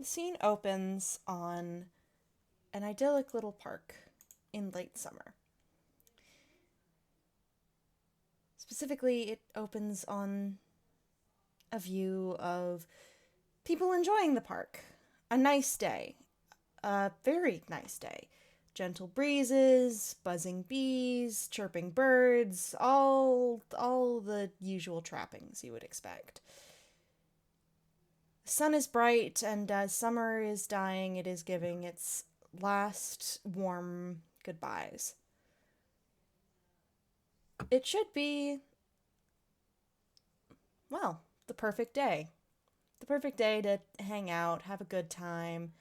The scene opens on an idyllic little park in late summer. Specifically, it opens on a view of people enjoying the park. A nice day. A very nice day. Gentle breezes, buzzing bees, chirping birds, all the usual trappings you would expect. The sun is bright, and as summer is dying, it is giving its last warm goodbyes. It should be, well, the perfect day. The perfect day to hang out, have a good time.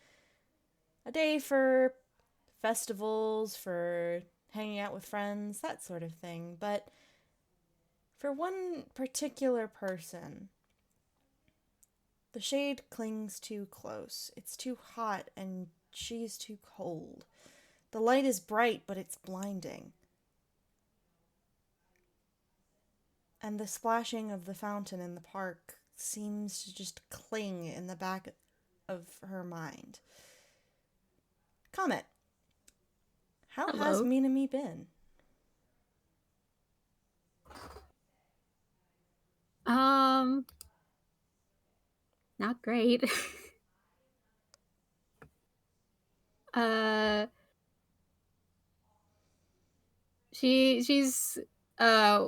A day for festivals, for hanging out with friends, that sort of thing. But for one particular person, the shade clings too close. It's too hot and she's too cold. The light is bright, but it's blinding. And the splashing of the fountain in the park seems to just cling in the back of her mind. Comet, how has Hello. Minami been? Um, Not great. uh, she's uh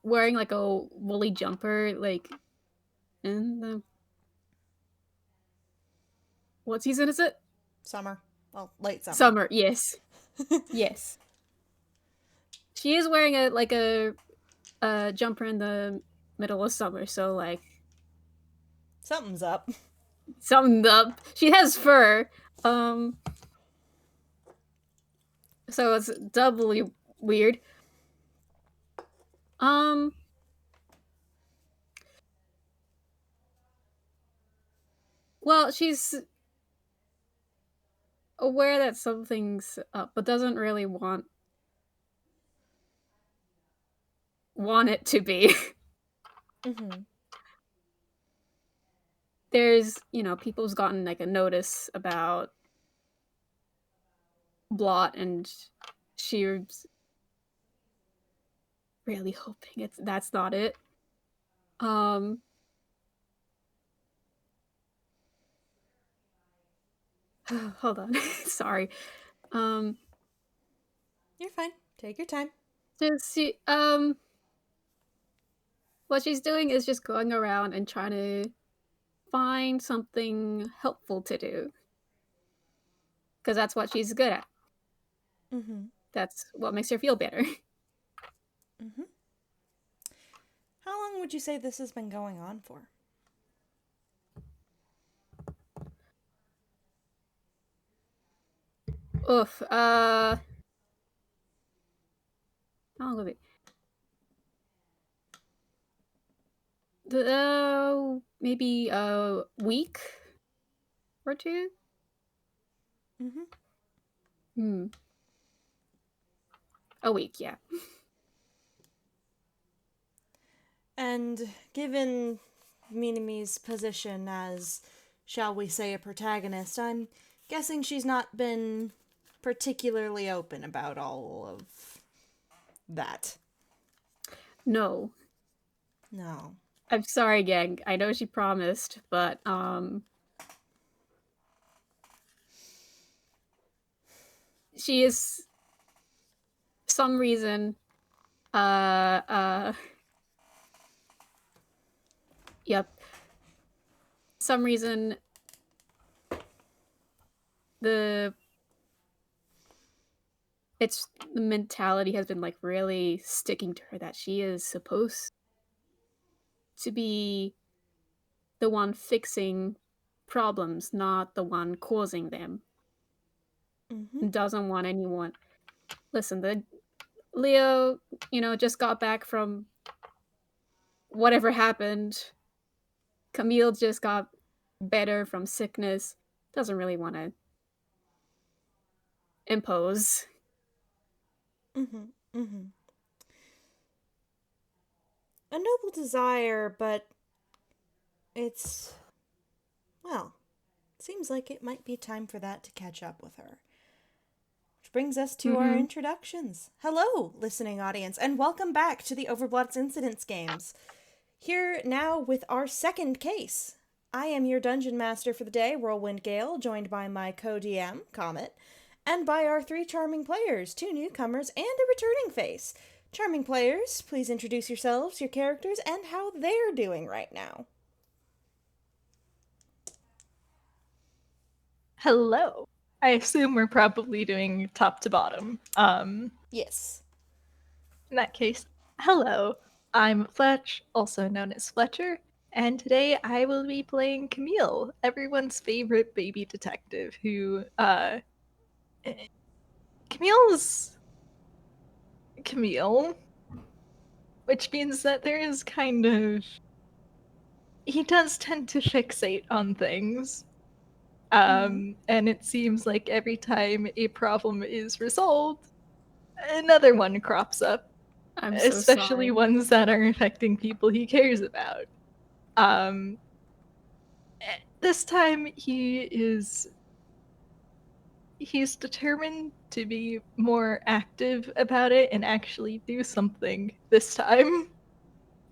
wearing like a woolly jumper, like in the what season is it? Summer. Well, late summer. Summer. Yes, yes. She is wearing a jumper in the middle of summer, so like Something's up. something up. She has fur, um, so it's doubly weird. Um, well, she's aware that something's up, but doesn't really want it to be. Mm-hmm. There's, people's gotten like a notice about Blot, and she's really hoping that's not it. Um, Hold on, sorry. Um, You're fine. Take your time. just what she's doing is just going around and trying to find something helpful to do because that's what she's good at. Mm-hmm. That's what makes her feel better. Mm-hmm. How long would you say this has been going on for? Oof. How long will it? Maybe a week or two. Mm-hmm. Hmm. A week, yeah. And given Minami's position as, shall we say, a protagonist, I'm guessing she's not been particularly open about all of that. No. No. I'm sorry, gang. I know she promised, but she is some reason uh uh yep. Some reason the it's the mentality has been like really sticking to her that she is supposed to be the one fixing problems, not the one causing them. Mm-hmm. And doesn't want anyone. Listen, the Leo, just got back from whatever happened. Camille just got better from sickness. Doesn't really want to impose. Mm-hmm. Mm-hmm. A noble desire, but it's, well, seems like it might be time for that to catch up with her. Which brings us to our introductions. Hello, listening audience, and welcome back to the Overblot's Incidents games. Here now with our second case. I am your dungeon master for the day, Whirlwind Gale, joined by my co-DM, Comet, and by our 3 charming players, 2 newcomers, and a returning face. Charming players, please introduce yourselves, your characters, and how they're doing right now. Hello. I assume we're probably doing top to bottom. Yes. In that case, hello. I'm Fletch, also known as Fletcher, and today I will be playing Camille, everyone's favorite baby detective who, Camille's Camille, which means that there is kind of... He does tend to fixate on things. And it seems like every time a problem is resolved, another one crops up. I'm so Especially sorry. ones that are affecting people he cares about. This time he's determined to be more active about it and actually do something this time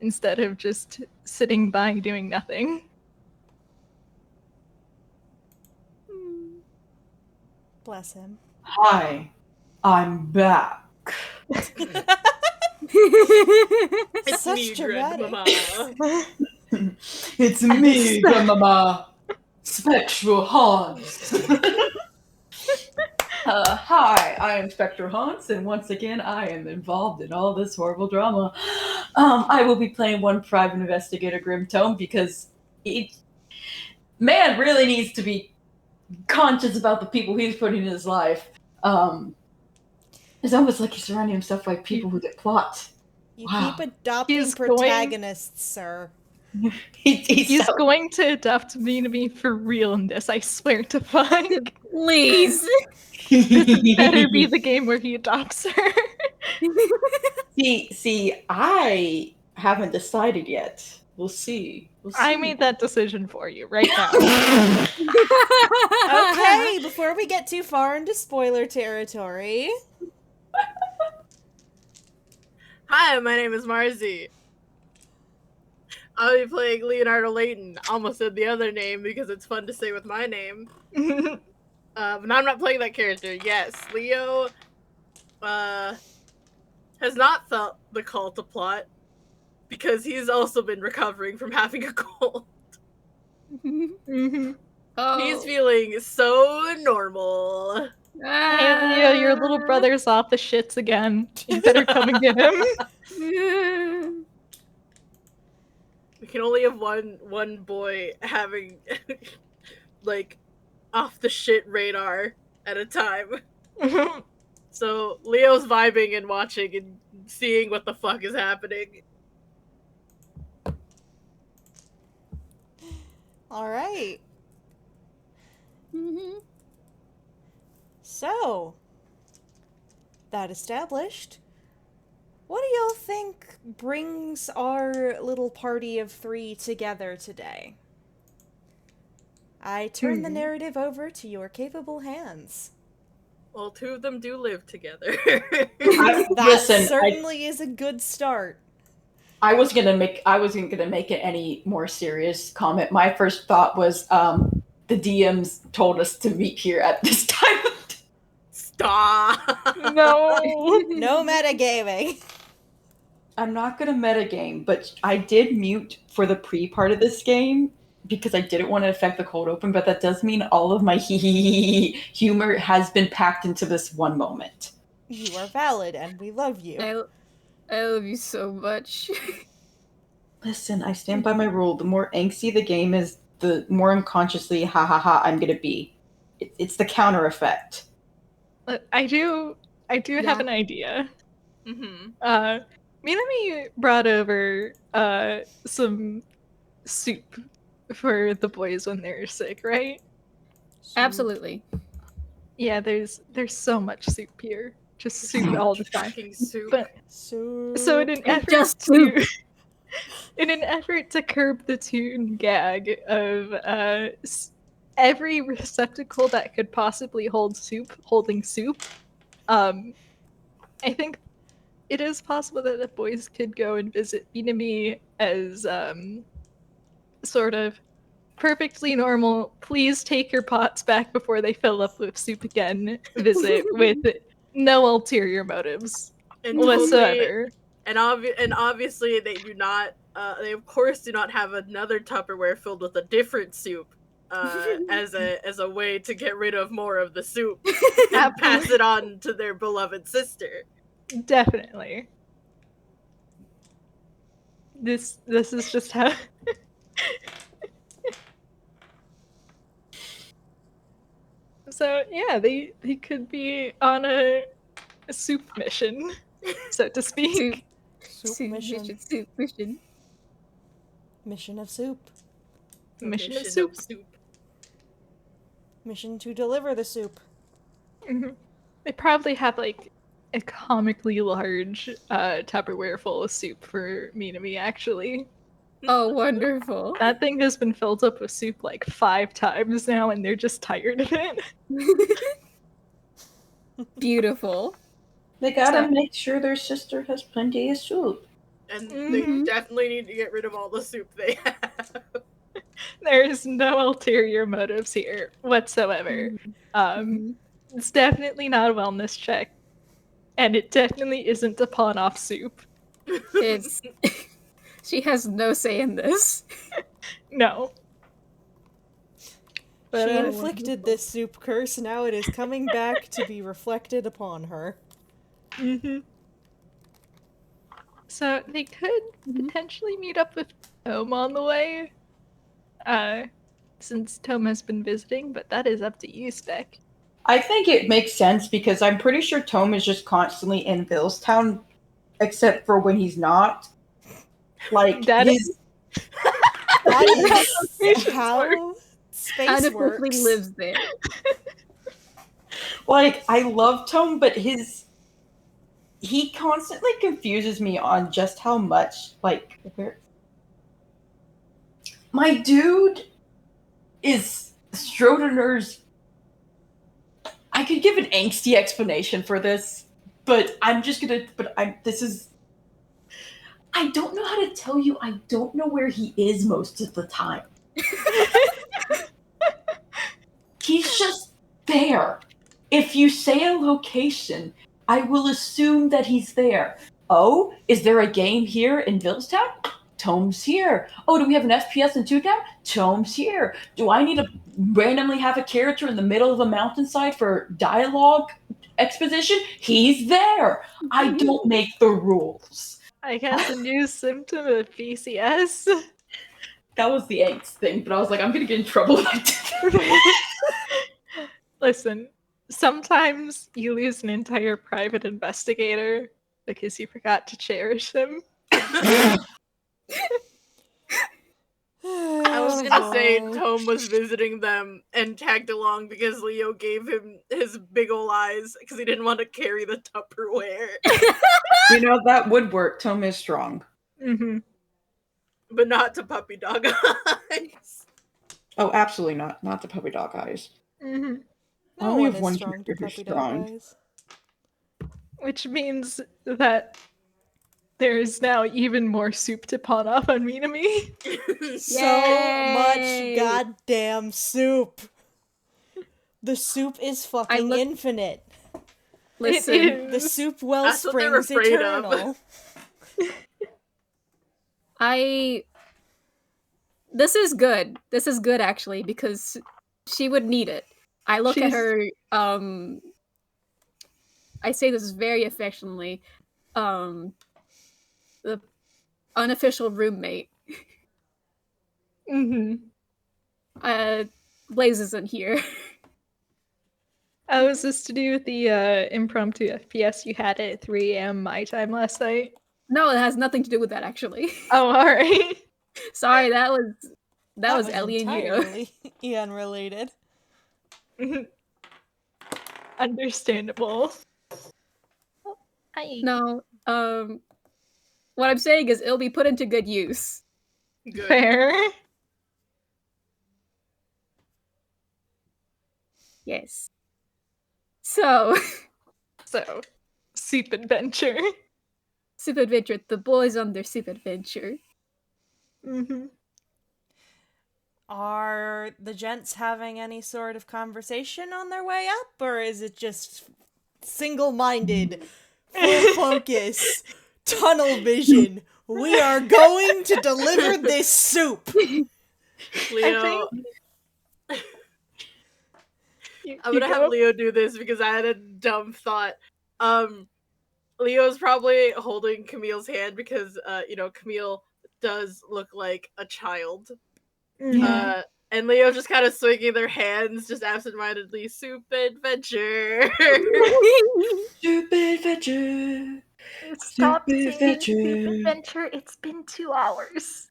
instead of just sitting by doing nothing. Bless him. Hi, I'm back. It's Such me, dramatic. Grandmama. It's me, Grandmama. Spectral Hans. Hi, I am Spectral Hans, and once again, I am involved in all this horrible drama. I will be playing one private investigator, Grim Tome, because man really needs to be conscious about the people he's putting in his life. It's almost like he's surrounding himself by people who get plot. You Wow. keep adopting He's protagonists, sir. He's going to adopt Minami for real in this, I swear to fuck. Please. This better be the game where he adopts her. See, I haven't decided yet. We'll see. I made that decision for you right now. Okay, before we get too far into spoiler territory. Hi, my name is Marzi. I'll be playing Leonardo Layton. Almost said the other name because it's fun to say with my name. But I'm not playing that character. Yes, Leo has not felt the call to plot because he's also been recovering from having a cold. Oh. He's feeling so normal. Hey Leo, your little brother's off the shits again. You better come and get him. We can only have one boy having like off the shit radar at a time. So Leo's vibing and watching and seeing what the fuck is happening. All right. So, that established, what do y'all think brings our little party of 3 together today? I turn the narrative over to your capable hands. Well, 2 of them do live together. That certainly is a good start. I wasn't gonna make it any more serious comment. My first thought was the DMs told us to meet here at this time. Stop. No. No metagaming. I'm not gonna metagame, but I did mute for the pre-part of this game because I didn't want to affect the cold open, but that does mean all of my humor has been packed into this one moment. You are valid, and we love you. I love you so much. Listen, I stand by my rule. The more angsty the game is, the more unconsciously ha ha ha I'm gonna be. It's the counter effect. I do have an idea. Minami brought over some soup for the boys when they're sick, right? Absolutely. Yeah, there's so much soup here. Just soup all the time. Fucking soup. But so in an effort Just to in an effort to curb the toon gag of every receptacle that could possibly hold soup, holding soup. I think it is possible that the boys could go and visit Minami as sort of perfectly normal, please take your pots back before they fill up with soup again visit with no ulterior motives And whatsoever. and obviously they do not. They of course do not have another Tupperware filled with a different soup. As a way to get rid of more of the soup and pass it on to their beloved sister. Definitely. This is just how. So yeah, they could be on a soup mission, so to speak. Soup mission. Soup mission. Mission of soup. Mission of soup. Mission to deliver the soup. Mm-hmm. They probably have like a comically large Tupperware full of soup for Minami, actually. Oh, wonderful. That thing has been filled up with soup like 5 times now, and they're just tired of it. Beautiful. They gotta make sure their sister has plenty of soup. And they definitely need to get rid of all the soup they have. There is no ulterior motives here whatsoever. It's definitely not a wellness check, and it definitely isn't a pawn off soup. It's she has no say in this. No. But, She inflicted this soup curse, now it is coming back to be reflected upon her. So they could potentially meet up with Tome on the way, since Tome has been visiting, but that is up to you, Spec. I think it makes sense because I'm pretty sure Tome is just constantly in Billstown, except for when he's not. Like, That his... That is how space Unofficially works. lives there. Like, I love Tome, but he constantly confuses me on just how much, like, where... My dude is Schrodinger's... I could give an angsty explanation for this, but I'm just gonna... I don't know how to tell you. I don't know where he is most of the time. He's just there. If you say a location, I will assume that he's there. Oh, is there a game here in Villagetown? Tome's here. Oh, do we have an FPS in Toucan? Tome's here. Do I need to randomly have a character in the middle of a mountainside for dialogue exposition? He's there. I don't make the rules. I guess a new symptom of BCS. That was the angst thing, but I was like, I'm gonna get in trouble. Listen, sometimes you lose an entire private investigator because you forgot to cherish them. I was gonna say Tome was visiting them and tagged along because Leo gave him his big ol' eyes because he didn't want to carry the Tupperware. You know, that would work. Tome is strong. But not to puppy dog eyes. Oh, absolutely not. Not the puppy dog eyes. No Only one have is one strong to character who's puppy strong. dog eyes. Which means that there is now even more soup to pawn off on Minami. So Yay! much goddamn soup. The soup is fucking infinite. Listen, The soup well That's what they're springs afraid eternal. This is good. This is good actually because she would need it. I look at her. I say this very affectionately. The unofficial roommate. Blaze isn't here. Oh, is this to do with the impromptu FPS you had at 3 a.m. my time last night? No, it has nothing to do with that actually. Oh, alright. Sorry, that was Ellie and you. entirely unrelated. Understandable. No, what I'm saying is it'll be put into good use. Good. Fair. Yes. So, Soup adventure. soup adventure. The boys on their soup adventure. Mm-hmm. Are the gents having any sort of conversation on their way up, or is it just single-minded, full focus, tunnel vision? We are going to deliver this soup. Leo, I'm gonna have Leo do this because I had a dumb thought. Leo's probably holding Camille's hand because, Camille does look like a child. Yeah. And Leo just kind of swinging their hands, just absentmindedly, soup adventure. Soup adventure. Stop Soup singing adventure. Soup Adventure. It's been 2 hours.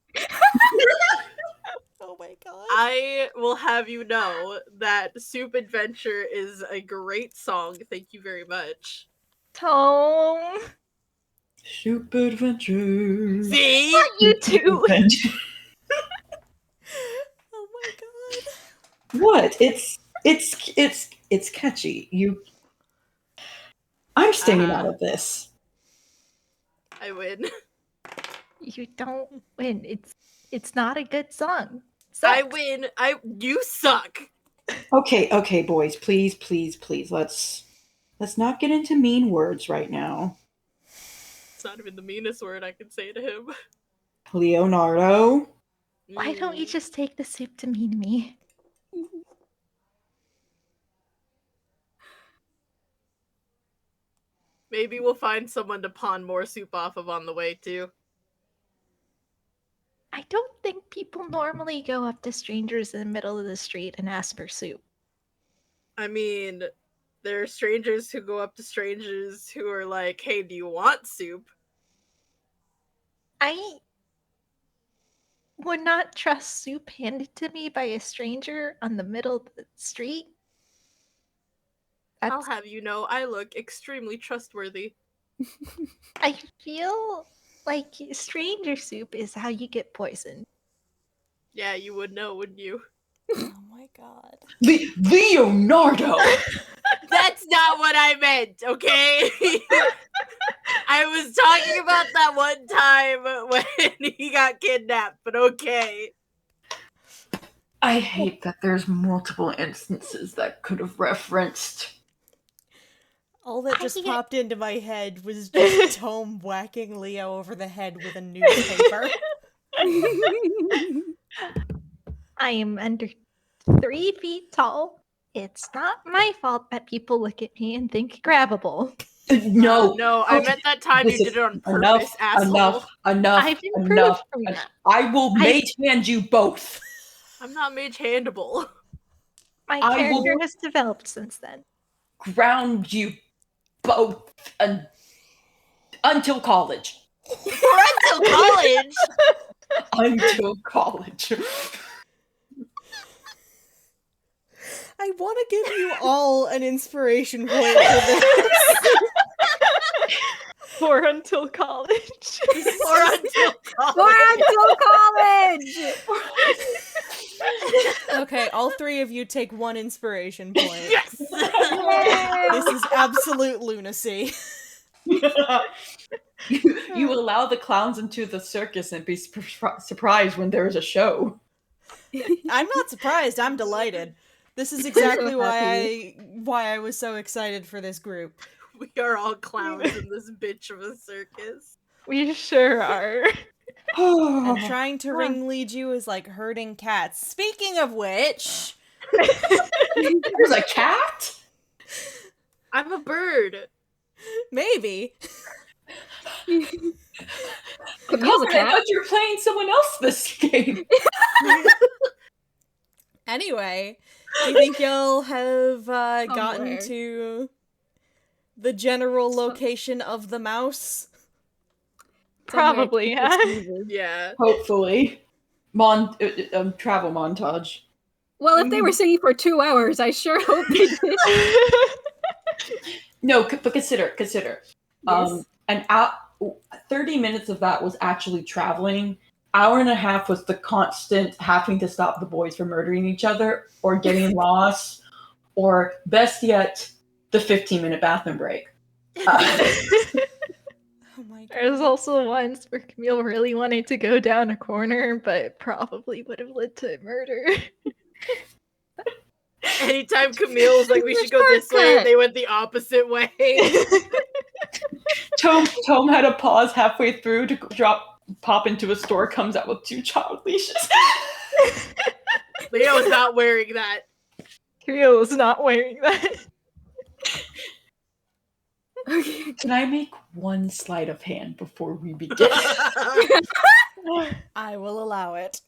Oh my god. I will have you know that Soup Adventure is a great song. Thank you very much. Tome. Soup adventure. See? You too. Adventure. Oh my god. What? It's catchy. I'm staying out of this. I win. You don't win. It's not a good song. I Sucks. win. You suck. Okay, boys, please. Let's not get into mean words right now. It's not even the meanest word I can say to him. Leonardo. Why don't you just take the soup to Minami? Maybe we'll find someone to pawn more soup off of on the way, too. I don't think people normally go up to strangers in the middle of the street and ask for soup. I mean, there are strangers who go up to strangers who are like, hey, do you want soup? I would not trust soup handed to me by a stranger on the middle of the street. I'll have you know, I look extremely trustworthy. I feel like stranger soup is how you get poisoned. Yeah, you would know, wouldn't you? Oh my god. Leonardo. That's not what I meant, okay? I was talking about that one time when he got kidnapped, but okay. I hate that there's multiple instances that could have referenced. All that just popped into my head was just Tome whacking Leo over the head with a newspaper. I am under 3 feet tall. It's not my fault that people look at me and think grabbable. No, no, I meant that time you did it on purpose, asshole. I've improved from that. I will mage hand you both. I'm not mage handable. My character has developed since then. Ground you both until college. Until college? Until college. I want to give you all an inspiration point for this. For until college. Or until college. Or until college! Okay, all 3 of you take 1 inspiration point. Yes! This is absolute lunacy. You allow the clowns into the circus and be surprised when there is a show. I'm not surprised, I'm delighted. This is exactly why I was so excited for this group. We are all clowns in this bitch of a circus. We sure are. And trying to ringlead you is like herding cats. Speaking of which... There's a cat? I'm a bird. Maybe. Camille's a I cat. thought you were playing someone else this game. Anyway, do you think y'all have gotten to the general location of the mouse? Probably, yeah. Yeah. Hopefully. Travel montage. Well, if they were singing for 2 hours, I sure hope they did. No, but consider. Yes. 30 minutes of that was actually traveling. Hour and a half was the constant having to stop the boys from murdering each other or getting lost or best yet, the 15-minute bathroom break. Oh my god. There's also ones where Camille really wanted to go down a corner, but probably would have led to murder. Anytime Camille was like, we should go this way, Shortcut. they went the opposite way. Tome had to pause halfway through to pop into a store, comes out with 2 child leashes. Leo's not wearing that. Camille was not wearing that. Okay. Can I make one sleight of hand before we begin? I will allow it.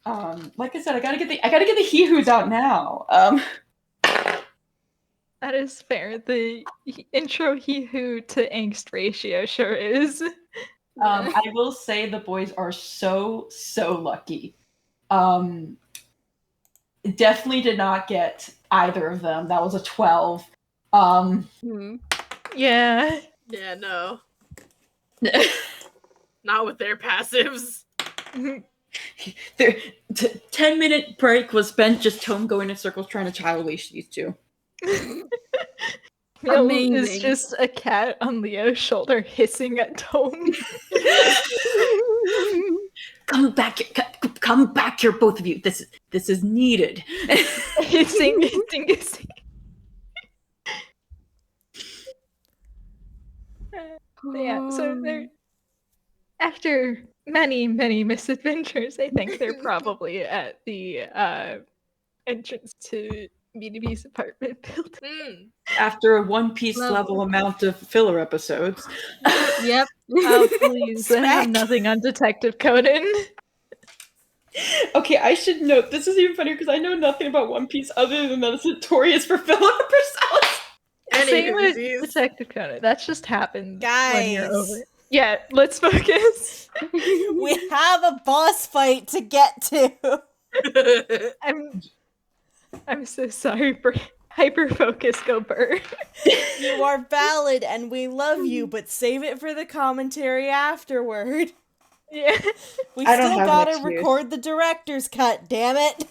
Like I said, I gotta get the hee-hoos out now. That is fair. The intro he-who to angst ratio sure is. I will say the boys are so lucky. Definitely did not get either of them. That was a 12. Yeah. Yeah, no. Not with their passives. Their 10-minute break was spent just Tome going in circles trying to child leash these 2. Camille Amazing. is just a cat on Leo's shoulder hissing at Tome. Come back here, both of you. This is needed. hissing. Yeah, so they're after many misadventures, I think they're probably at the entrance to Minami's apartment building. After a One Piece Level. level amount of filler episodes. Yep. Oh please, I have nothing on Detective Conan. Okay, I should note, this is even funnier because I know nothing about One Piece other than that it's notorious for filler episodes. Same with Anywho, Detective Conan. That's just happened when you're Guys. over. Yeah, let's focus. We have a boss fight to get to. I'm so sorry, hyper focus, go Burr. You are valid and we love you, but save it for the commentary afterward. Yeah. We I don't still have an gotta excuse. record the director's cut, damn it.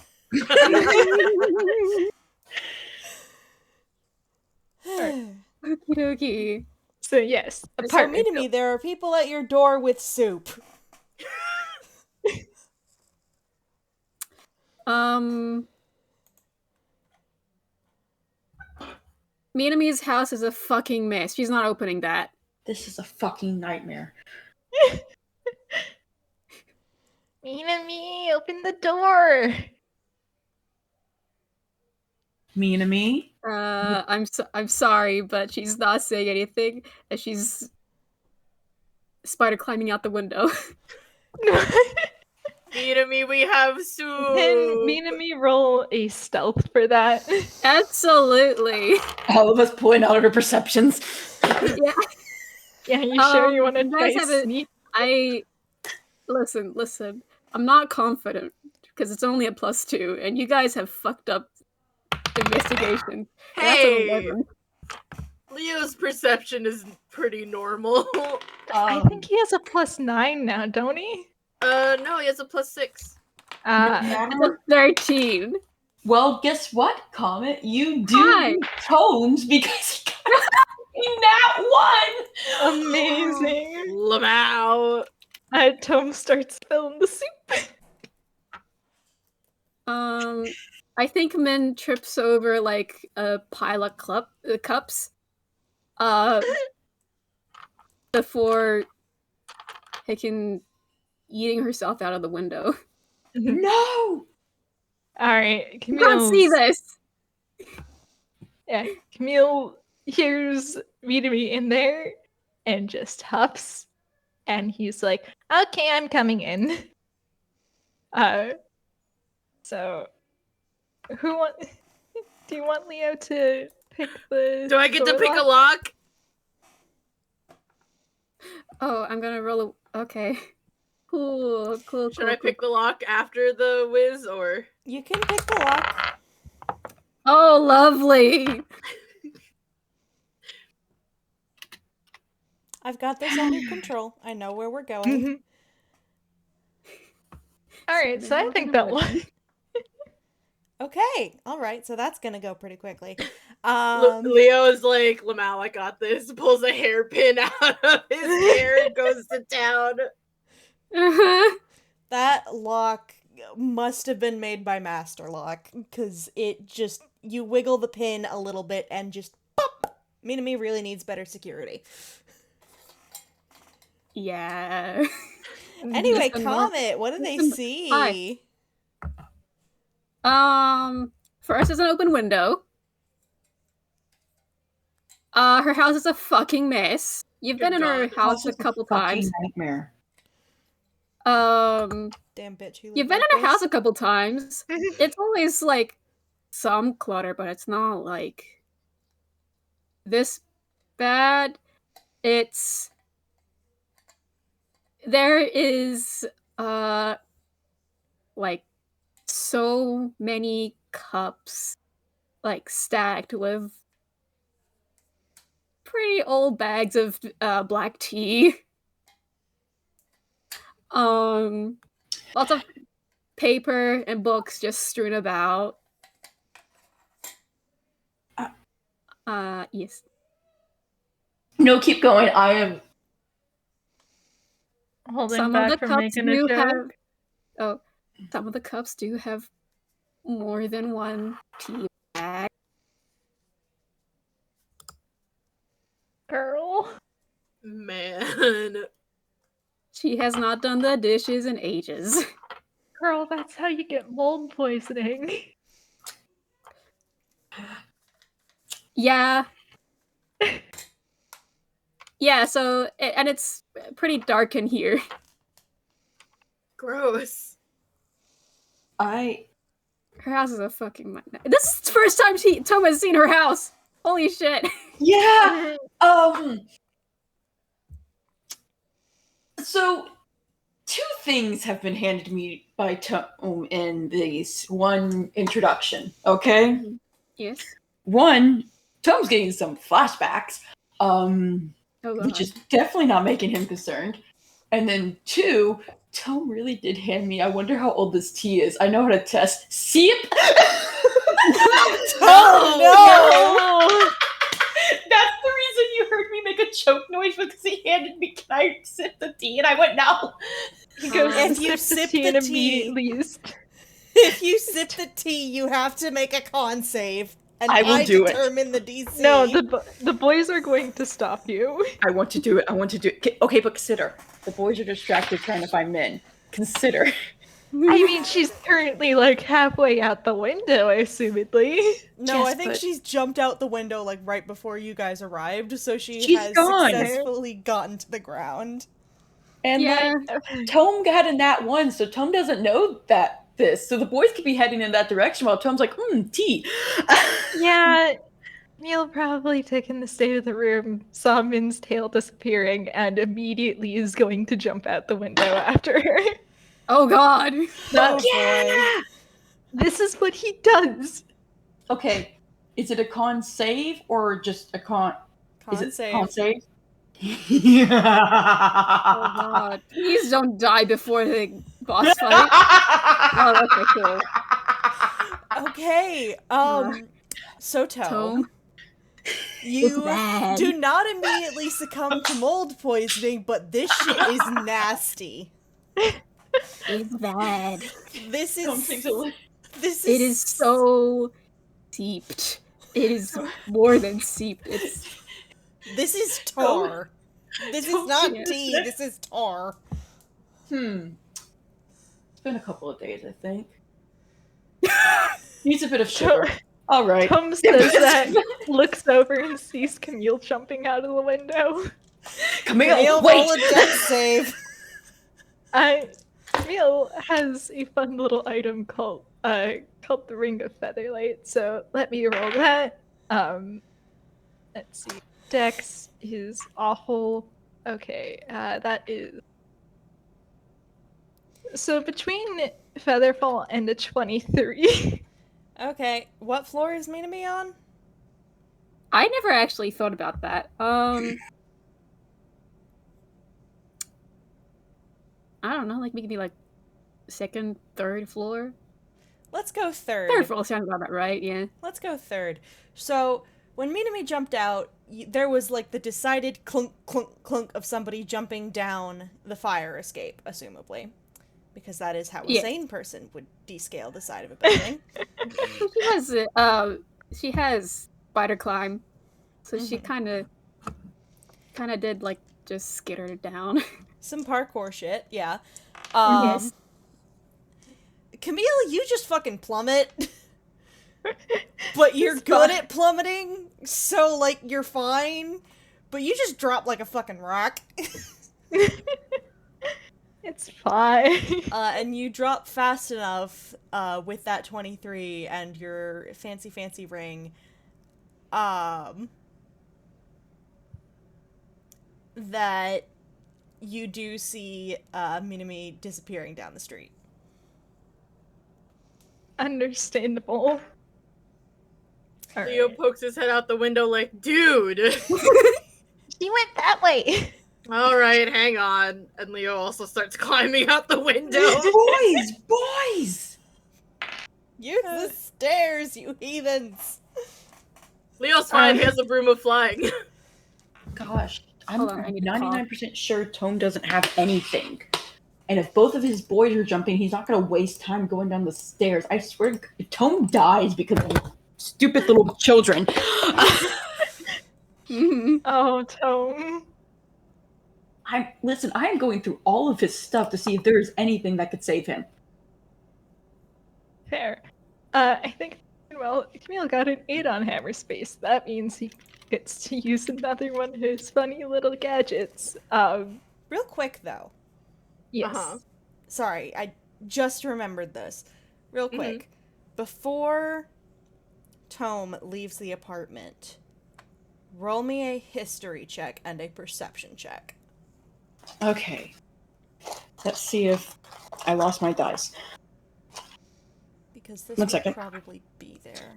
Okie dokie. So yes, So apartment. Minami, there are people at your door with soup. Minami's house is a fucking mess. She's not opening that. This is a fucking nightmare. Minami, open the door. Minami? I'm sorry, but she's not saying anything, and she's spider climbing out the window. Minami, we have soup. Can Minami roll a stealth for that? Absolutely. All of us pulling out of our perceptions. Yeah. Yeah, you sure you want to you try guys have it- sneak? Listen. I'm not confident because it's only a +2, and you guys have fucked up investigation. That's an Hey, 11. Leo's perception is pretty normal. I think he has a +9 now, don't he? No, he has a +6. It's a 13. Well, guess what, Comet? You do Hi. tones because you got that one. Amazing. Lamau. Tome starts spilling the soup. I think Min trips over like a pile of cups. Before eating herself out of the window. No. All right, You Camille. can't see this. Yeah, Camille hears Minami in there and just huffs, and he's like, "Okay, I'm coming in." So who want? Do you want Leo to pick the? Do I get to door pick a lock? lock? Oh, I'm gonna roll a. Okay. Cool. Should I pick the lock after the whiz or? You can pick the lock. Oh, lovely. I've got this under control. I know where we're going. All right, so I think that one. Okay, all right, so that's gonna go pretty quickly. Leo is like, Lamau, I got this. Pulls a hairpin out of his hair and goes to town. That lock must have been made by Master Lock, because it just, you wiggle the pin a little bit and just pop! Minami really needs better security. Yeah. Anyway, Just a nor- Comet, what do they just a- see? First is an open window. Her house is a fucking mess. You've Good been in her God. house a It's couple fucking times. nightmare. Damn bitch, who You've lived been like in her this? house a couple times. It's always like some clutter, but it's not like this bad. It's there is like so many cups like stacked with pretty old bags of black tea. Lots of paper and books just strewn about. Yes. No, keep going. I am. Holding Some of back the from cups making a do joke. some of the cups do have more than one tea bag. Girl. Man. She has not done the dishes in ages. Girl, that's how you get mold poisoning. Yeah. Yeah, so and it's pretty dark in here. Gross. Her house is a fucking nightmare. This is the first time Tome has seen her house. Holy shit. Yeah. So, two things have been handed to me by Tome in this one introduction. Okay. Yes. One, Tome's getting some flashbacks, Oh god. which is definitely not making him concerned. And then two, Tome really did hand me. I wonder how old this tea is. I know how to test. Seep. Oh no! That's the reason you heard me make a choke noise, because he handed me, "Can I sip the tea?" And I went, "No." He goes If to you sip the sip tea the and tea- immediately If you sip the tea, you have to make a con save, and I will do it. determine the DC. No, the boys are going to stop you. I want to do it. I want to do it. Okay, but consider. The boys are distracted trying to find men. Consider. I mean, she's currently like halfway out the window, assumedly. No, Yes, I think but- she's jumped out the window like right before you guys arrived, so she She's has gone. successfully gotten to the ground. And Yeah. like, Tome got in that one, so Tome doesn't know that this. So the boys could be heading in that direction while Tome's like, tea. Yeah, Neil probably took in the state of the room, saw Min's tail disappearing, and immediately is going to jump out the window after her. Oh god. Oh boy. This is what he does. Okay, is it a con save or just a con? Is Con it save. con save? Oh god. Please don't die before the boss fight. Oh, okay, cool. Okay, so Tome. you bad. do not immediately succumb to mold poisoning, but this shit is nasty. It's bad. This Tome is takes a look. this It is so seeped. It is more than seeped. this is tar. This is not Yeah. tea. This is tar. It's been a couple of days, I think. Needs a bit of sugar. All right. Tom says that, looks over and sees Camille jumping out of the window. Camille, Roll a wait! death save. Camille has a fun little item called the Ring of Featherlight, so let me roll that. Let's see. Dex is awful. Okay, that is. So between Featherfall and a 23. Okay, what floor is Minami on? I never actually thought about that. I don't know, like maybe like second, third floor. let's go third. Third floor sounds about right, yeah. Let's go third. So, when Minami jumped out, there was like the decided clunk, clunk, clunk of somebody jumping down the fire escape, assumably. Because that is how a sane person would descale the side of a building. She has spider climb. So she kind of did, like, just skitter down. Some parkour shit, yeah. Yes. Camille, you just fucking plummet. But you're good at plummeting, so, like, you're fine. But you just drop like a fucking rock. It's fine. And you drop fast enough with that 23 and your fancy ring that you do see Minami disappearing down the street. Understandable. Leo pokes his head out the window like, dude! She went that way! Alright, hang on. And Leo also starts climbing out the window. Boys! Use the stairs, you heathens! Leo's fine, he has a broom of flying. Gosh, I'm Hold on, I need to 99% sure Tome doesn't have anything. And if both of his boys are jumping, he's not going to waste time going down the stairs. I swear, if Tome dies because of stupid little children. Oh, Tome. I am going through all of his stuff to see if there is anything that could save him. Fair. I think, well, Camille got an 8 on Hammer Space. That means he gets to use another one of his funny little gadgets. Real quick, though. Yes. Sorry, I just remembered this. Real quick. Before Tome leaves the apartment, roll me a history check and a perception check. Okay. Let's see if I lost my dice. Because this One will second. probably be there.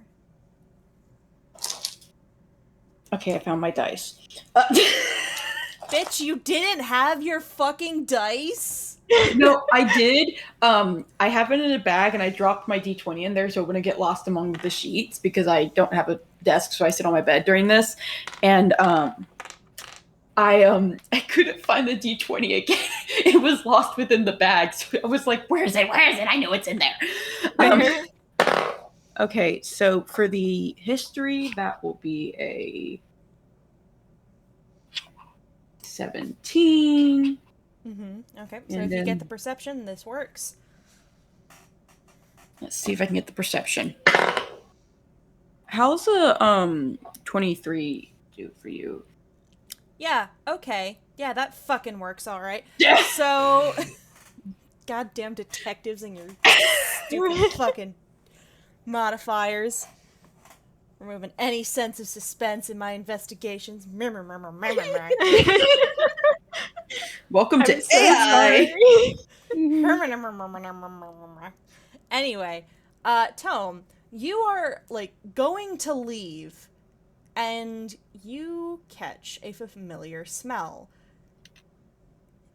Okay, I found my dice. Bitch, you didn't have your fucking dice? No, I did. I have it in a bag, and I dropped my D20 in there so it wouldn't get lost among the sheets because I don't have a desk, so I sit on my bed during this. And I couldn't find the D20 again. It was lost within the bag, so I was like, "Where is it? Where is it? I know it's in there." Okay, so for the history, that will be a 17. Okay, so And if you then- get the perception, this works. Let's see if I can get the perception. How's a 23 do for you? Yeah, okay. Yeah, that fucking works, alright. Yeah. So, goddamn detectives and your stupid fucking modifiers. Removing any sense of suspense in my investigations. Welcome to I'm so AI. Anyway, Tome, you are, like, going to leave, and you catch a familiar smell.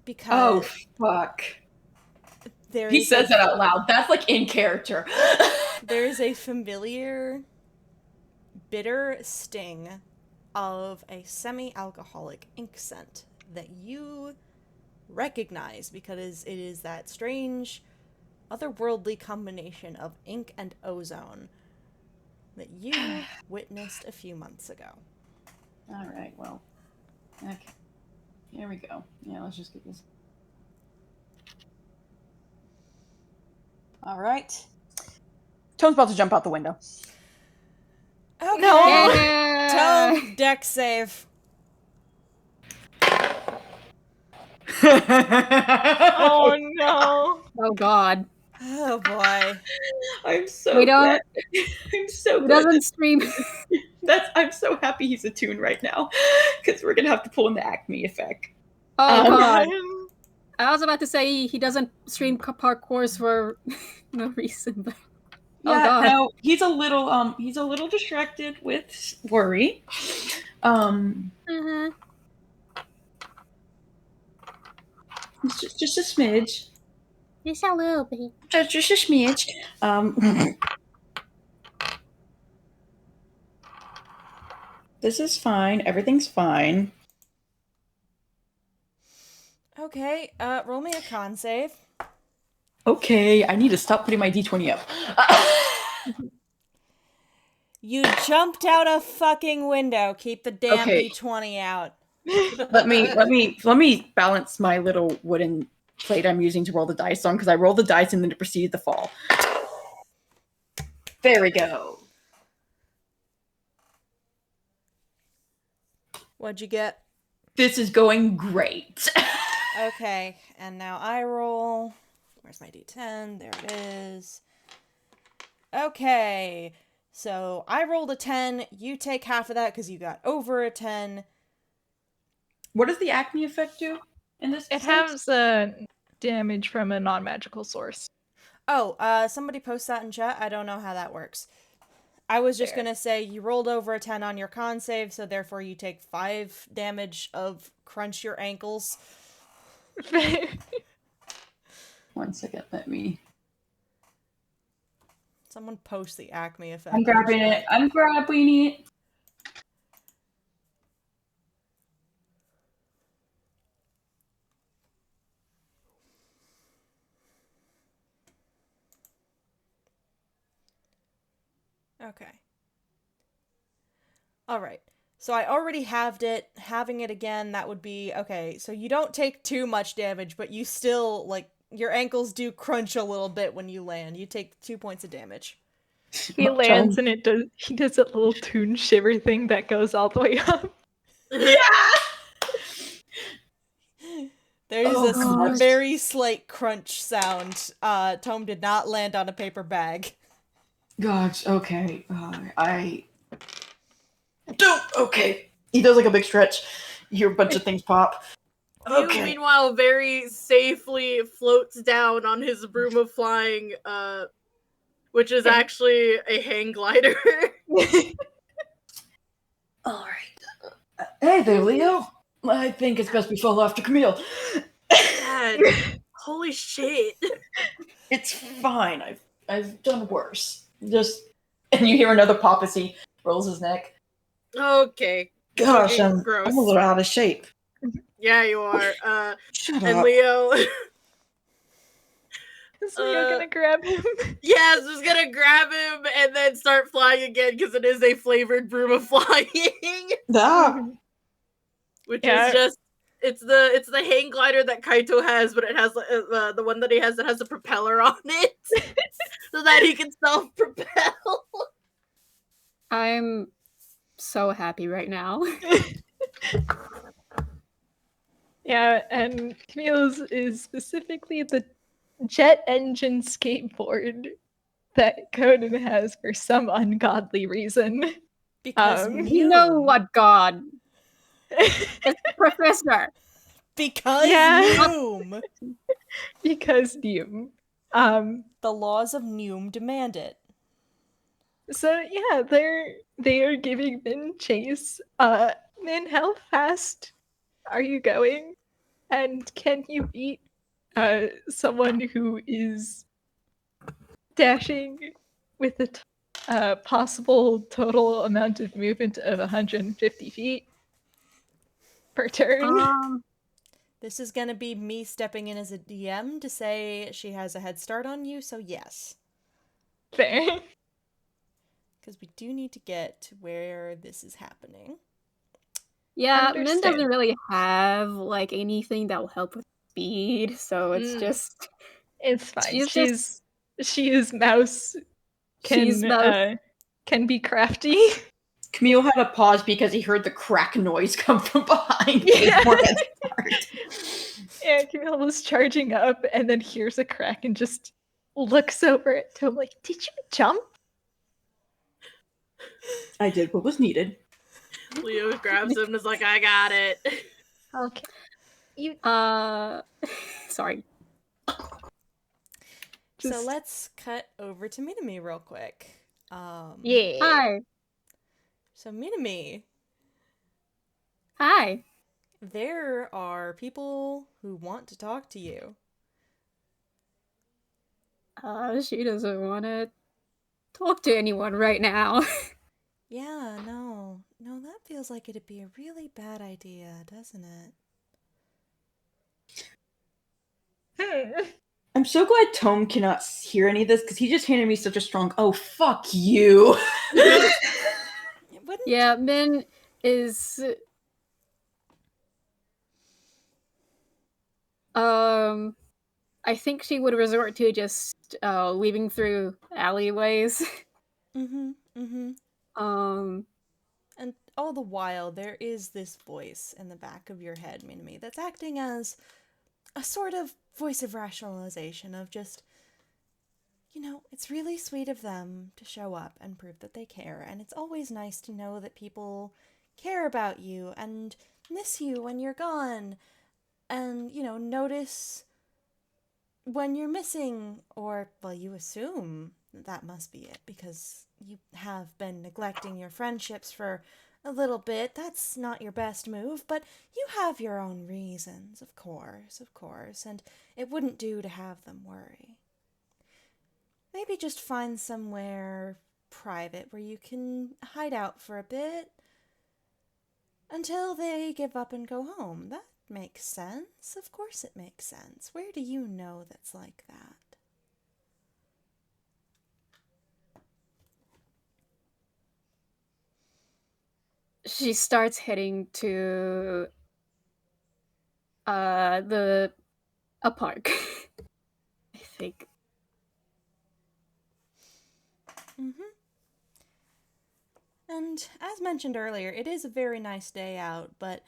Because Oh, fuck. He says that out loud. That's, like, in character. There's a familiar, bitter sting of a semi-alcoholic ink scent that you recognize because it is that strange, otherworldly combination of ink and ozone that you witnessed a few months ago. Alright, well. Okay. Here we go. Yeah, let's just get this. Alright. Tone's about to jump out the window. Okay. Yeah. Tome, deck save. Oh no. Oh god. Oh boy. I'm so We don't- glad. I'm so Who glad. doesn't stream? I'm so happy he's attuned right now. Because we're gonna have to pull in the Acme effect. Oh god. God. I was about to say he doesn't stream parkours for no reason, but Yeah, god. no, he's a little distracted with worry. It's just a smidge. Just a little bit. Just a smidge. This is fine. Everything's fine. Okay, roll me a con save. Okay, I need to stop putting my d20 up. You jumped out a fucking window. Keep the damn Okay. d20 out. let me balance my little wooden plate I'm using to roll the dice on, because I rolled the dice and then it proceeded to fall. There we go. What'd you get? This is going great. Okay, and now I roll. Where's my d10? There it is. Okay, so I rolled a 10. You take half of that because you got over a 10. What does the acme effect do in this? It sense? has damage from a non-magical source. Oh, somebody post that in chat. I don't know how that works. I was just Fair. gonna say you rolled over a 10 on your con save, so therefore you take 5 damage of crunch your ankles. 1 second, let me. Someone post the acme effect. I'm grabbing it. I'm grabbing it. Okay. Alright. So I already halved it. Having it again, that would be... Okay, so you don't take too much damage, but you still, like, your ankles do crunch a little bit when you land. You take 2 points of damage. He lands and he does that little toon shiver thing that goes all the way up. Yeah. There's Oh, a God. very slight crunch sound. Tome did not land on a paper bag. Gosh. Okay. I don't. Okay. He does like a big stretch. You hear a bunch of things pop. Okay. You, meanwhile, very safely floats down on his broom of flying, which is actually a hang glider. All right. Hey there, Leo. I think it's best we follow after Camille. Dad, holy shit. It's fine. I've done worse. Just, and you hear another pop as he rolls his neck. Okay. Gosh, Fucking I'm gross. a little out of shape. Yeah, you are. Shut And up. Leo... Is Leo gonna grab him? Yes, just gonna grab him and then start flying again because it is a flavored broom of flying, Ah. which Yeah. is just it's the hang glider that Kaito has, but it has the one that he has that has a propeller on it, so that he can self-propel. I'm so happy right now. Yeah, and Camille's is specifically the jet engine skateboard that Conan has for some ungodly reason. Because You know what, God? It's the professor. Because Yeah. Noom. Because Doom. The laws of Noom demand it. So yeah, they are giving Min chase. Min, how fast are you going? And can you beat someone who is dashing with a possible total amount of movement of 150 feet per turn? This is gonna be me stepping in as a DM to say she has a head start on you, so yes. Fair. Because we do need to get to where this is happening. Yeah, Min doesn't Understand. really have like anything that will help with speed, so it's Mm. just It's fine. she's She is mouse. she's mouse. Can be crafty. Camille had a pause because he heard the crack noise come from behind. Yeah. His Yeah, Camille was charging up and then hears a crack and just looks over at Tome like, did you jump? I did what was needed. Leo grabs him and is like, I got it. Okay. You Sorry. So let's cut over to Minami real quick. Yeah. Hi. So Minami, Hi. there are people who want to talk to you. She doesn't want to talk to anyone right now. Yeah, no, that feels like it'd be a really bad idea, doesn't it? I'm so glad Tome cannot hear any of this because he just handed me such a strong, oh, fuck you. Wouldn't... Yeah, Min is... I think she would resort to just leaving through alleyways. And all the while, there is this voice in the back of your head, Minami, that's acting as a sort of voice of rationalization of just, it's really sweet of them to show up and prove that they care, and it's always nice to know that people care about you and miss you when you're gone, and, notice when you're missing, or, well, you assume that must be it, because you have been neglecting your friendships for a little bit. That's not your best move, but you have your own reasons, of course, and it wouldn't do to have them worry. Maybe just find somewhere private where you can hide out for a bit until they give up and go home. That makes sense. Of course it makes sense. Where do you know that's like that? She starts heading to a park. I think. And as mentioned earlier, it is a very nice day out, but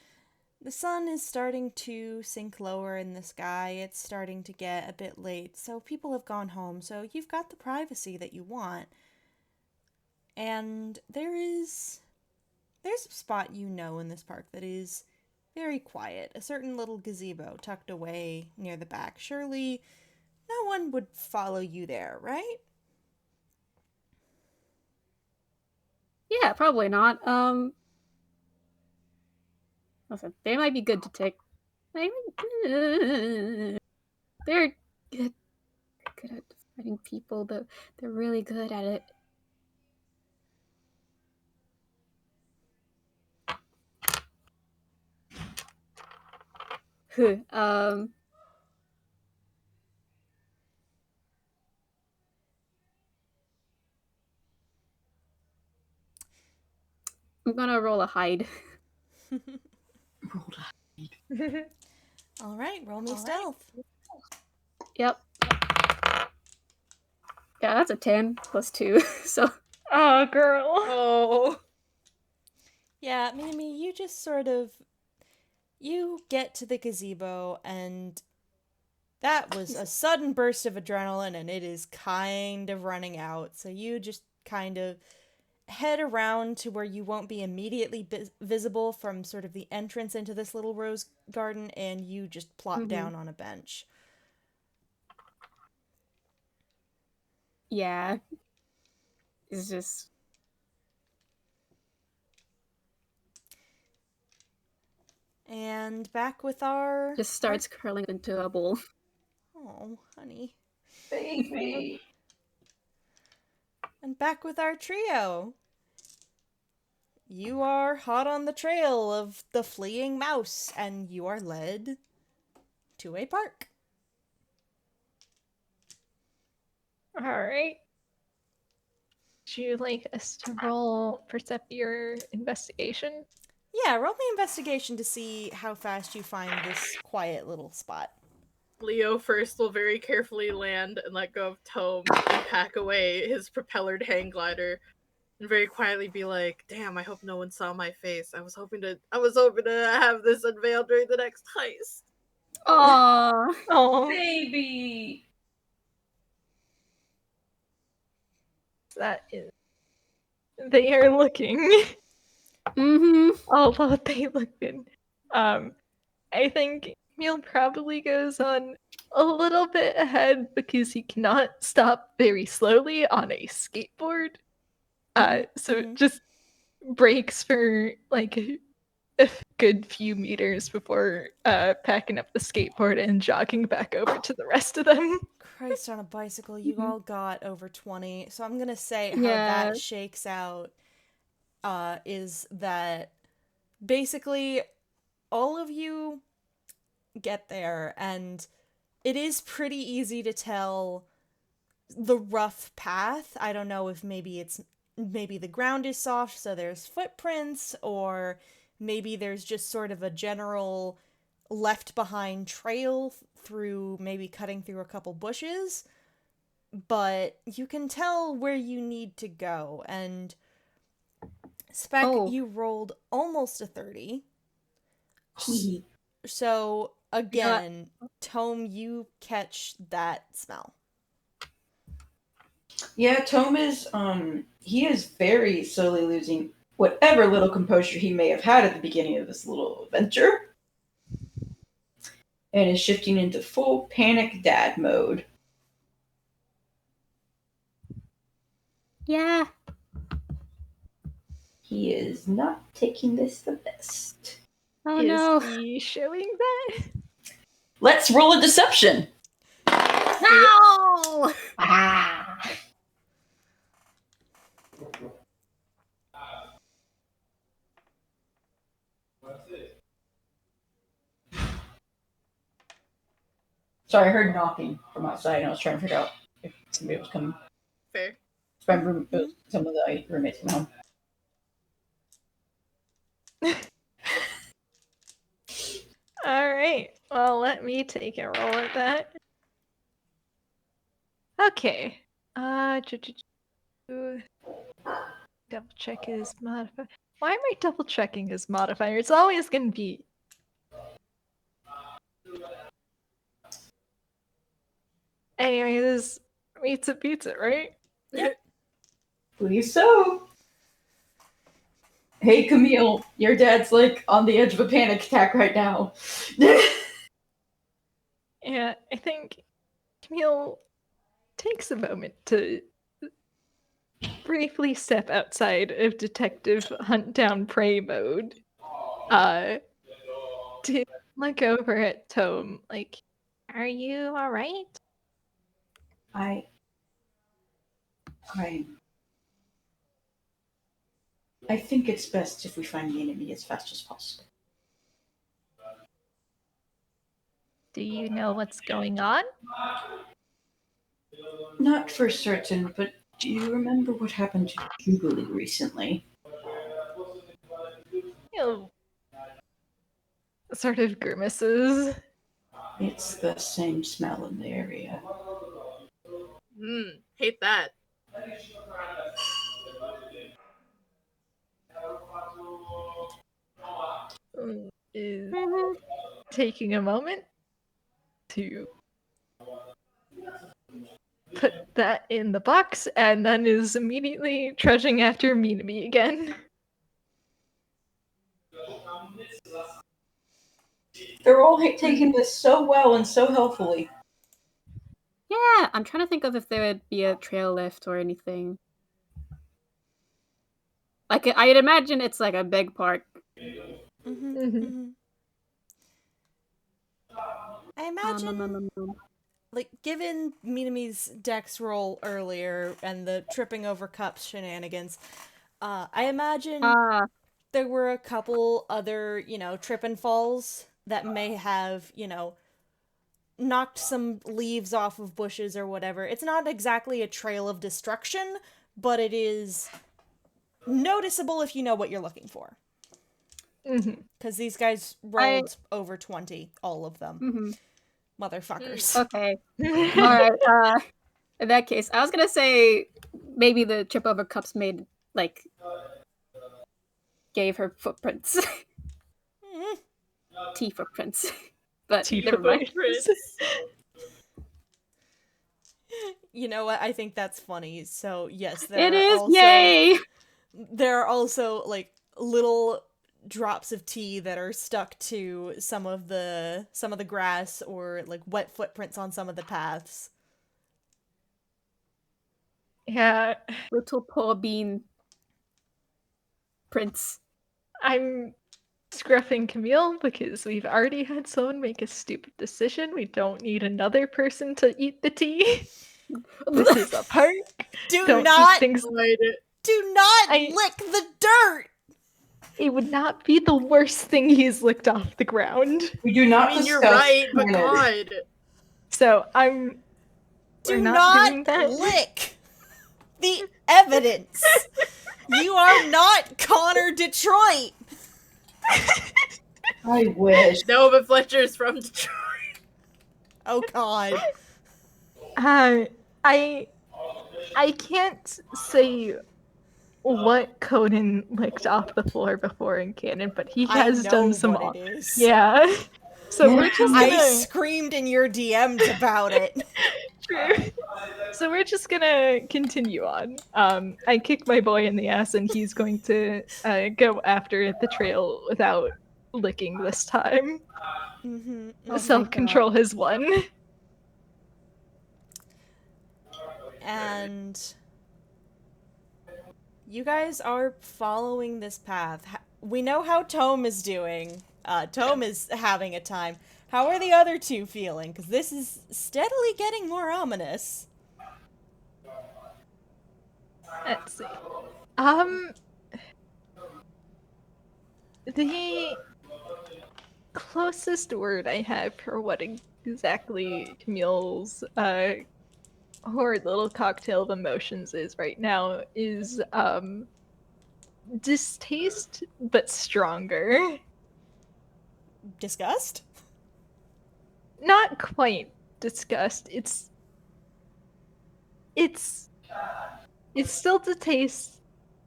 the sun is starting to sink lower in the sky. It's starting to get a bit late, so people have gone home, so you've got the privacy that you want. And there's a spot in this park that is very quiet, a certain little gazebo tucked away near the back. Surely no one would follow you there, right? Yeah, probably not. Listen, they might be good to take. They're good at fighting people, but they're really good at it. I'm gonna roll a hide. All right, roll me stealth. Yep. Yeah, that's a 10 plus 2, so... Oh, girl. Oh. Yeah, Minami, you just sort of... You get to the gazebo, and that was a sudden burst of adrenaline, and it is kind of running out. So you just kind of head around to where you won't be immediately visible from sort of the entrance into this little rose garden, and you just plop down on a bench. Yeah. It's just... And back with our... Just starts curling into a ball. Oh, honey. Baby. And back with our trio. You are hot on the trail of the fleeing mouse, and you are led to a park. All right. Would you like us to roll Perceptor investigation? Yeah, roll me investigation to see how fast you find this quiet little spot. Leo first will very carefully land and let go of Tome and pack away his propellered hang glider and very quietly be like, "Damn, I hope no one saw my face. I was hoping to have this unveiled during the next heist." Aww. Oh, Baby. that is. They are looking. Although they look good. I think Camille probably goes on a little bit ahead because he cannot stop very slowly on a skateboard. So just breaks for like a good few meters before packing up the skateboard and jogging back over to the rest of them. Christ on a bicycle, you all got over 20. So I'm gonna say how Yeah. that shakes out is that basically all of you get there, and it is pretty easy to tell the rough path. I don't know if maybe the ground is soft, so there's footprints, or maybe there's just sort of a general left behind trail through maybe cutting through a couple bushes. But you can tell where you need to go, and Spec, you rolled almost a 30. So again, Tome, you catch that smell. Yeah, Tome is he is very slowly losing whatever little composure he may have had at the beginning of this little adventure. And is shifting into full panic dad mode. Yeah. He is not taking this the best. Oh Is no. he showing that? Let's roll a deception. No! Ah. Sorry, I heard knocking from outside, and I was trying to figure out if somebody was coming. Fair. Some of the roommates came home. Alright, well, let me take a roll at that. Okay. Double check his modifier. Why am I double checking his modifier? It's always gonna be. Anyway, this meets a pizza, right? Please so. Hey, Camille, your dad's like on the edge of a panic attack right now. Yeah, I think Camille takes a moment to briefly step outside of detective hunt down prey mode. To look over at Tome, like, are you alright? I think it's best if we find the enemy as fast as possible. Do you know what's going on? Not for certain, but do you remember what happened to Jubilee recently? You sort of grimaces. It's the same smell in the area. Hate that. Is taking a moment to put that in the box and then is immediately trudging after Minami again. They're all taking this so well and so helpfully. Yeah, I'm trying to think of if there would be a trail left or anything. Like, I'd imagine it's like a big park. I imagine, like, given Minami's dex roll earlier and the tripping over cups shenanigans, I imagine there were a couple other, trip and falls that may have, knocked some leaves off of bushes or whatever. It's not exactly a trail of destruction, but it is noticeable if you know what you're looking for. Because these guys rolled over 20, all of them. Motherfuckers. Okay. Alright, in that case, I was gonna say maybe the trip over cups made, like, gave her footprints. Tea footprints. But never mind. You know what? I think that's funny. So, yes, Yay! There are also, like, little drops of tea that are stuck to some of the grass or, like, wet footprints on some of the paths. Yeah. Little poor bean prints. I'm scruffing Camille because we've already had someone make a stupid decision. We don't need another person to eat the tea. This is a park. Do Don't not eat things. do not I- lick the dirt. It would not be the worst thing he's licked off the ground. We do not I mean, you're discuss right, but canon. God. So Do we're not not doing that. lick the evidence. You are not Connor Detroit. I wish. No, but Fletcher's from Detroit. Oh God. I can't say what Conan licked off the floor before in canon, but he has done some. what it is. Yeah. So we're just gonna. I screamed in your DMs about it. True. So we're just gonna continue on. I kick my boy in the ass, and he's going to go after the trail without licking this time. Mm-hmm. Oh Self-control has won. And you guys are following this path. We know how Tome is doing. Tome is having a time. How are the other two feeling? Because this is steadily getting more ominous. Let's see. The closest word I have for what exactly Camille's horrid little cocktail of emotions is right now is distaste, but stronger. Disgust? Not quite disgust. It's still distaste,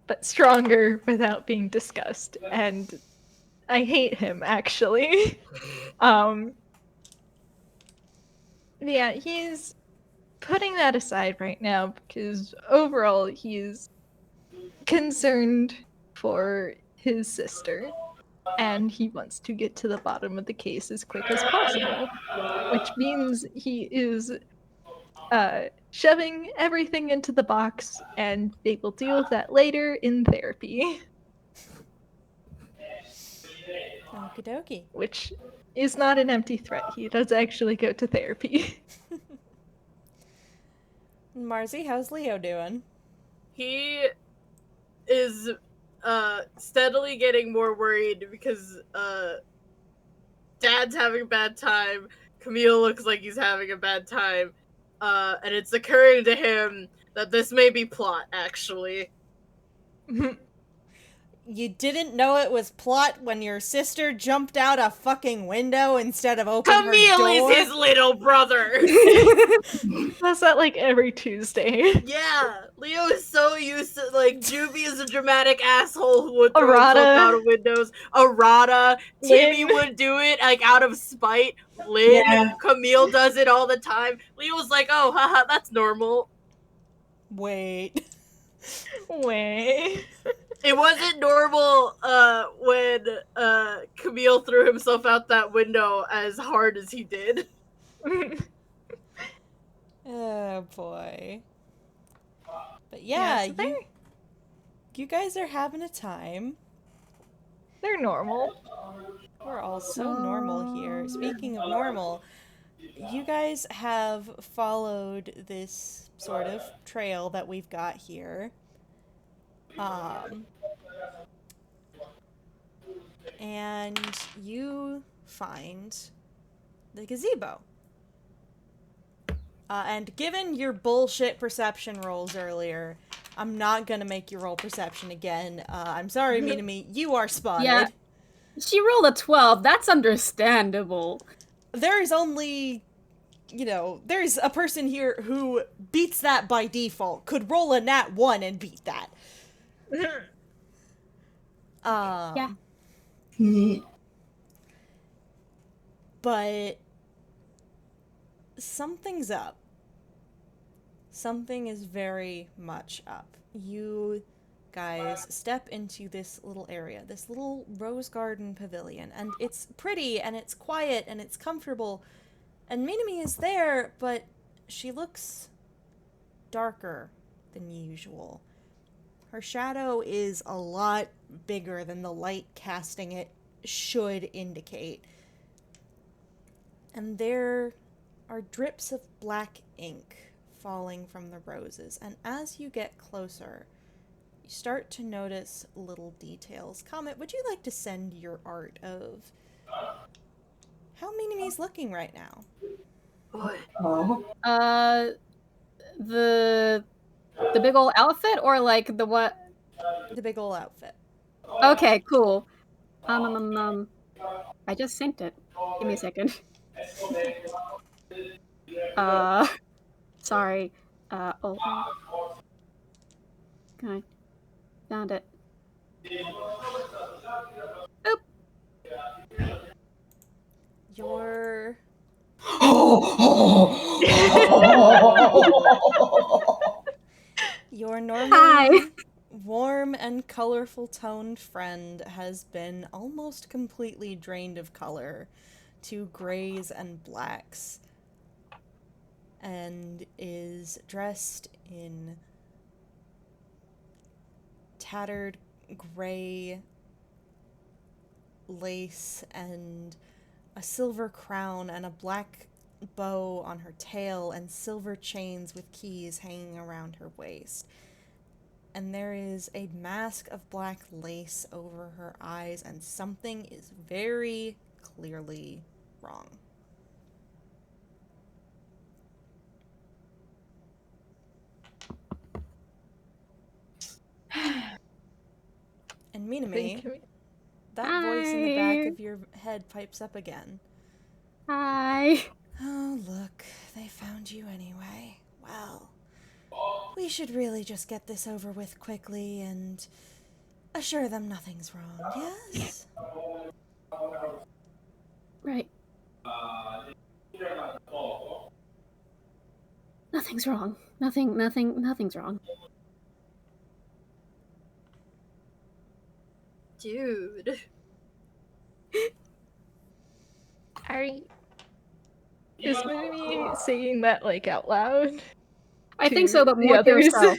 but stronger without being disgust, and I hate him actually. Yeah, he's putting that aside right now because overall he's concerned for his sister and he wants to get to the bottom of the case as quick as possible, which means he is shoving everything into the box, and they will deal with that later in therapy. Okie dokie. Which is not an empty threat. He does actually go to therapy. Marzi, how's Leo doing? He is steadily getting more worried because Dad's having a bad time. Camille looks like he's having a bad time. And it's occurring to him that this may be plot, actually. You didn't know it was plot when your sister jumped out a fucking window instead of opening her Camille door? is his little brother! Does that like every Tuesday. Yeah, Leo is so used to, like, Juby is a dramatic asshole who would throw himself Arata. out of windows. Arata, Timmy Lynn. would do it, like, out of spite. Lynn, Yeah. Camille does it all the time. Leo's like, oh, haha, that's normal. Wait. Way. It wasn't normal, when, Camille threw himself out that window as hard as he did. Oh boy. But yeah, so you guys are having a time. they're normal. We're all so normal here. Speaking of normal, you guys have followed this sort of trail that we've got here. And you find the gazebo. And given your bullshit perception rolls earlier, I'm not gonna make you roll perception again. I'm sorry, Minami, you are spotted. Yeah. She rolled a 12. That's understandable. There's only, there's a person here who beats that by default. Could roll a nat 1 and beat that. Yeah. But something's up. Something is very much up. You guys step into this little area, this little rose garden pavilion, and it's pretty, and it's quiet, and it's comfortable, and Minami is there, but she looks darker than usual. Her shadow is a lot bigger than the light casting it should indicate. And there are drips of black ink falling from the roses, and as you get closer, you start to notice little details. Comet, would you like to send your art of how Minami's looking right now? What? Oh. The big old outfit, or like the what? The big ol' outfit. Okay, cool. I just sent it. Give me a second. Sorry. Oh. Okay. Found it. Oop. Your Your normally warm and colorful toned friend has been almost completely drained of color to grays and blacks, and is dressed in tattered gray lace and a silver crown and a black bow on her tail and silver chains with keys hanging around her waist. And there is a mask of black lace over her eyes, and something is very clearly wrong. And Minami, that voice in the back of your head pipes up again. Hi. Oh, look, they found you anyway. Well, we should really just get this over with quickly and assure them nothing's wrong, yes? Right. Nothing's wrong. Nothing's wrong. Dude. Is Minami saying that like out loud? I think so, but the more to others? yourself.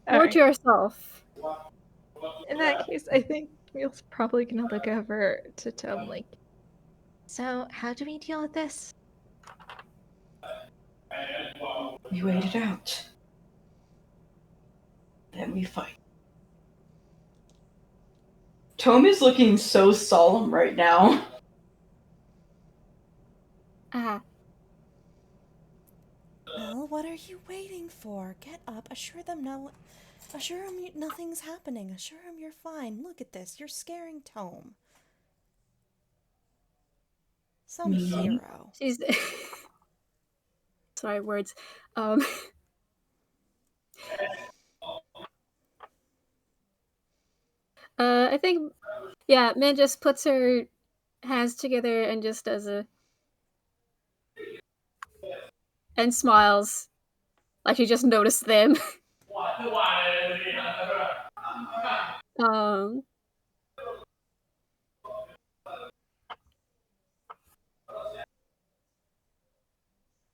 More Alright. to yourself. In that case, I think Camille's probably gonna look over to Tome like, so how do we deal with this? We wait it out. Then we fight. Tome is looking so solemn right now. Well, what are you waiting for? Get up, assure them nothing's happening. Assure them you're fine. Look at this. You're scaring Tome. Some hero. She's sorry, words. I think, yeah, Min just puts her hands together and just does and smiles, like she just noticed them.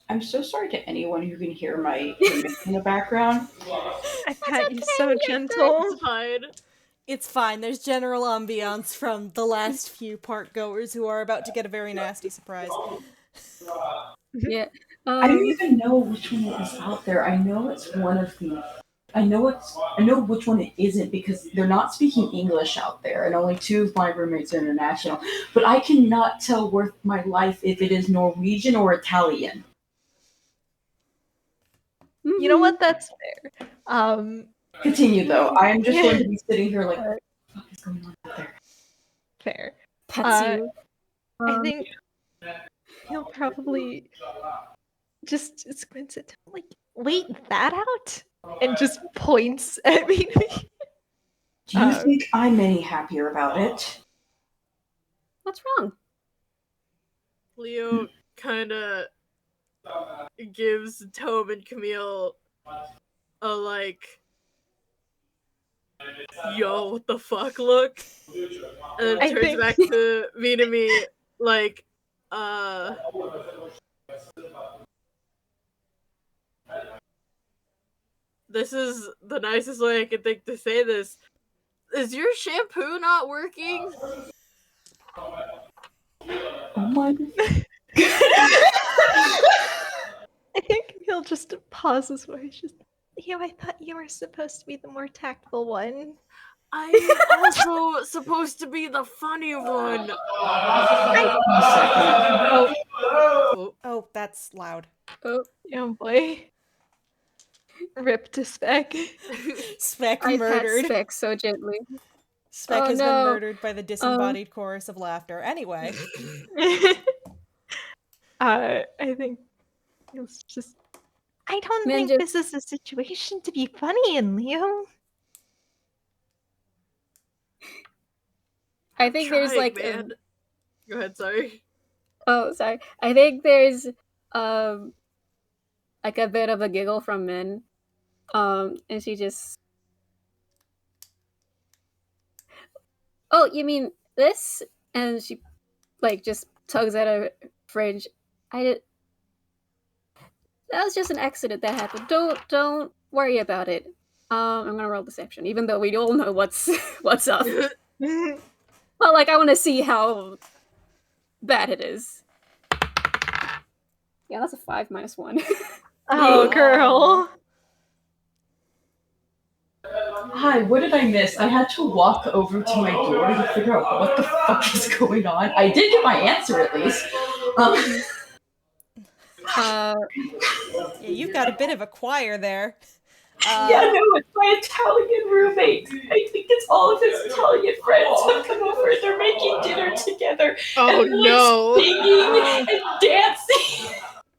I'm so sorry to anyone who can hear my roommate in the background. I bet you so gentle. It's fine. It's fine. There's general ambiance from the last few park goers who are about to get a very nasty surprise. Yeah. I don't even know which one is out there. I know it's one of the. I know which one it isn't because they're not speaking English out there, and only two of my roommates are international. But I cannot tell worth my life if it is Norwegian or Italian. You know what? That's fair. Continue though. I am just going to be sitting here like, what the fuck is going on out there? Fair. Pets you. I think he'll probably just squints at him like, wait that out? And just points at me. Do you think I'm any happier about it? What's wrong? Leo kind of gives Tome and Camille a like, yo, what the fuck look, and then turns back to Minami like, this is the nicest way I can think to say this. Is your shampoo not working? Oh my. I think he'll just pauses where he's just, Leo, I thought you were supposed to be the more tactful one. I'm also supposed to be the funny one. Oh, that's loud. Oh, Oh boy. Rip to Spec. Spec I pat murdered. Spec so gently. Spec Oh, has been no. murdered by the disembodied chorus of laughter. Anyway. I think it was just. I don't Man, think just- this is a situation to be funny in, Leo. I think there's Trying, like man. Go ahead, sorry. oh, sorry. I think there's like a bit of a giggle from Min. And she just, oh, you mean this? And she like just tugs at her fringe. That was just an accident that happened. Don't worry about it. I'm gonna roll deception, even though we all know what's up. But like, I want to see how bad it is. Yeah, that's a 5 minus 1. Oh, girl. Hi, what did I miss? I had to walk over to my door to figure out what the fuck is going on. I did get my answer at least. Yeah, you've got a bit of a choir there. Yeah, no, it's my Italian roommate. I think it's all of his Italian friends have come over. They're making dinner together. Oh and no! Singing and dancing.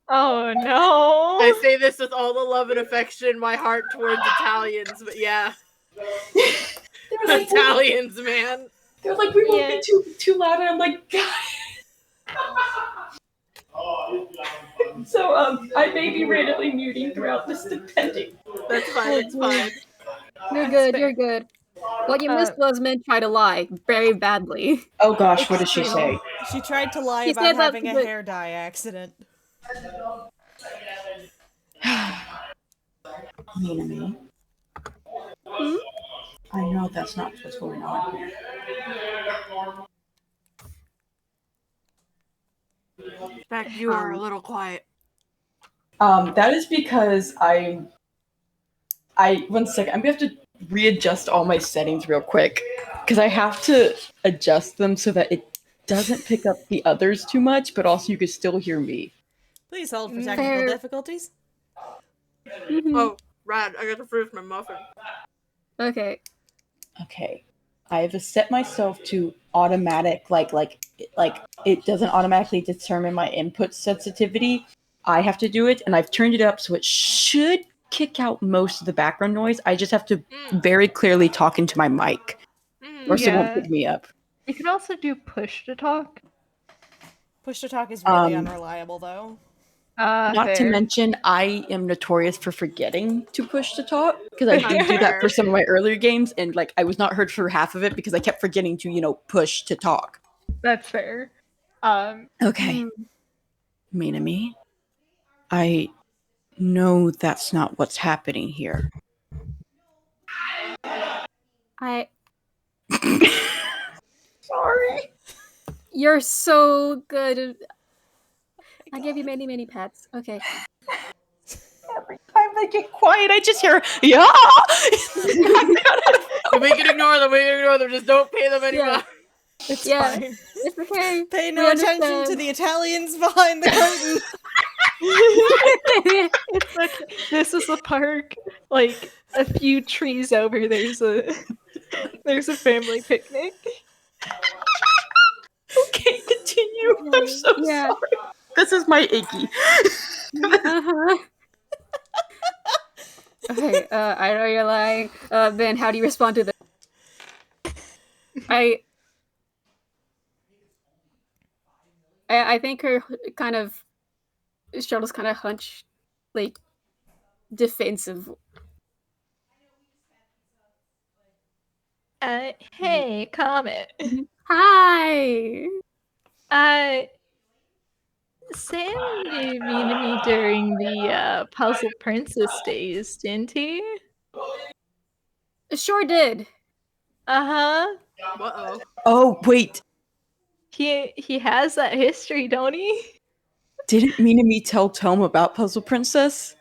Oh no. I say this with all the love and affection in my heart towards Italians, but yeah. They're like, Italians, man. they're like, we won't be too loud. And I'm like, God. So I may be randomly muting throughout this, depending. That's fine. It's fine. You're good. You're good. What you missed was Min try to lie very badly. Oh gosh, what did she say? She tried to lie She about said that having a the- hair dye accident. Minami. Hmm? I know that's not what's going on here. Spec, you are a little quiet. That is because I 1 second, I'm gonna have to readjust all my settings real quick because I have to adjust them so that it doesn't pick up the others too much, but also you can still hear me. Please hold for Fair. technical difficulties. Oh, rad. I got to fruit my muffin. Okay. Okay. I've set myself to automatic, like it doesn't automatically determine my input sensitivity. I have to do it, and I've turned it up so it should kick out most of the background noise. I just have to very clearly talk into my mic, or so it won't Yeah. pick me up. You can also do push to talk. Push to talk is really unreliable, though. Not to Fair. mention, I am notorious for forgetting to push to talk because I did do that for some of my earlier games, and like I was not heard for half of it because I kept forgetting to, push to talk. That's fair. Okay, Minami, I know that's not what's happening here. Sorry. You're so good. I give you many, many pats. Okay. Every time they get quiet, I just hear, yeah! We can ignore them. We can ignore them. Just don't pay them any Yeah. mind. It's Yeah. fine. It's okay. Pay We no attention to understand. the Italians behind the curtain. It's like this is a park. Like a few trees over, there's a family picnic. Okay, continue. I'm so Yeah. sorry. This is my Iggy. Uh-huh. Okay, I know you're lying. Ben, how do you respond to this? I think her shoulders kind of hunch, like, defensive. Hey, Comet. Hi! Sam gave me to me during the Puzzle Princess days, didn't he? Sure did. Uh-huh. Uh-oh. Oh, wait. He has that history, don't he? Didn't Minami tell Tome about Puzzle Princess?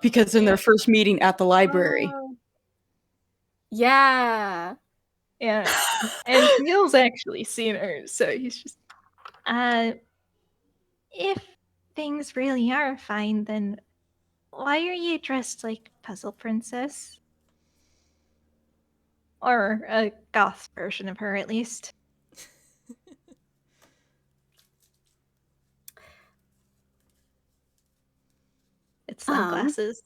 Because in their first meeting at the library. Yeah. Yeah. And Camille's actually seen her, so he's just if things really are fine, then why are you dressed like Puzzle Princess? Or a goth version of her, at least. It's sunglasses.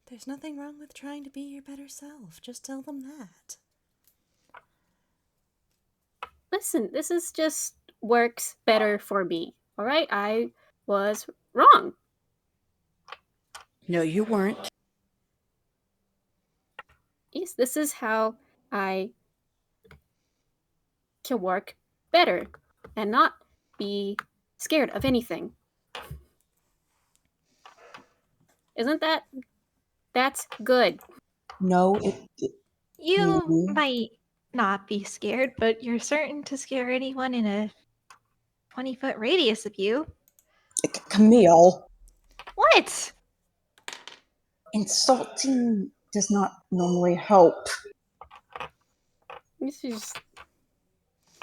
There's nothing wrong with trying to be your better self. Just tell them that. Listen, this is just works better for me. All right? I was wrong. No, you weren't. Yes, this is how I can work better and not be scared of anything. Isn't that's good? No, You might not be scared, but you're certain to scare anyone in a 20-foot radius of you. Camille. What? Insulting does not normally help. This is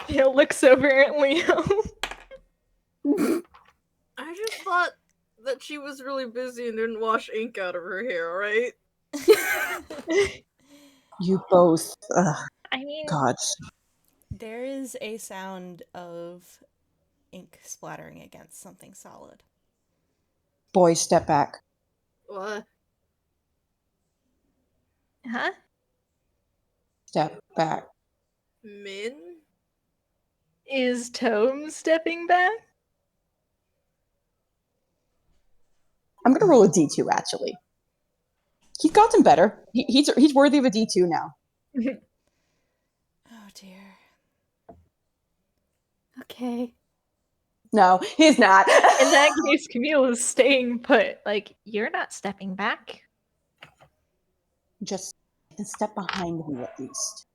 It looks over at Leo. I just thought that she was really busy and didn't wash ink out of her hair, right? You both. I mean, God. There is a sound of ink splattering against something solid. Boys, step back. What? huh? Step back. Min? Is Tome stepping back? I'm gonna roll a D2, actually. He's gotten better. He's worthy of a D2 now. Oh dear. okay. No, he's not. In that case, Camille is staying put. Like, you're not stepping back. Just a step behind me, at least.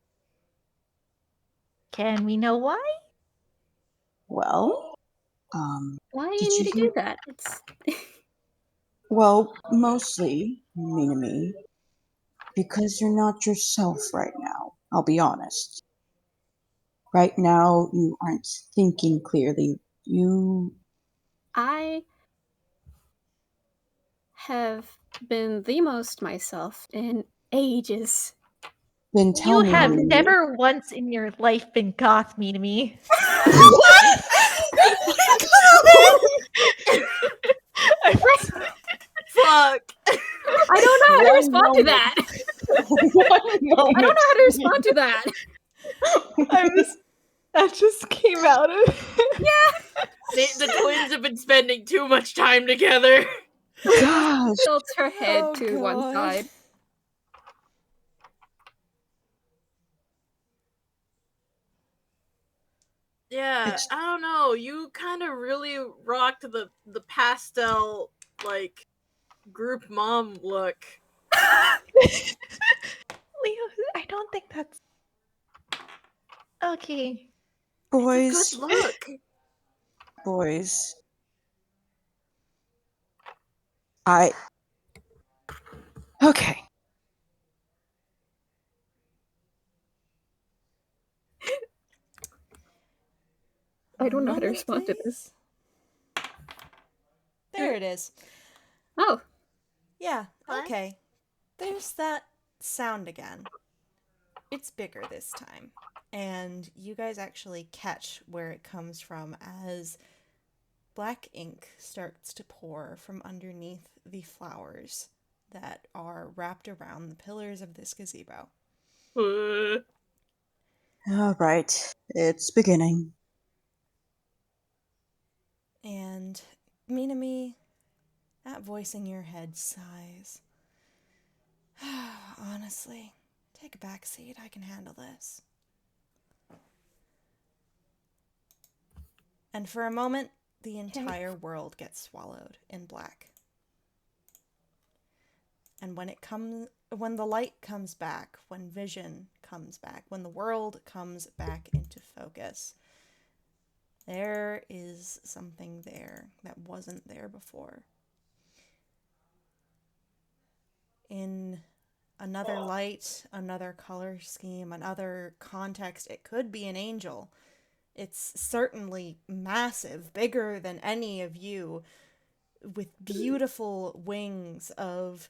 Can we know why? Well, Why do did you you need to hear- do that? It's well, mostly, Minami, because you're not yourself right now. I'll be honest. Right now, you aren't thinking clearly. I have been the most myself in ages. Then tell You me. have Minami. never once in your life been goth, Minami. Fuck! I don't know how to respond to that. One moment. I don't know how to respond to that. That just came out of The twins have been spending too much time together. Gosh. Tilts her head Oh, to one God. side. Yeah, It's- I don't know. You kind of really rocked the pastel like group mom look. Leo. I don't think that's okay. Boys. It's a good look. Boys. Okay. I don't know how to Moment, respond to this. please. There it is. Oh, Yeah, What? okay. There's that sound again. It's bigger this time. And you guys actually catch where it comes from as black ink starts to pour from underneath the flowers that are wrapped around the pillars of this gazebo. All right. It's beginning. And Minami, that voice in your head sighs. Honestly, take a back seat. I can handle this. And for a moment, the entire world gets swallowed in black. And when the light comes back, when vision comes back, when the world comes back into focus, there is something there that wasn't there before. In another light, another color scheme, another context, it could be an angel. It's certainly massive, bigger than any of you, with beautiful wings of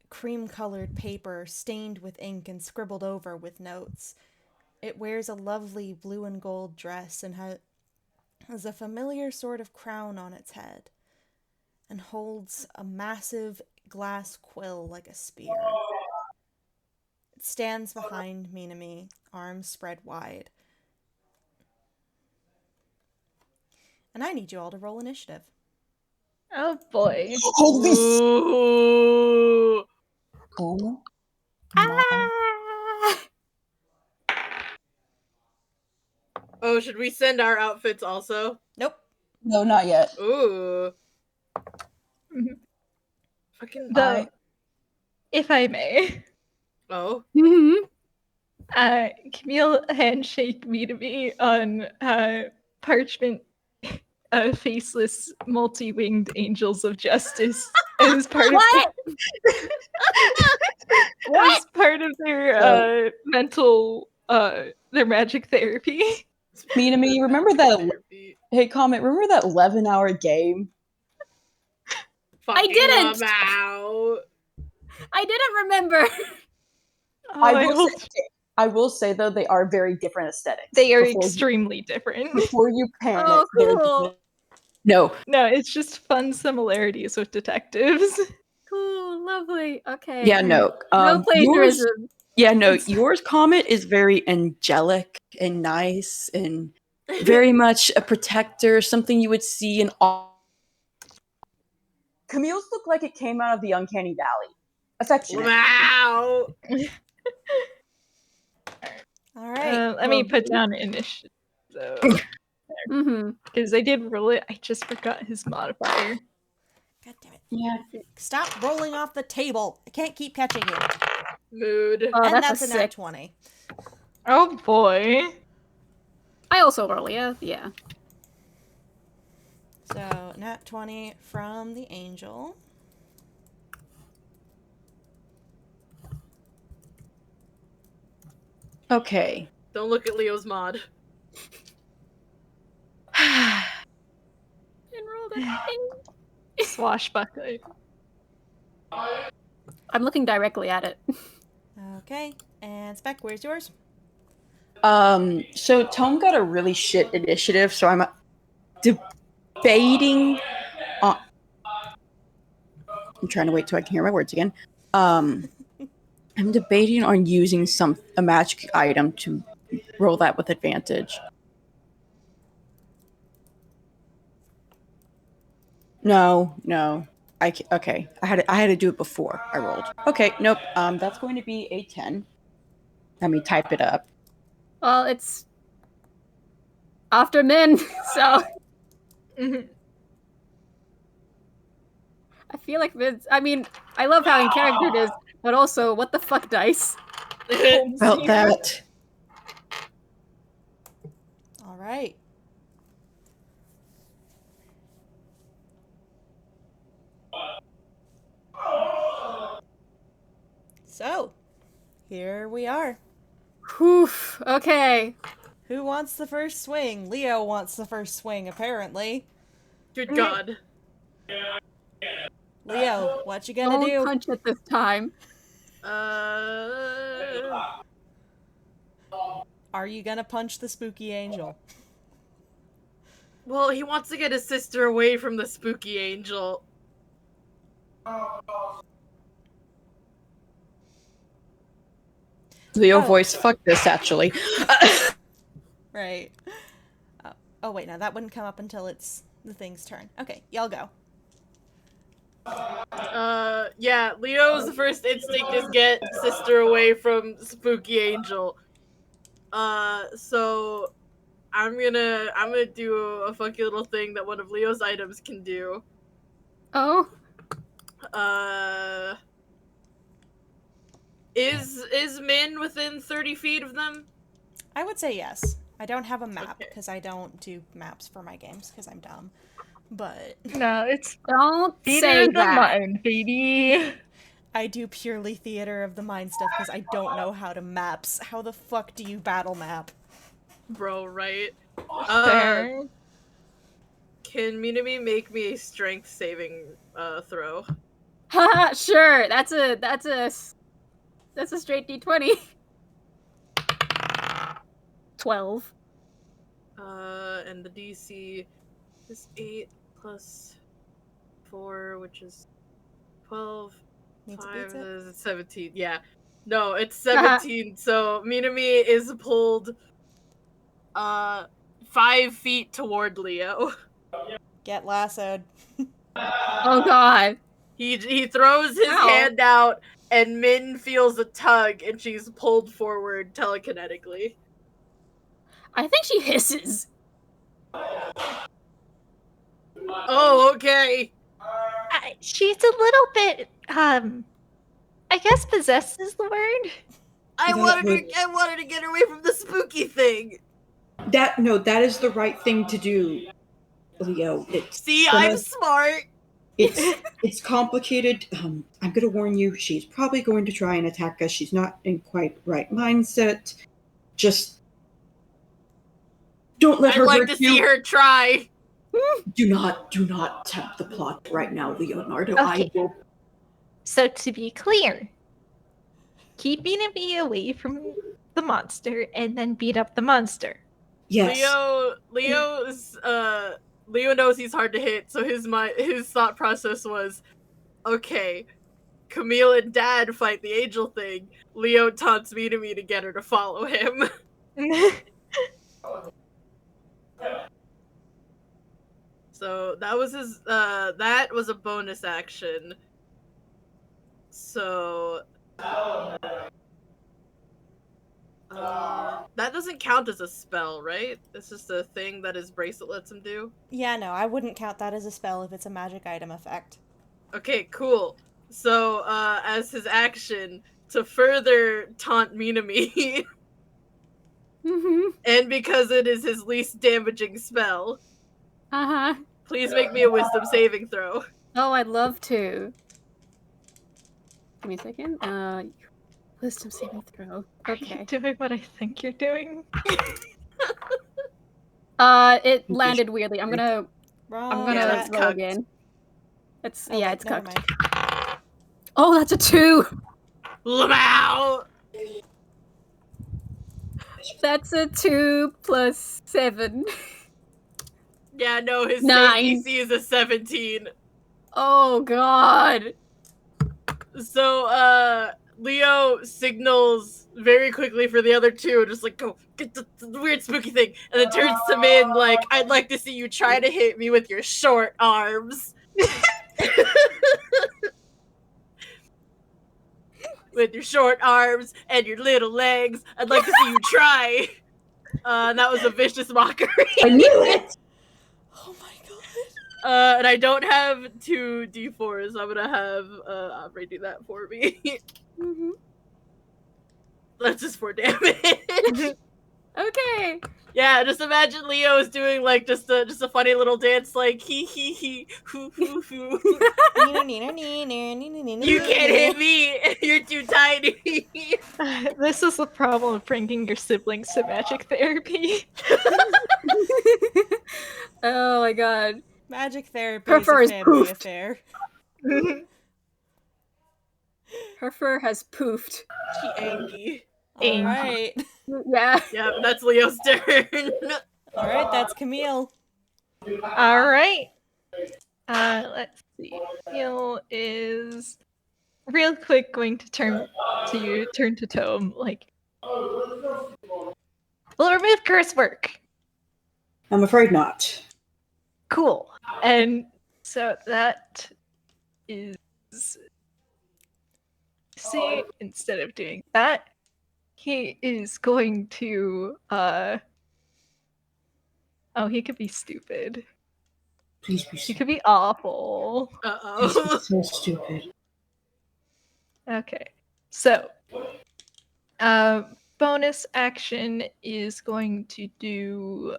cream-colored paper stained with ink and scribbled over with notes. It wears a lovely blue and gold dress and has a familiar sort of crown on its head, and holds a massive glass quill like a spear. It stands behind Minami, arms spread wide. And I need you all to roll initiative. Oh boy. Holy Ooh. Tome. Ah! Oh, should we send our outfits also? Nope. No, not yet. Ooh. Mhm. Fucking. Though, if I may, Oh. Camille handshake me to me on parchment faceless multi-winged angels of justice as part What? as part of their mental their magic therapy. Minami, remember that? Hey, comment. Remember that 11-hour game? Fucking didn't! them out. I didn't remember. I will say though, they are very different aesthetics. They are Before extremely different. Before you panic, Oh, they're cool. no. No, it's just fun similarities with detectives. Cool, lovely. Okay. Yeah, no. No Yours, plagiarism. yeah, no. It's- Yours Comet is very angelic and nice and very much a protector. Something you would see in all. Camille's look like it came out of the uncanny valley. Affectionate. Wow. All right. Let me put down initiative though, because I did roll it. I just forgot his modifier. God damn it. Yeah. Stop rolling off the table. I can't keep catching you. Mood. Oh, And that's that's a a nat sick. 20. Oh boy. I also roll, yeah. So, nat 20 from the angel. Okay. Don't look at Leo's mod. Enrolled it. Swashbuckler. I'm looking directly at it. Okay. And Spec, where's yours? So Tome got a really shit initiative, so I'm debating on. I'm trying to wait till I can hear my words again. I'm debating on using a magic item to roll that with advantage. No. Okay. I had to do it before I rolled. Okay, nope. That's going to be a 10. Let me type it up. Well, it's after men, so I feel like Vince. I mean, I love how in character it is, but also, what the fuck, dice? Felt that. All right. So, here we are. Whew. Okay. Who wants the first swing? Leo wants the first swing, apparently. Good God. Leo, what you gonna Don't do? punch it this time. Are you gonna punch the spooky angel? Well, he wants to get his sister away from the spooky angel. Leo Oh. voice, fuck this, actually. Right. Oh, wait, no, that wouldn't come up until it's the thing's turn. Okay, y'all go. Yeah, Leo's first instinct is get sister away from spooky angel. So I'm gonna do a funky little thing that one of Leo's items can do. Oh. Is Min within 30 feet of them? I would say yes. I don't have a map Okay. because I don't do maps for my games because I'm dumb. But No, it's Don't theater say of the that. mind, baby. I do purely theater of the mind stuff because I don't know how to maps. How the fuck do you battle map? Bro, right? Fair. Can Minami make me a strength saving throw? Haha, sure. That's a straight D20. 12. And the DC is 8 plus 4, which is 12. Means it 5 beats it. is 17. Yeah. No, it's 17. So Minami is pulled 5 feet toward Leo. Get lassoed. Oh god. He throws his Ow. hand out and Min feels a tug and she's pulled forward telekinetically. I think she hisses. Oh, okay. She's a little bit, I guess possessed is the word. I That wanted to get away from the spooky thing. That is the right thing to do, Leo. See, I'm smart. It's complicated. I'm gonna warn you. She's probably going to try and attack us. She's not in quite right mindset. Just don't let I'd her like hurt to you. see her try. Do not tempt the plot right now, Leonardo. Okay. I will. So to be clear, keep Minami away from the monster and then beat up the monster. Yes. Leo knows he's hard to hit, so his thought process was, okay, Camille and Dad fight the angel thing. Leo taunts Minami to get her to follow him. So that was that was a bonus action. So that doesn't count as a spell, right? It's just a thing that his bracelet lets him do. Yeah, no, I wouldn't count that as a spell if it's a magic item effect. Okay, cool. So, as his action to further taunt Minami, and because it is his least damaging spell, please make me a wisdom saving throw. Oh, I'd love to. Give me a second. Wisdom saving throw. Are you Okay. doing what I think you're doing? It landed weirdly. I'm gonna Wrong. Yeah, that's roll cucked. again. It's Oh, yeah, wait, it's never cooked. mind. Oh, that's a 2. Lamau! That's a 2 plus 7. Yeah, no, his 9. save DC is a 17. Oh god. So, Leo signals very quickly for the other two, just like, go, get the weird spooky thing, and then turns to Min like, I'd like to see you try to hit me with your short arms. With your short arms and your little legs, I'd like to see you try. And that was a vicious mockery. I knew it. Oh my god. And I don't have 2 D4s. I'm gonna have Aubrey do that for me. That's just 4 damage. Okay. Yeah, just imagine Leo is doing like just a funny little dance, like he hoo hoo hoo. You can't hit me. You're too tiny. This is the problem of bringing your siblings to magic therapy. Oh my god. Magic therapy Her is fur a is family poofed. affair. Her fur has poofed. She angry. Alright. Yeah. Yeah, that's Leo's turn. Alright, that's Camille. All right. Let's see. Camille is real quick going to turn to Tome. Like, we'll remove curse work. I'm afraid not. Cool. And so that is. See, instead of doing that, he is going to. Oh, he could be stupid. Please be She stupid. could be awful. Uh-oh. Please be so stupid. Okay. So, bonus action is going to do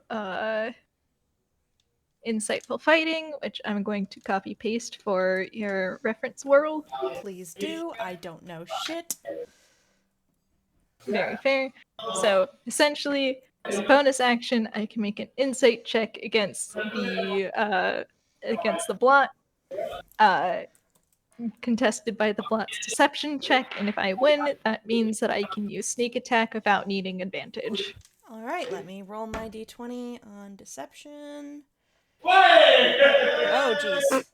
insightful fighting, which I'm going to copy paste for your reference world. Please do. I don't know shit. Very fair. So essentially, as a bonus action, I can make an insight check against the blot, contested by the blot's deception check, and if I win, that means that I can use sneak attack without needing advantage. All right, let me roll my d20 on deception. Oh, jeez.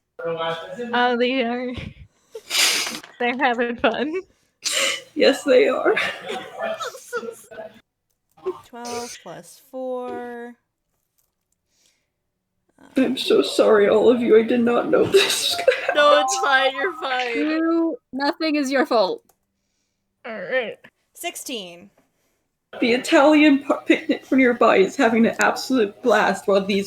They're having fun. Yes, they are. 12 plus 4. I'm so sorry, all of you. I did not know this. No, it's fine. You're fine. Nothing is your fault. All right. 16. The Italian picnic nearby is having an absolute blast while they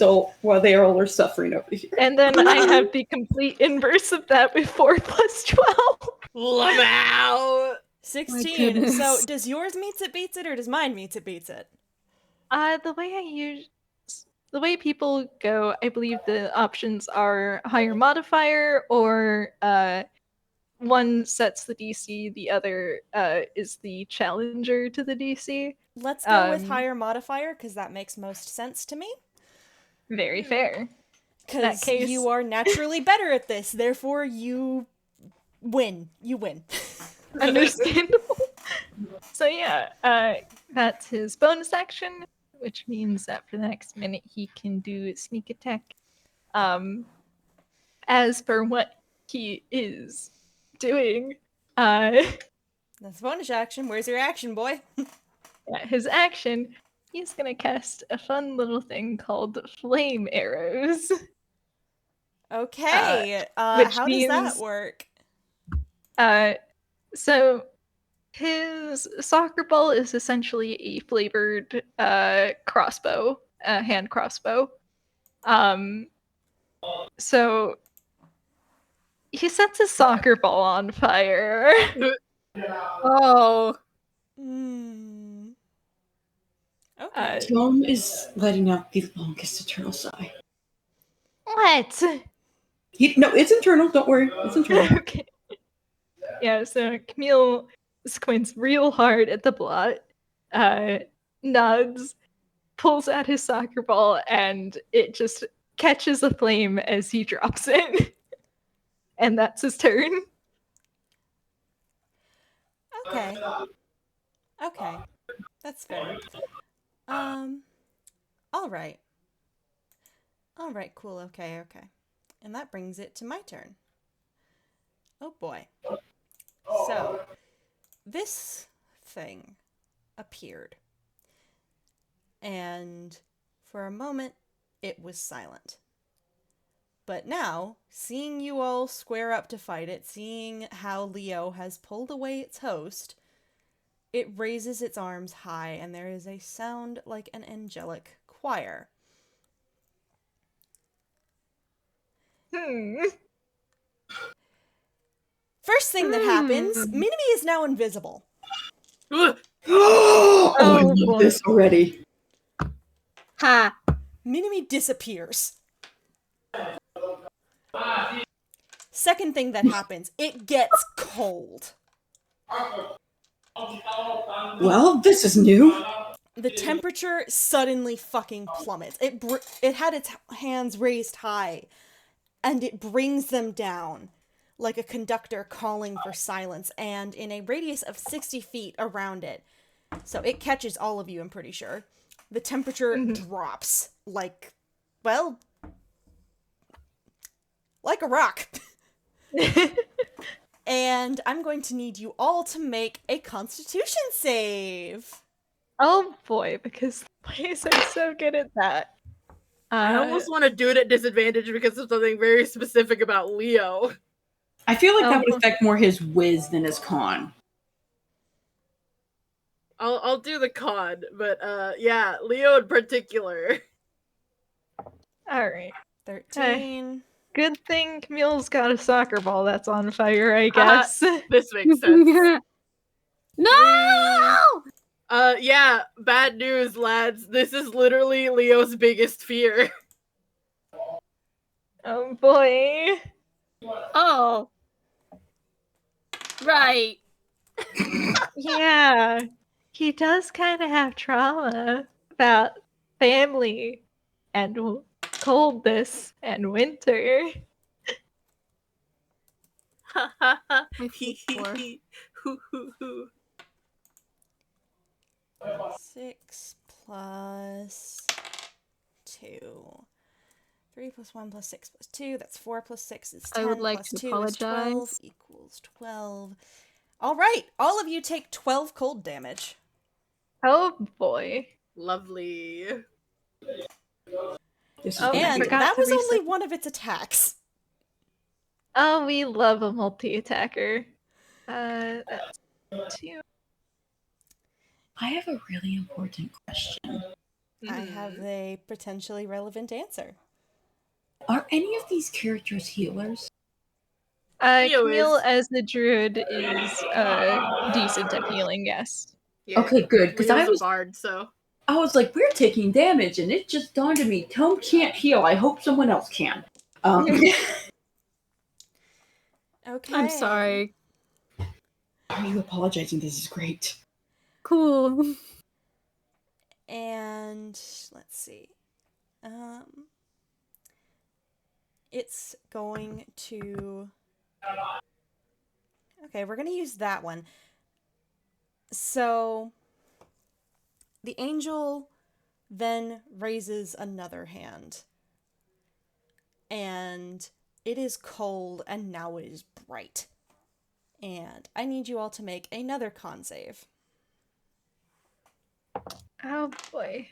all are suffering over here. And then I have the complete inverse of that with 4 plus 12. Lamau. 16. goodness. So does yours meets it beats it, or does mine meets it beats it? The way people go, I believe the options are higher modifier or one sets the DC, the other is the challenger to the DC. Let's go with higher modifier, because that makes most sense to me. Very fair. Because case- you are naturally better at this, therefore you win. You win. Understandable. So yeah, that's his bonus action, which means that for the next minute he can do sneak attack. As for what he is doing, That's bonus action. Where's your action, boy? his action, he's gonna cast a fun little thing called flame arrows. Okay. which How does that means- work? So his soccer ball is essentially a flavored crossbow, hand crossbow. So he sets his soccer ball on fire. Oh. Hmm. Okay. Tome is letting out the longest eternal sigh. What? No, it's internal. Don't worry. It's internal. Okay. Yeah, so Camille squints real hard at the blot, nods, pulls out his soccer ball, and it just catches a flame as he drops it. And that's his turn. Okay. Okay. That's fair. All right. All right, cool. Okay. And that brings it to my turn. Oh boy. So, this thing appeared. And for a moment, it was silent. But now, seeing you all square up to fight it, seeing how Leo has pulled away its host, it raises its arms high, and there is a sound like an angelic choir. First thing that happens, Minami is now invisible. Oh, I love boy. this already. Ha. Minami disappears. Second thing that happens, it gets cold. Well, this is new. The temperature suddenly fucking plummets. It had its hands raised high, and it brings them down like a conductor calling for silence, and in a radius of 60 feet around it. So it catches all of you, I'm pretty sure. The temperature drops like a rock. And I'm going to need you all to make a Constitution save. Oh boy, because the boys are so good at that. I almost want to do it at disadvantage because of something very specific about Leo. I feel like that would Oh. affect more his whiz than his con. I'll do the con, but yeah, Leo in particular. All right. 13. Good thing Camille's got a soccer ball that's on fire, I guess. This makes sense. No! Yeah, bad news, lads. This is literally Leo's biggest fear. Oh boy. Oh. Right. Yeah. He does kind of have trauma about family and coldness and winter. Hee hee four. hee. Hoo hoo hoo. 6 plus 2. 3 plus 1 plus 6 plus 2. That's 4 plus 6 is 10. I would like plus to 2 is 12 apologize. equals 12. All right. All of you take 12 cold damage. Oh boy. Lovely. This is Oh, I And forgot that to was only reset. one of its attacks. Oh, we love a multi-attacker. That's 2. I have a really important question. I have a potentially relevant answer. Are any of these characters healers? Leo Camille is. as the druid is decent at healing, yes. Yeah, Okay, good. Because Leo's a bard, so. I was like, we're taking damage, and it just dawned on me, Tome can't heal. I hope someone else can. Okay. I'm sorry. Why are you apologizing? This is great. Cool. And let's see. It's going to... Okay, we're going to use that one. So, the angel then raises another hand. And it is cold, and now it is bright. And I need you all to make another con save. Oh boy.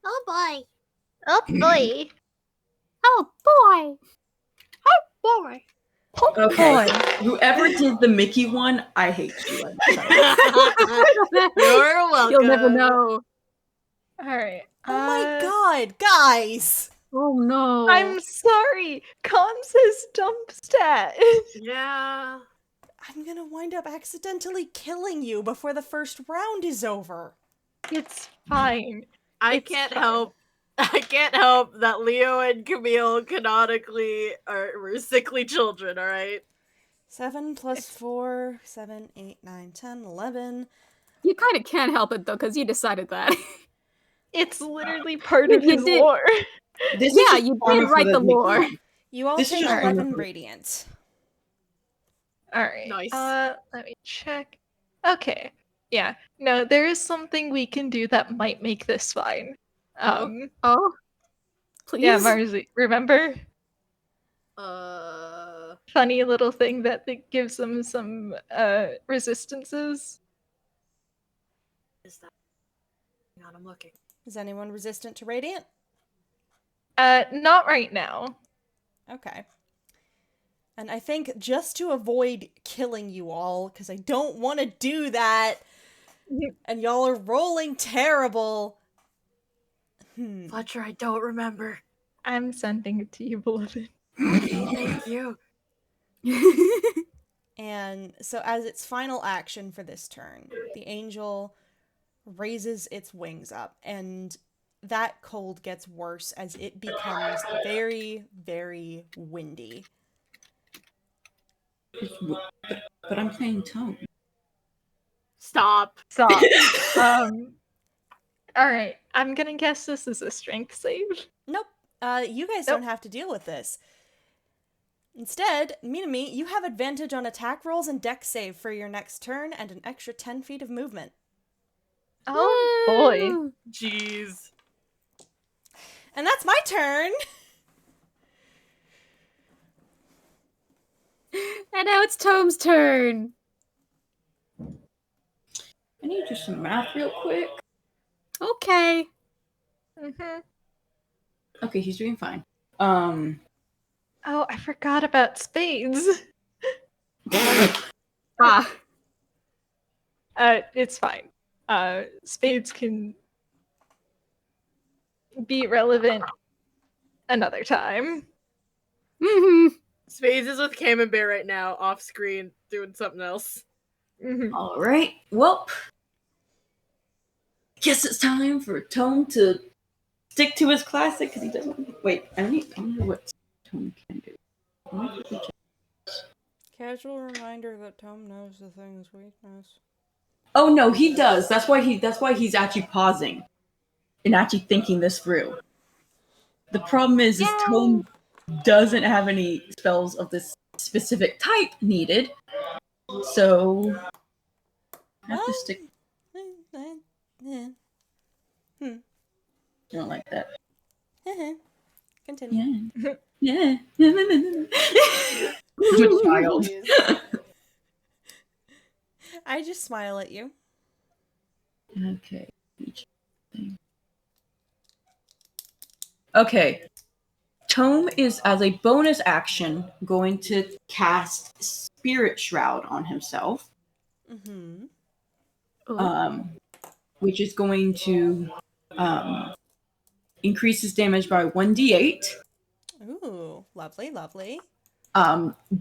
Oh boy. Oh boy. Oh boy. Boy. Okay. Whoever did the Mickey one, I hate you. I'm sorry. You're welcome. You'll never know. Alright. Oh my god, guys! Oh no. I'm sorry. Con says dump stat. Yeah. I'm gonna wind up accidentally killing you before the first round is over. It's fine. I It's can't fine. help. I can't help that Leo and Camille canonically were sickly children, alright? 7 plus 4, 7, 8, 9, 10, 11. You kind of can't help it though, because you decided that. It's literally part of You his did- lore. This Yeah, is just you karma did for write the Mickey lore. one. You all This is take just 11 wonderful. radiant. Alright. Nice. Let me check. Okay. Yeah. No, there is something we can do that might make this fine. Oh, please. Yeah, Marzi, remember? Uh, Funny little thing that gives them some resistances. is that? Hang on, I'm looking. Is anyone resistant to radiant? Not right now. Okay. And I think just to avoid killing you all, because I don't want to do that, and y'all are rolling terrible. Fletcher, I don't remember. I'm sending it to you, beloved. Thank you. And so as its final action for this turn, the angel raises its wings up, and that cold gets worse as it becomes very, very windy. But I'm playing Tome. Stop. Stop. Alright, I'm gonna guess this is a strength save. Nope. You guys Nope. don't have to deal with this. Instead, Minami, you have advantage on attack rolls and dex save for your next turn and an extra 10 feet of movement. Oh boy. Woo! Jeez. And that's my turn! And now it's Tome's turn. I need to do some math real quick. Okay. Mm-hmm. Okay, he's doing fine. Oh, I forgot about spades. Ah. It's fine. Spades can be relevant another time. Mm-hmm. Spades is with Camembert right now, off screen, doing something else. Mhm. All right. Well, guess it's time for Tome to stick to his classic because he doesn't. Wait, I wonder what Tome can do. Let me quickly check. Casual reminder that Tome knows the thing's weakness. Oh no, he does. That's why he's actually pausing and actually thinking this through. The problem is Tome doesn't have any spells of this specific type needed, so I have to stick. I don't like that. Continue. Yeah. I'm a child. I just smile at you. Okay. Okay. Tome is, as a bonus action, going to cast Spirit Shroud on himself. Mm-hmm. Which is going to increase his damage by 1d8. Ooh, lovely, lovely.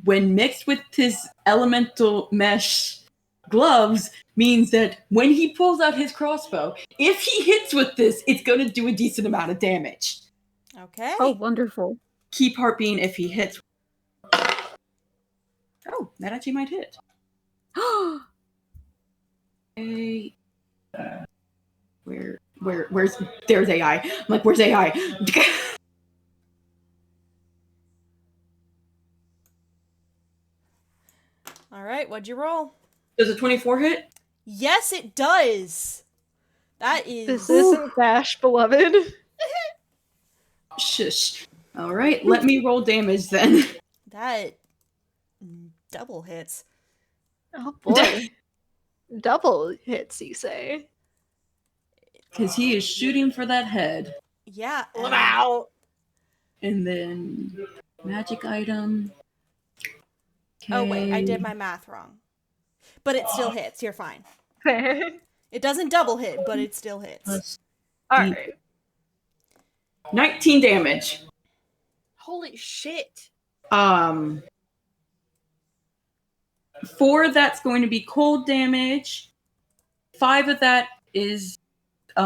When mixed with his elemental mesh gloves, means that when he pulls out his crossbow, if he hits with this, it's going to do a decent amount of damage. Okay. Oh, wonderful. Key part being if he hits. Oh, that actually might hit. Okay. Where's there's AI? I'm like, where's AI? All right, what'd you roll? Does a 24 hit? Yes, it does. That is. This isn't Bash, beloved. Shush. All right, let me roll damage then. That double hits. Oh boy. Double hits, you say? Because he is shooting for that head. Yeah. Wow. And then magic item. Okay. Oh wait, I did my math wrong. But it still hits. You're fine. Fair. It doesn't double hit, but it still hits. Plus Alright. 19 damage. Holy shit. 4 that's going to be cold damage. 5 of that is wait,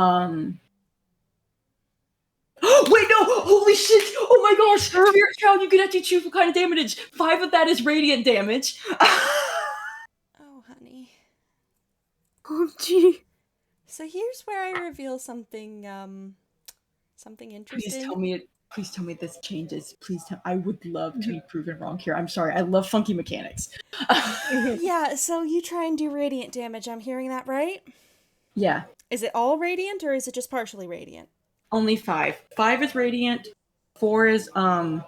no! Holy shit! Oh my gosh! Spirit Shroud, you can actually choose what kind of damage. 5 of that is radiant damage. Oh, honey. Oh, gee. So here's where I reveal something something interesting. Please tell me this changes. Please tell. I would love to be proven wrong here. I'm sorry. I love funky mechanics. Yeah, so you try and do radiant damage. I'm hearing that right? Yeah. Is it all radiant or is it just partially radiant? Only 5. 5 is radiant. 4 is cold.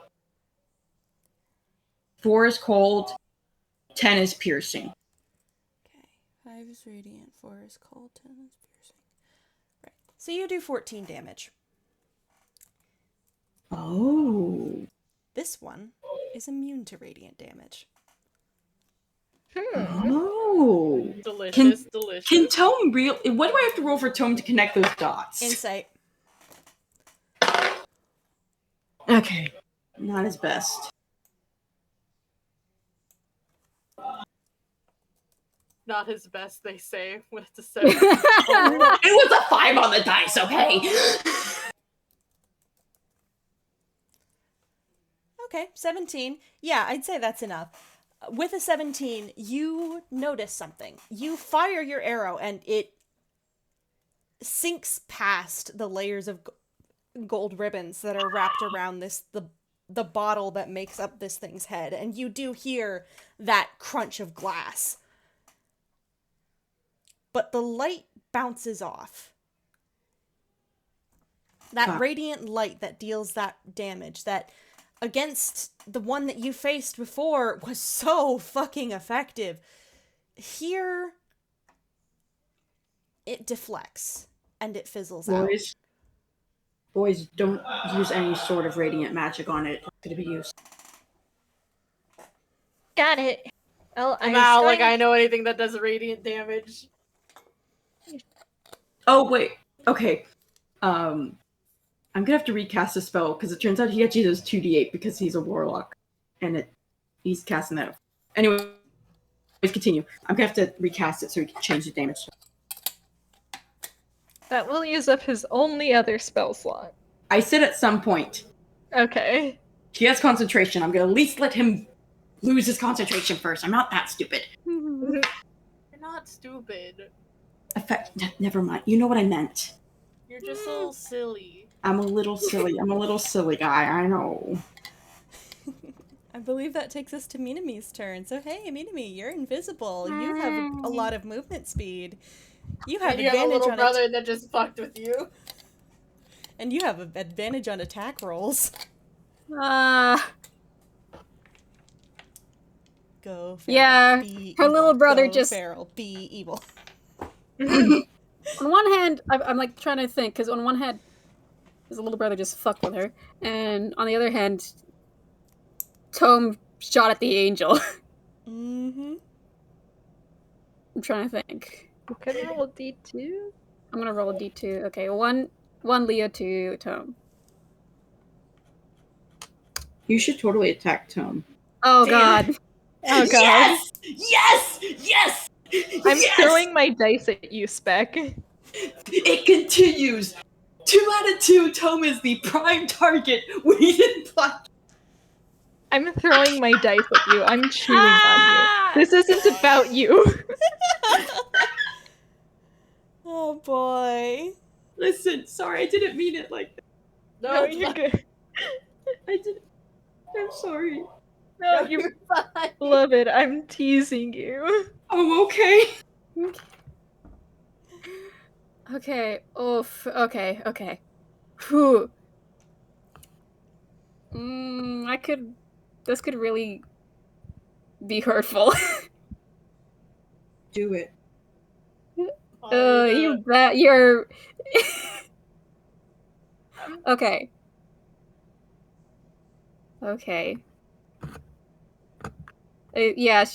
10 is piercing. Okay. 5 is radiant, 4 is cold, 10 is piercing. Right. So you do 14 damage. Oh. This one is immune to radiant damage. Oh. Delicious, delicious. Can Tome real? What do I have to roll for Tome to connect those dots? Insight. Okay. Not his best. Not his best, they say, with the 7. It was a 5 on the dice, okay? Okay, 17. Yeah, I'd say that's enough. With a 17, you notice something. You fire your arrow and it sinks past the layers of gold ribbons that are wrapped around the bottle that makes up this thing's head, and you do hear that crunch of glass. But the light bounces off. That radiant light that deals that damage, that against the one that you faced before was so fucking effective. Here, it deflects and it fizzles out. Boys, don't use any sort of radiant magic on it. It's going to be used. Got it. Well, Wow, like I know anything that does radiant damage. Oh, wait. Okay. I'm gonna have to recast the spell because it turns out he actually does 2d8 because he's a warlock, and he's casting that. Anyway, continue. I'm gonna have to recast it so we can change the damage. That will use up his only other spell slot. I said at some point Okay. he has concentration. I'm gonna at least let him lose his concentration first. I'm not that stupid. You're not stupid. Never mind. You know what I meant. You're just a little silly. I'm a little silly. I'm a little silly guy. I know. I believe that takes us to Minami's turn. So hey, Minami, you're invisible. You have a lot of movement speed. You have And you have a advantage little on brother that just fucked with you. and you have an advantage on attack rolls. Go feral. Yeah, Be her evil. little brother Go just- feral. Be evil. On one hand, I'm like trying to think, because on one hand, his little brother just fucked with her, and on the other hand, Tome shot at the angel. Mm-hmm. I'm trying to think. You can roll a d2. I'm gonna roll a d2. Okay, one Leo, 2 Tome. You should totally attack Tome. Oh Damn. God. Oh God. Yes! Yes! Yes! I'm yes! throwing my dice at you, Spec. It continues. 2 out of 2. Tome is the prime target. We didn't block. I'm throwing my dice at you. I'm chewing on you. This isn't about you. Oh boy. Listen, sorry, I didn't mean it like that. No, it's you're fine. good. I didn't. I'm sorry. No, No, you're you're fine. love it. I'm teasing you. Oh, okay. Okay. Oof. Okay. Whew. This could really be hurtful. Do it. You're Okay. Okay. Yeah,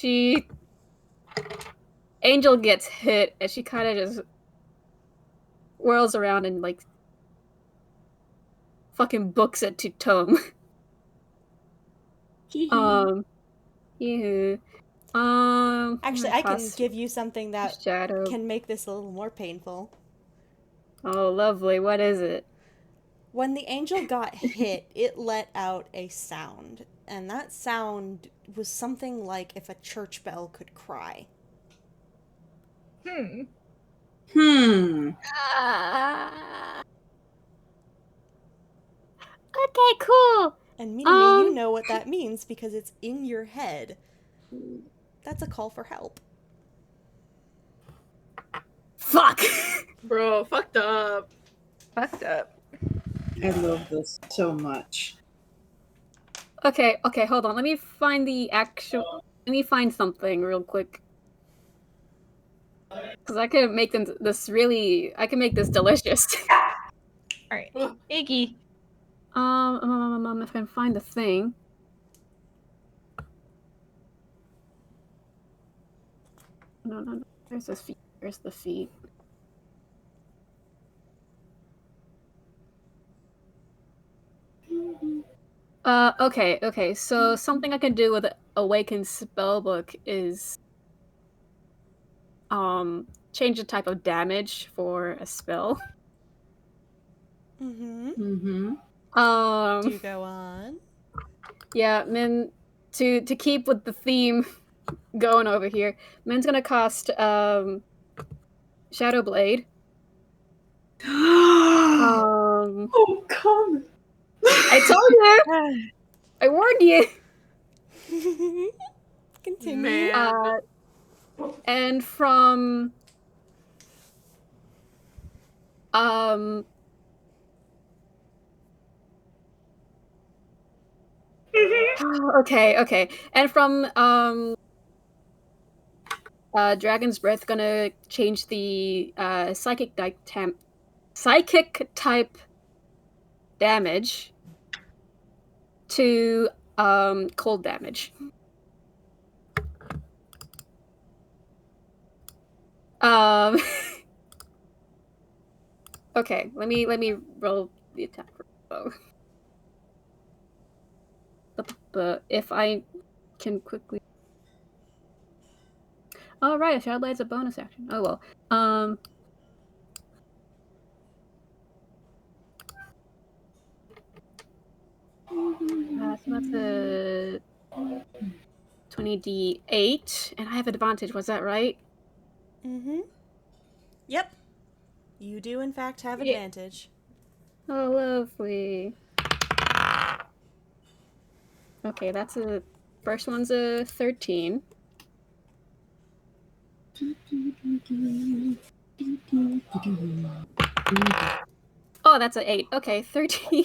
Angel gets hit and she kind of just whirls around and like fucking books it to Tome. Yeah. Actually, I can give you something that Shadow. can make this a little more painful. Oh, lovely. What is it? When the angel got hit, it let out a sound. And that sound was something like if a church bell could cry. Hmm. Okay, cool. And Minami, you know what that means because it's in your head. That's a call for help. Fuck. Bro, fucked up. Fucked up. I love this so much. Okay, hold on. Let me find something real quick. Because I can make this delicious. Alright. Iggy. If I can find the thing. No. Where's the feet? Where's the feet? Okay. So something I can do with Awakened Spellbook is change the type of damage for a spell. Mm-hmm. Do go on. Yeah, Min, to keep with the theme going over here, Min's gonna cast Shadow Blade. Oh, come. I told you! I warned you! Continue. Man. And from okay. And from Dragon's Breath, gonna change the psychic type damage to cold damage. Okay, let me roll the attack. Oh. But if I can quickly... Oh, right, a Shadow Blade's a bonus action. Oh, well. So that's a 20d8, and I have advantage, was that right? Mm-hmm. Yep. You do, in fact, have Yeah. advantage. Oh, lovely. Okay, that's a... First one's a 13. Oh, that's an 8. Okay, 13.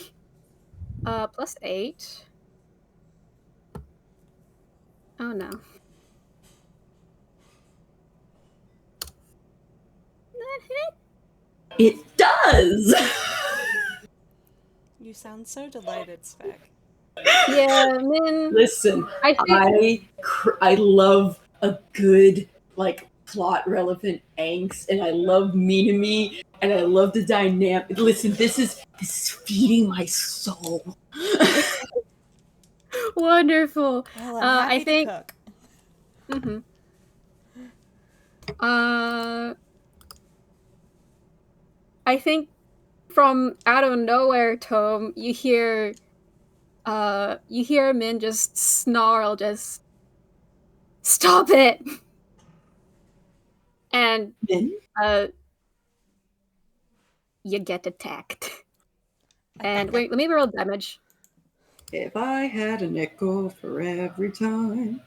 Plus 8. Oh, no. That hit? It does! You sound so delighted, Spec. Yeah, Min... Listen, I think... I love a good, like, plot-relevant angst, and I love Minami, and I love the dynamic. Listen, this is feeding my soul. Wonderful. Well, I'm happy I think... to cook. Mm-hmm. I think from out of nowhere, Tome, you hear Min just snarl, just stop it. And Min? you get attacked. And wait, let me roll damage. If I had a nickel for every time.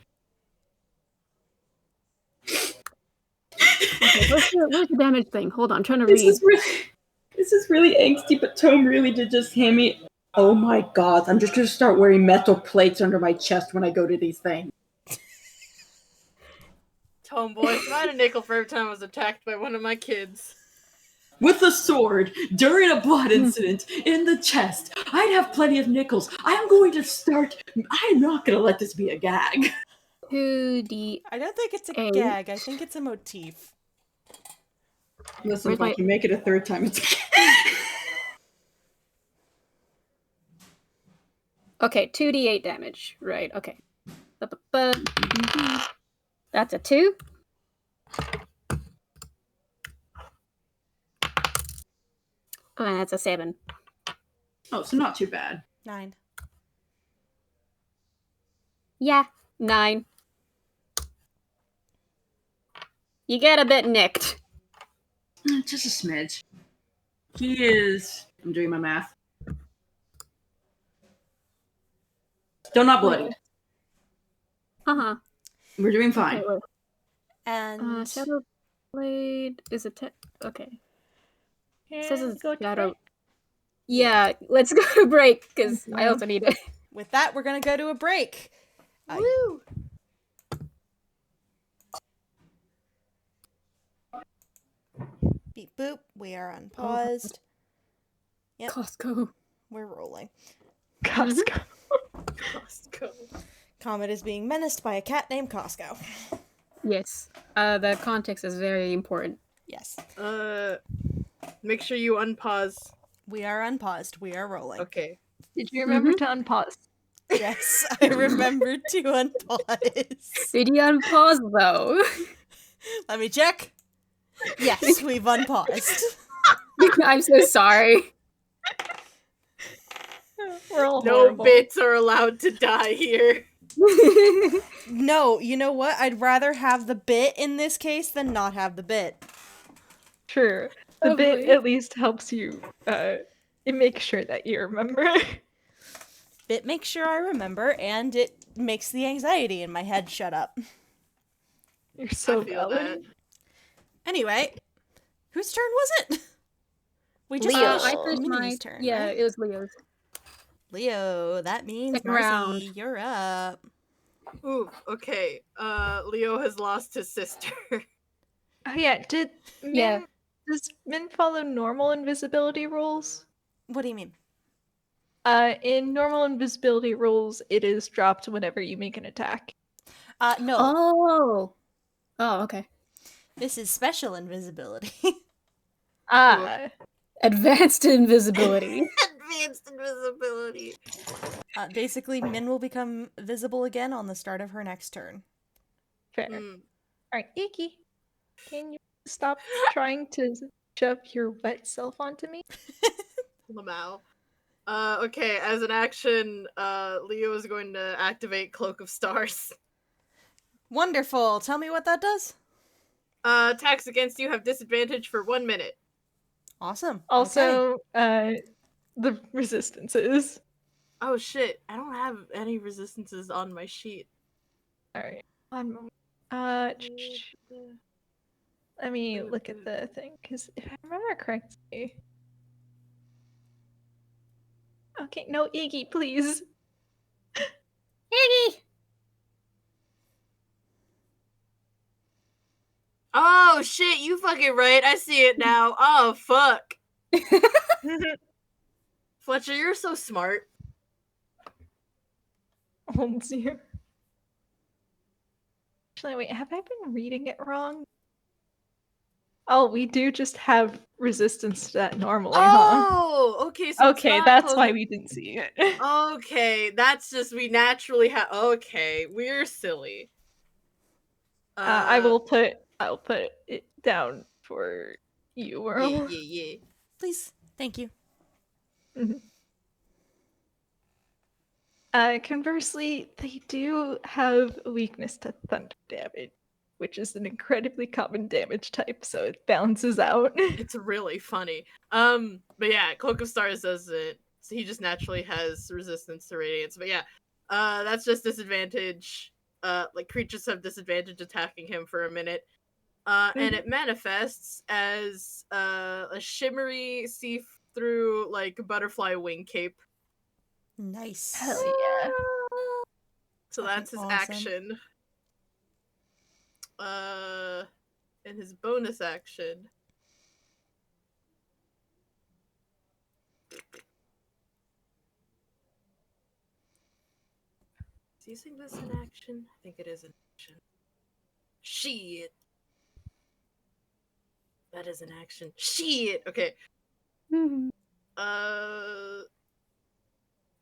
Okay, where's the damage thing? Hold on, I'm trying to This read. is really angsty, but Tome really did just hand me. Oh my god, I'm just gonna start wearing metal plates under my chest when I go to these things. Tomeboy, if I had a nickel for every time I was attacked by one of my kids. With a sword, during a blood incident, in the chest, I'd have plenty of nickels. I'm not gonna let this be a gag. 2d. I don't think it's a Eight. gag. I think it's a motif. Listen, Where's if I my- can make it a third time, it's Okay, 2d8 damage. Right, okay. That's a 2. Oh, and that's a 7. Oh, so not too bad. 9. Yeah, 9. You get a bit nicked. Just a smidge. He is. I'm doing my math. Still not bloody. Uh-huh. We're doing fine. Okay, wait. And Shadow Blade is a okay. It says And it's go to Shadow. break. Yeah, let's go to break because I also need it. with that, we're going to go to a break. Woo! Beep boop. We are unpaused. Yep. Costco. We're rolling. Costco. Costco. Comet is being menaced by a cat named Costco. Yes. The context is very important. Yes. Make sure you unpause. We are unpaused. We are rolling. Okay. Did you remember to unpause? Yes, I remembered to unpause. Did you unpause though? Let me check. Yes, we've unpaused. I'm so sorry. We're all No horrible. bits are allowed to die here. No, you know what? I'd rather have the bit in this case than not have the bit. True. The bit Lovely. at least helps you it makes sure that you remember. Bit makes sure I remember, and it makes the anxiety in my head shut up. You're so I feel valid. that. Anyway, whose turn was it? We just Leo. finished I finished Minnie's my turn. Yeah, right? it was Leo's. Leo, that means Second Marcy, round. you're up. Ooh, okay. Leo has lost his sister. Oh yeah, does Min follow normal invisibility rules? What do you mean? In normal invisibility rules, it is dropped whenever you make an attack. No, Oh, okay. this is special invisibility. Ah, Advanced invisibility. advanced invisibility. Basically, Min will become visible again on the start of her next turn. Fair. Mm. Alright, Iki, can you stop trying to shove your wet self onto me? Lamau. Okay, as an action, Leo is going to activate Cloak of Stars. Wonderful. Tell me what that does. Attacks against you have disadvantage for 1 minute. Awesome. Okay. Also, the resistances. Oh shit, I don't have any resistances on my sheet. Alright, one moment. Let me look at the thing, because if I remember correctly... Okay, no, Iggy, please. Iggy! Oh shit, you fucking right. I see it now. Oh fuck. Fletcher, you're so smart. Holds you. Actually, wait, have I been reading it wrong? Oh, we do just have resistance to that normally, huh? Oh, okay, so it's Okay, not that's close- why we didn't see it. Okay, that's just we naturally have. Okay, we're silly. I'll put it down for you, Yeah, Earl. yeah. Please. Thank you. Conversely, they do have a weakness to thunder damage, which is an incredibly common damage type, so it balances out. It's really funny. But yeah, Cloak of Stars doesn't. So he just naturally has resistance to radiance. But yeah, that's just disadvantage. Like creatures have disadvantage attacking him for a minute. And it manifests as a shimmery, see-through like butterfly wing cape. Nice. Hell yeah. So Fucking that's his awesome. action. And his bonus action. Is using this in action? I think it is an action. Shit. That is an action. Shit. Okay.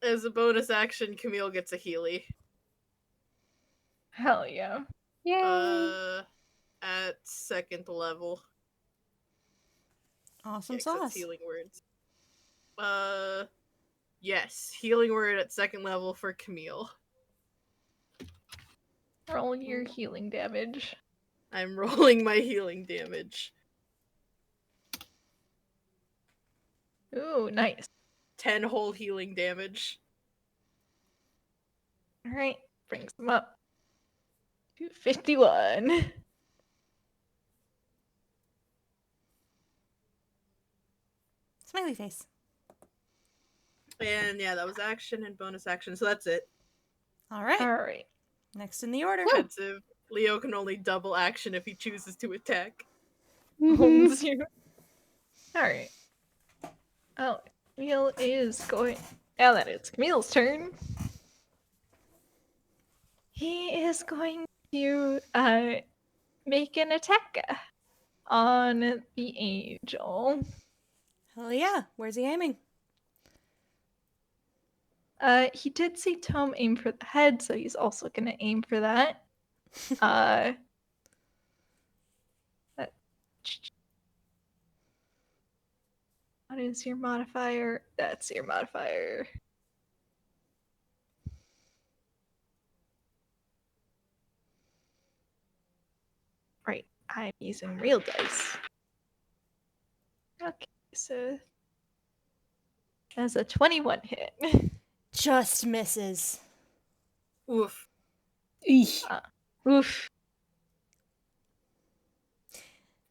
As a bonus action, Camille gets a Healy. Hell yeah. Yay! At 2nd level. Awesome Yeah, 'cause that's sauce. healing words. Yes, healing word at 2nd level for Camille. Roll your healing damage. I'm rolling my healing damage. Ooh, nice. 10 whole healing damage. Alright, brings them up to 51. Smiley face. And yeah, that was action and bonus action, so that's it. All right. Alright. Next in the order. Defensive. Leo can only double action if he chooses to attack. Holds you. Alright. Oh, Camille is going. Now that it's Camille's turn. He is going to make an attack on the angel. Hell yeah. Where's he aiming? He did see Tome aim for the head, so he's also gonna aim for that. What is your modifier? That's your modifier. Right, I'm using real dice. Okay, so that's a 21 hit. Just misses. Oof. Oof.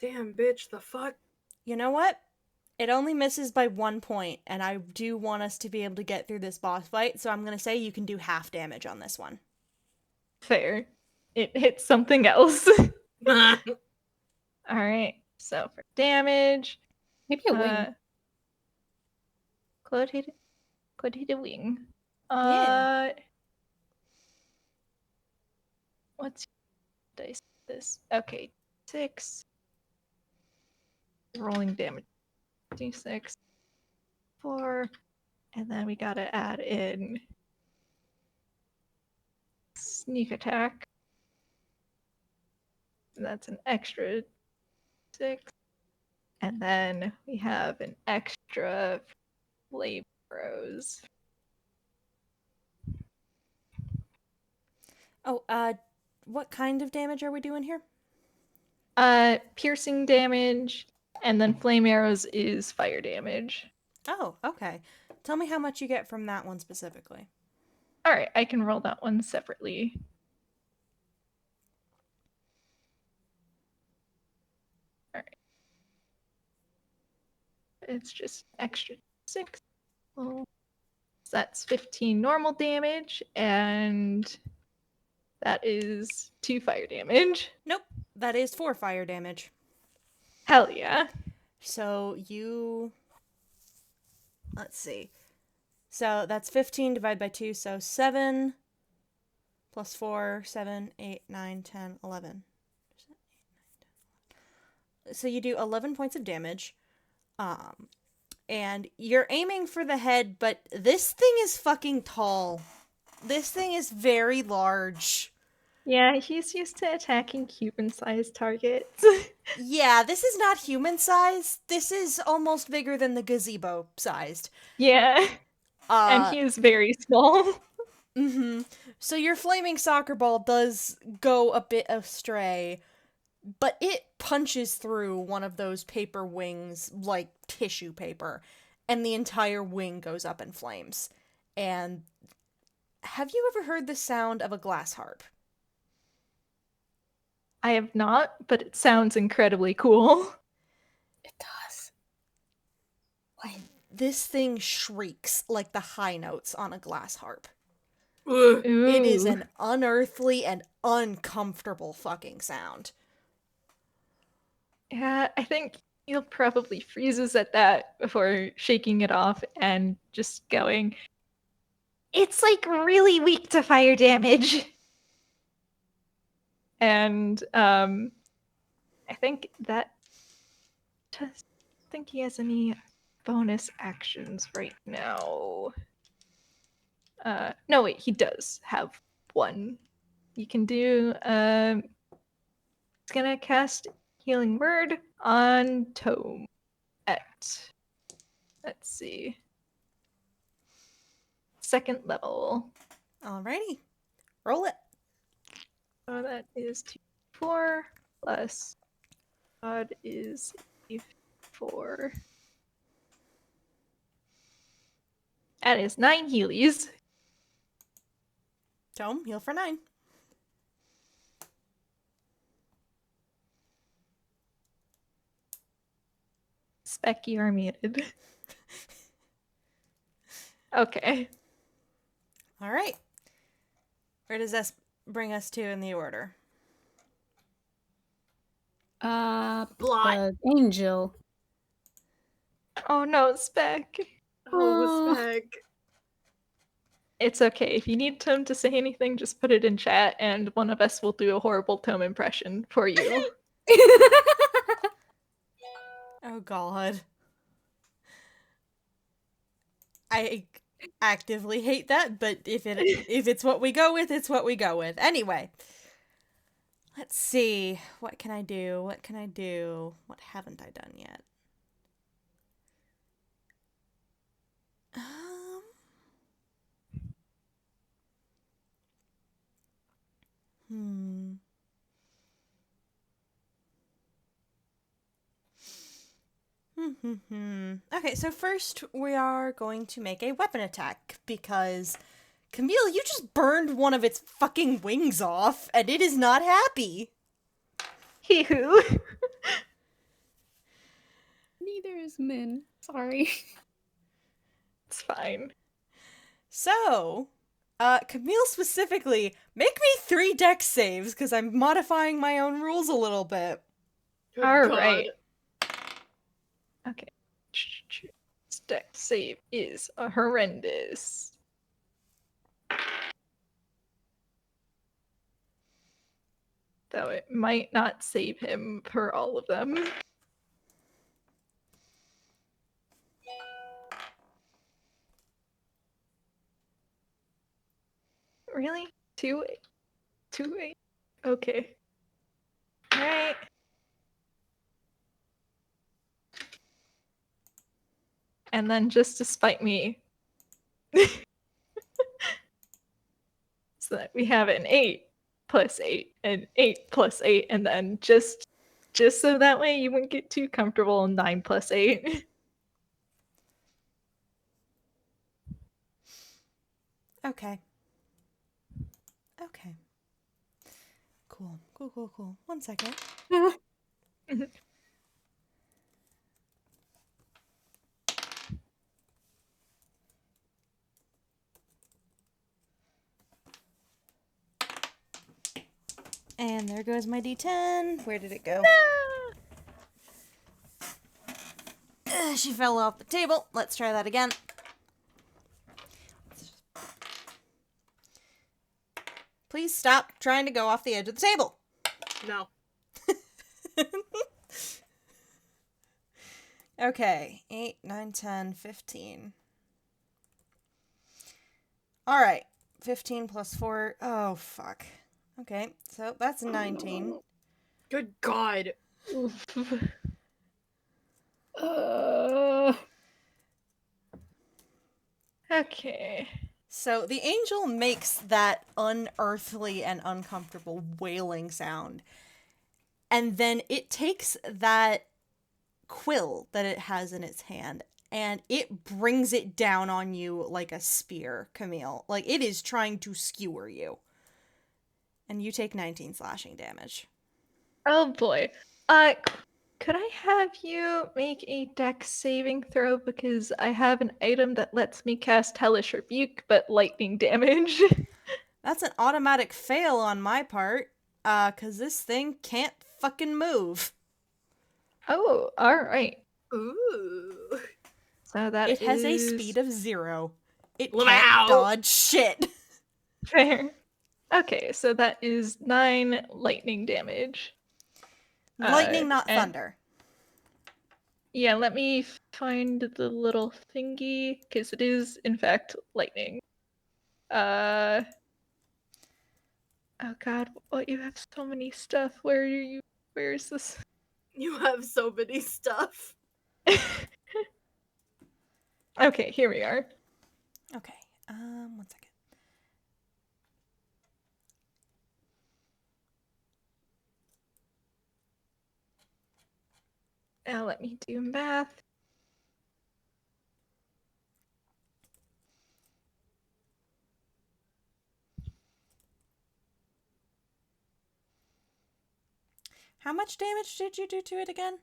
Damn, bitch, the fuck? You know what? It only misses by 1 point, and I do want us to be able to get through this boss fight, so I'm going to say you can do half damage on this one. Fair. It hits something else. Alright, so for damage. Maybe a wing. Could hit a wing. Yeah. What's your dice? This. Okay, 6. Rolling damage. D6. 4. And then we gotta add in sneak attack. That's an extra 6. And then we have an extra flame arrows. Oh, what kind of damage are we doing here? Piercing damage, and then flame arrows is fire damage. Oh, okay. Tell me how much you get from that one specifically. Alright, I can roll that one separately. Alright. It's just extra 6. Well, so that's 15 normal damage, and that is 2 fire damage. Nope, that is 4 fire damage. Hell yeah. So let's see. So that's 15 divided by 2, so 7 plus 4, 7, 8, 9, 10, 11. So you do 11 points of damage. And you're aiming for the head, but this thing is fucking tall. This thing is very large. Yeah, he's used to attacking human-sized targets. Yeah, this is not human sized. This is almost bigger than the gazebo sized. Yeah, and he is very small. Mm-hmm. So your flaming soccer ball does go a bit astray, but it punches through one of those paper wings like tissue paper, and the entire wing goes up in flames. And have you ever heard the sound of a glass harp? I have not, but it sounds incredibly cool. It does. This thing shrieks like the high notes on a glass harp. Ugh. It is Ooh. an unearthly and uncomfortable fucking sound. Yeah, I think he'll probably freezes at that before shaking it off and just going, it's like really weak to fire damage. And I think that does think he has any bonus actions right now. No wait, he does have one. You can do he's gonna cast Healing Word on Tome at, let's see, 2nd level. Alrighty. Roll it. So that is 2d4 plus God is 4. That is 9 Healies. Tome, heal for 9. Spec, you are muted. Okay. Alright. Where does this bring us to in the order? Blot. Angel. Oh no, Spec. Oh, Spec. It's okay. If you need Tome to say anything, just put it in chat and one of us will do a horrible Tome impression for you. Oh god. I actively hate that, but if it's what we go with, it's what we go with. Anyway. Let's see. What can I do? What can I do? What haven't I done yet? Okay, so first we are going to make a weapon attack because Camille, you just burned one of its fucking wings off and it is not happy. Hee-hoo. Neither is Min. Sorry. It's fine. So, Camille specifically, make me 3 dex saves because I'm modifying my own rules a little bit. Good All God. right. Okay. Dex save is horrendous. Though it might not save him for all of them. Really? 2 8? Okay. Alright. And then just to spite me, so that we have an 8 plus 8 and 8 plus 8, and then just so that way you wouldn't get too comfortable, 9 plus 8. Okay. Okay. Cool. Cool. 1 second. And there goes my D10. Where did it go? She fell off the table. Let's try that again. Please stop trying to go off the edge of the table. No. Okay. 8, 9, 10, 15. Alright. 15 plus 4. Oh, fuck. Okay, so that's 19. Good God. Okay. So the angel makes that unearthly and uncomfortable wailing sound. And then it takes that quill that it has in its hand and it brings it down on you like a spear, Camille. Like, it is trying to skewer you. And you take 19 slashing damage. Oh boy. Could I have you make a dex saving throw, because I have an item that lets me cast Hellish Rebuke, but lightning damage? That's an automatic fail on my part, 'cause this thing can't fucking move. Oh, alright. Ooh. So that It has a is speed of 0. It Wow. can't dodge shit. fair. Okay, so that is 9 lightning damage. Lightning, not and- thunder. Yeah, let me find the little thingy, because it is, in fact, lightning. Oh god, well, you have so many stuff. Where is this? You have so many stuff. Okay, here we are. Okay, 1 second. Now let me do math. How much damage did you do to it again?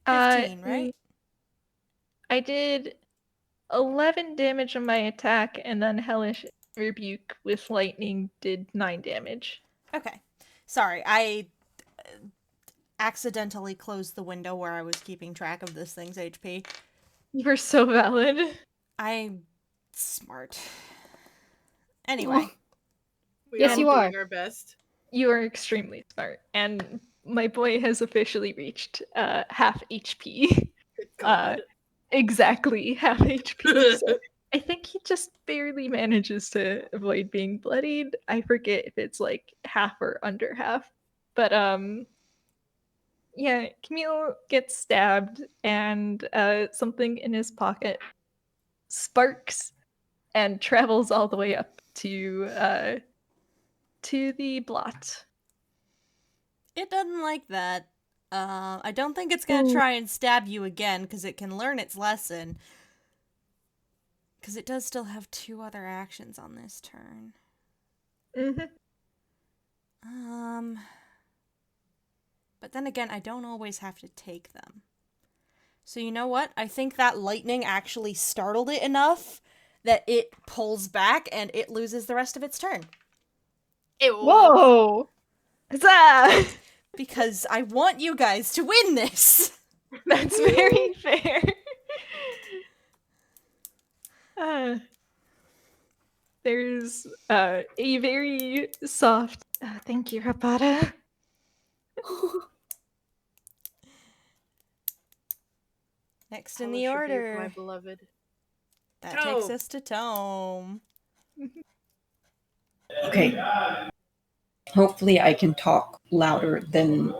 15, right? I did 11 damage on my attack, and then Hellish Rebuke with lightning did 9 damage. Okay. Sorry, I accidentally closed the window where I was keeping track of this thing's HP. You were so valid. I'm smart. Anyway. We Yes, all you doing are. our best. You are extremely smart, and my boy has officially reached half HP. Good God. Exactly half HP. So I think he just barely manages to avoid being bloodied. I forget if it's like half or under half. But yeah, Camille gets stabbed, and something in his pocket sparks and travels all the way up to the blot. It doesn't like that. I don't think it's gonna try and stab you again, because it can learn its lesson. Because it does still have 2 other actions on this turn. Mm-hmm. But then again, I don't always have to take them. So you know what? I think that lightning actually startled it enough that it pulls back and it loses the rest of its turn. Ew. Whoa! Huzzah! Because I want you guys to win this! That's very fair. There's a very soft. Thank you, Rapata. Next in the Hellish rebuke, order. my beloved. That Tome. takes us to Tome. Okay. Hopefully I can talk louder than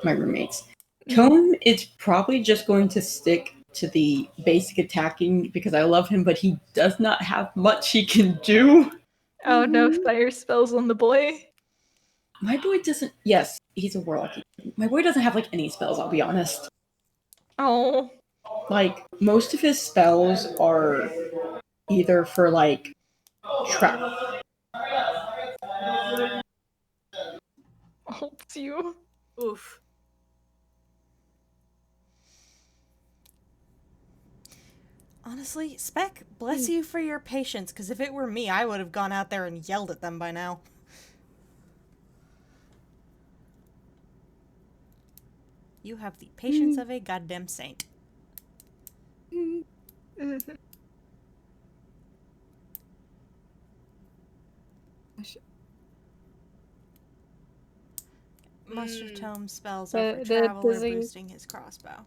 my roommates. Tome is probably just going to stick to the basic attacking because I love him, but he does not have much he can do. Oh no, fire spells on the boy. My boy doesn't. Yes, he's a warlock. My boy doesn't have like any spells. I'll be honest. Oh. Like most of his spells are either for like trap. Helps you. Oof. Honestly, Spec, bless you for your patience, because if it were me, I would have gone out there and yelled at them by now. You have the patience of a goddamn saint. Most of Tome's spells are for travel or boosting his crossbow.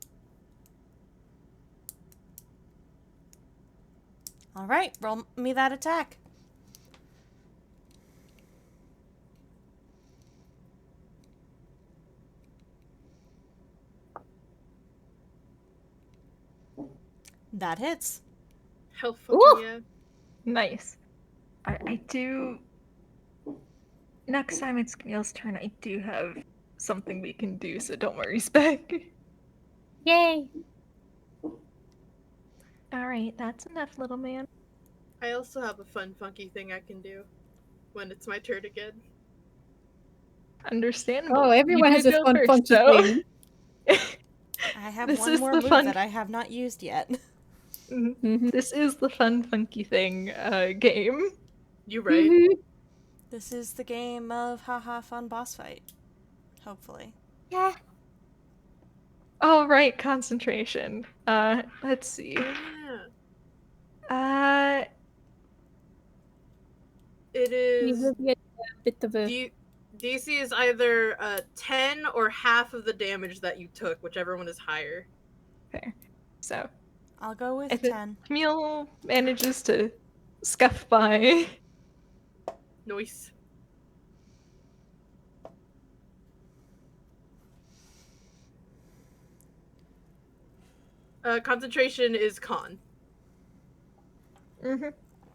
Alright, roll me that attack. That hits. Hell fucking yeah. Nice. I do. Next time it's Camille's turn, I do have something we can do, so don't worry, Spec. Yay! Alright, that's enough, little man. I also have a fun, funky thing I can do when it's my turn again. Understandable. Oh, everyone You has do a go fun, first, funky though. thing. I have This one is more the move fun- that I have not used yet. This is the fun, funky thing game. You right? This is the game of haha fun boss fight. Hopefully. Yeah. Oh, right, concentration. Let's see. Yeah. It You is. will get a bit of a. DC is either 10 or half of the damage that you took, whichever one is higher. Fair. So, I'll go with if 10. Camille manages to scuff by. Nice. Concentration is con. Mm-hmm.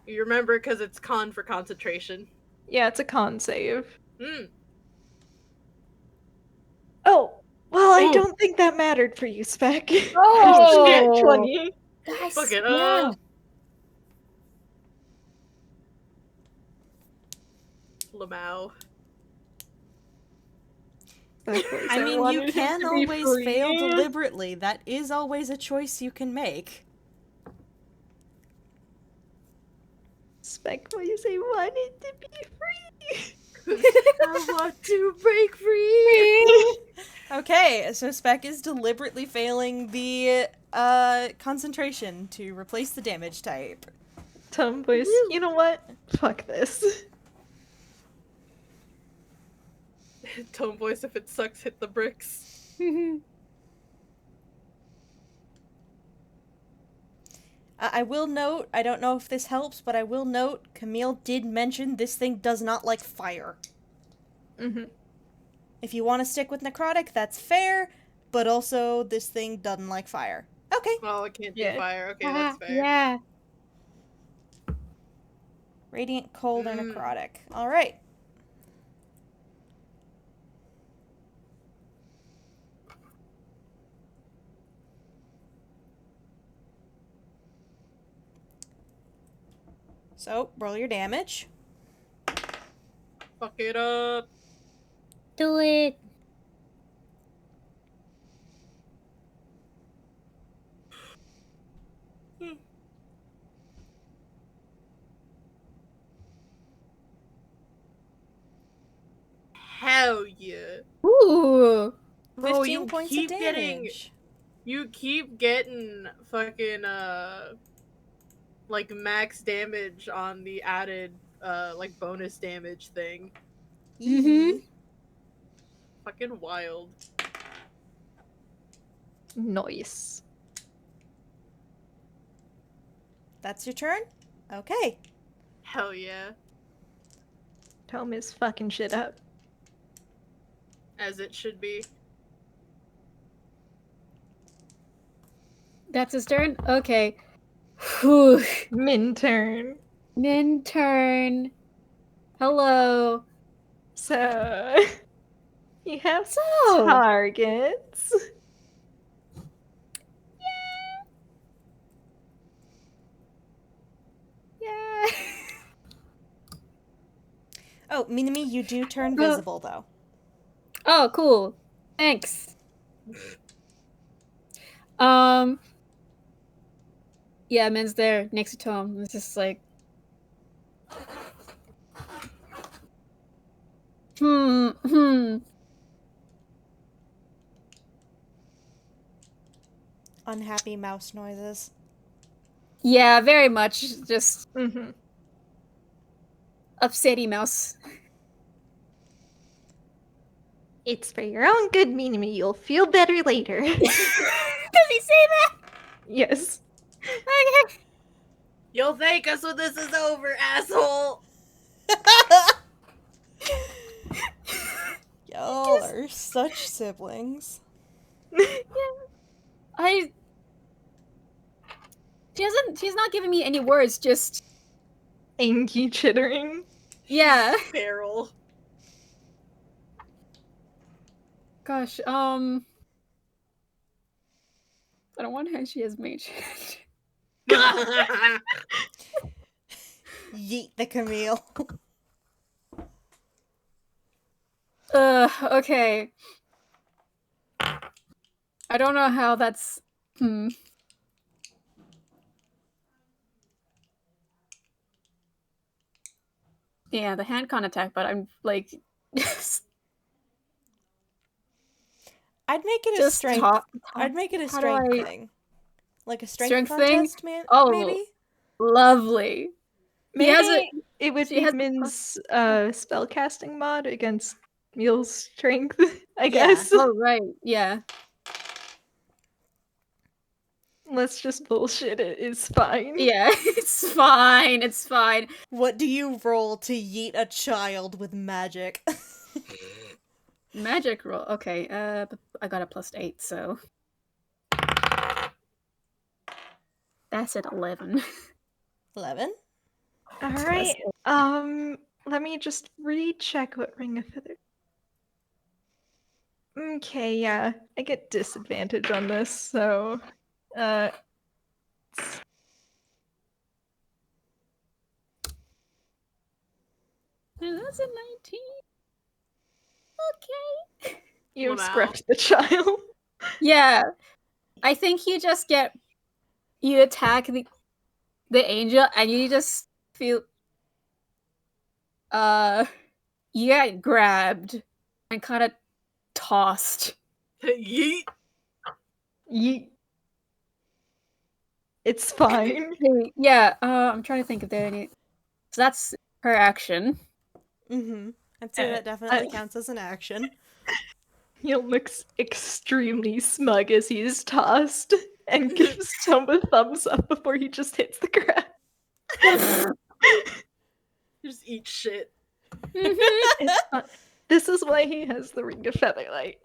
You remember because it's con for concentration. Yeah, it's a con save. Mm. Oh, well, I Ooh. don't think that mattered for you, Spec. Oh! It's 20. Guys, Fuck it yeah. up. Lamau. I mean, you can always fail deliberately. That is always a choice you can make. Spec Boys, I wanted to be free. I want to break free. Okay, so Spec is deliberately failing the concentration to replace the damage type. Tome Boys, you know what? Fuck this. Tone voice, if it sucks, hit the bricks. I will note, I don't know if this helps, but I will note, Camille did mention this thing does not like fire. Mm-hmm. If you want to stick with necrotic, that's fair, but also this thing doesn't like fire. Okay. Oh, it can't do Yeah. fire. Okay, that's fair. Yeah. Radiant, cold, or necrotic. Alright. So, roll your damage. Fuck it up. Do it. Hell yeah. Ooh. Bro, 15 you points keep of damage. you keep getting fucking like max damage on the added like bonus damage thing. Fucking wild. Nice. That's your turn? Okay. Hell yeah. Tome is fucking shit up. As it should be. That's his turn? Okay. Whew. Min turn. Min turn. Hello. So you have So. targets. Yeah. Oh, Minami, you do turn visible, though. Oh, cool. Thanks. Yeah, Min's there next to Tome. It's just like, Unhappy mouse noises. Yeah, very much just Mm-hmm. upsetty mouse. It's for your own good, Minami. You'll feel better later. Does he say that? Yes. Okay. You'll thank us when this is over, asshole! Y'all are such siblings. She's not giving me any words, just Angie chittering. yeah. Feral. Gosh, I don't want how she has mage. Yeet the Camille. Okay. I don't know how that's Yeah, the hand can't attack, but I'm like I'd make it a just strength. I'd make it a how do strength I- thing. Like a strength Strength thing? contest, man. Oh. Maybe. lovely. Maybe He has it would she be has- Min's spellcasting mod against Meal's strength, I Yeah. guess. Oh right, yeah. Let's just bullshit it. It's fine. Yeah, it's fine. It's fine. What do you roll to yeet a child with magic? Magic roll. Okay, I got a +8, so that's at 11. 11? All right. Let me just recheck what Ring of Feather. Okay, yeah, I get disadvantage on this, so That's a 19. Okay. you Wow. scruffed the child. Yeah, I think you attack the angel and you just feel you get grabbed and kind of tossed. Yeet! Yeet. It's fine. Yeah, I'm trying to think if there are any. So that's her action. Mm-hmm. I'd say that definitely counts as an action. He looks extremely smug as he's tossed and gives Tom a thumbs up before he just hits the ground. Just eat shit. It's fun. This is why he has the Ring of Featherlight.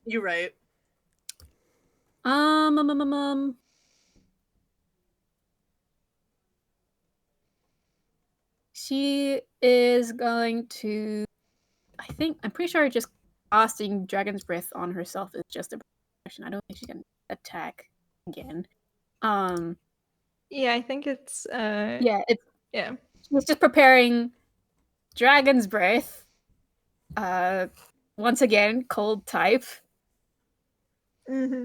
You're right. She is going to. I'm pretty sure just casting Dragon's Breath on herself is just a action. I don't think she can attack again. Yeah, I think it's Yeah, yeah. she's just preparing Dragon's Breath. Once again, cold type. Mm-hmm.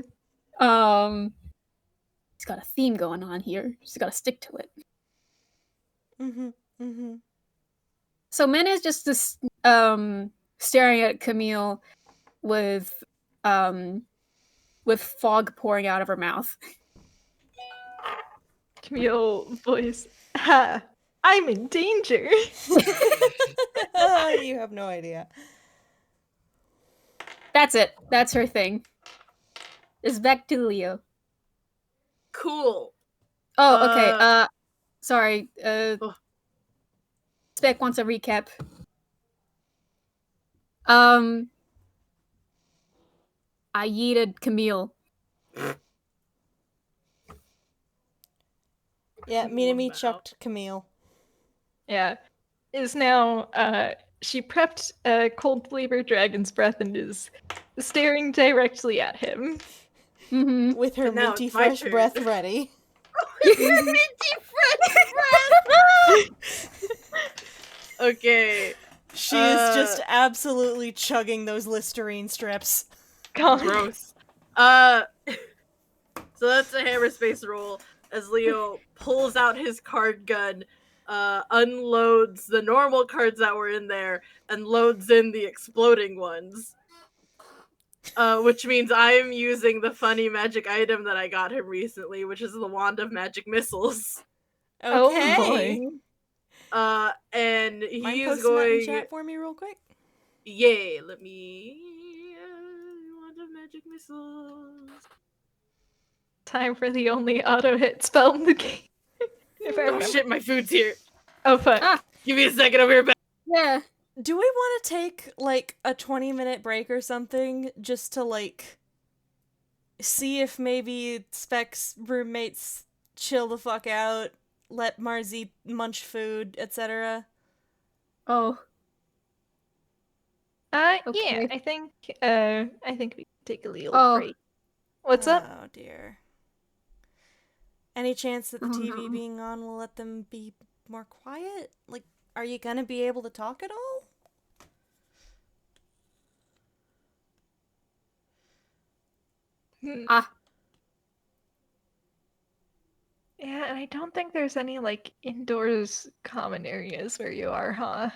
She's got a theme going on here. She's got to stick to it. Mm-hmm. Mm-hmm. So Min is just this staring at Camille with fog pouring out of her mouth. Camille voice. Ha! I'm in danger. You have no idea. That's it. That's her thing. It's back to Leo. Cool. Oh, okay. Sorry. Oh. Spec wants a recap. I yeeted Camille. Yeah, Wow. Minami chucked Camille. Yeah. Is now, she prepped a cold flavored dragon's breath and is staring directly at him. Mm-hmm. With her And now minty it's my fresh turn. breath ready. Minty fresh breath! Okay. She is just absolutely chugging those Listerine strips. God. Gross. So that's a hammer space roll as Leo pulls out his card gun, unloads the normal cards that were in there, and loads in the exploding ones. Which means I am using the funny magic item that I got him recently, which is the Wand of Magic Missiles. Okay. Oh boy. And Mind he is posting that in going. chat for me real quick? Yay, let me. Wand of Magic Missiles. Time for the only auto hit spell in the game. If I Oh remember. shit, my food's here. Oh fuck. Ah. Give me a second, I'll be right back. Yeah. Do we want to take, like, a 20-minute break or something just to, like, see if maybe Spec's roommates chill the fuck out, let Marzi munch food, etc.? Oh. Yeah, Okay. I think we can take a little Oh. break. What's up? Oh, dear. Any chance that the Oh, TV no. being on will let them be more quiet? Like, are you gonna be able to talk at all? Ah. Yeah, and I don't think there's any like indoors common areas where you are, huh?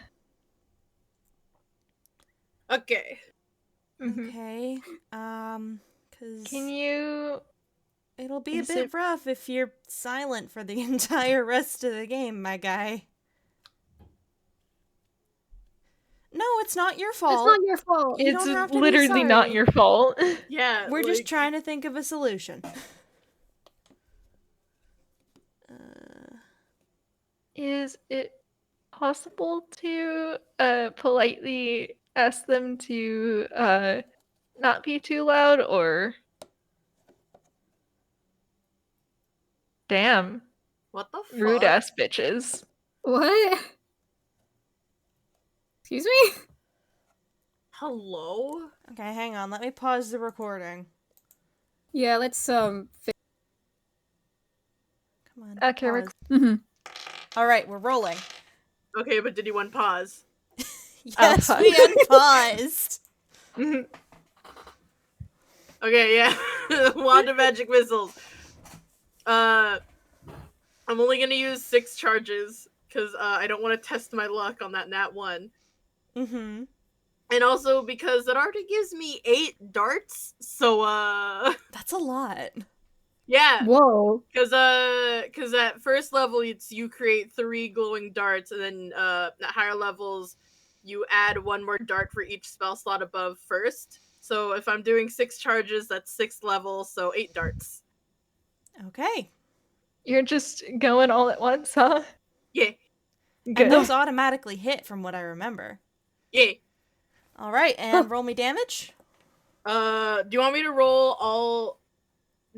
Okay. Mhm. Okay. Cause Can you it'll be a is bit it- rough if you're silent for the entire rest of the game, my guy. No, it's not your It's fault. not your fault. You it's don't have to be literally not sorry. your fault. Yeah. We're just like, trying to think of a solution. Is it possible to politely ask them to not be too loud or damn, What the fuck? rude ass bitches. What? Excuse me? Hello? Okay, hang on. Let me pause the recording. Yeah, let's Come on. Okay, we're pause. Mm-hmm. All right, we're rolling. Okay, but did you unpause? Yes, fuck. we unpaused. Okay, yeah. Wand of Magic Missiles. I'm only gonna use 6 charges, because I don't want to test my luck on that nat 1. Mm-hmm. And also because it already gives me 8 darts, so, That's a lot. yeah. Whoa. Because at first level, you create 3 glowing darts, and then, at higher levels, you add 1 more dart for each spell slot above first. So if I'm doing 6 charges, that's 6th level, so 8 darts. Okay. You're just going all at once, huh? Yeah. Good. And those automatically hit from what I remember. Yeah. All right, and roll me damage. Do you want me to roll all...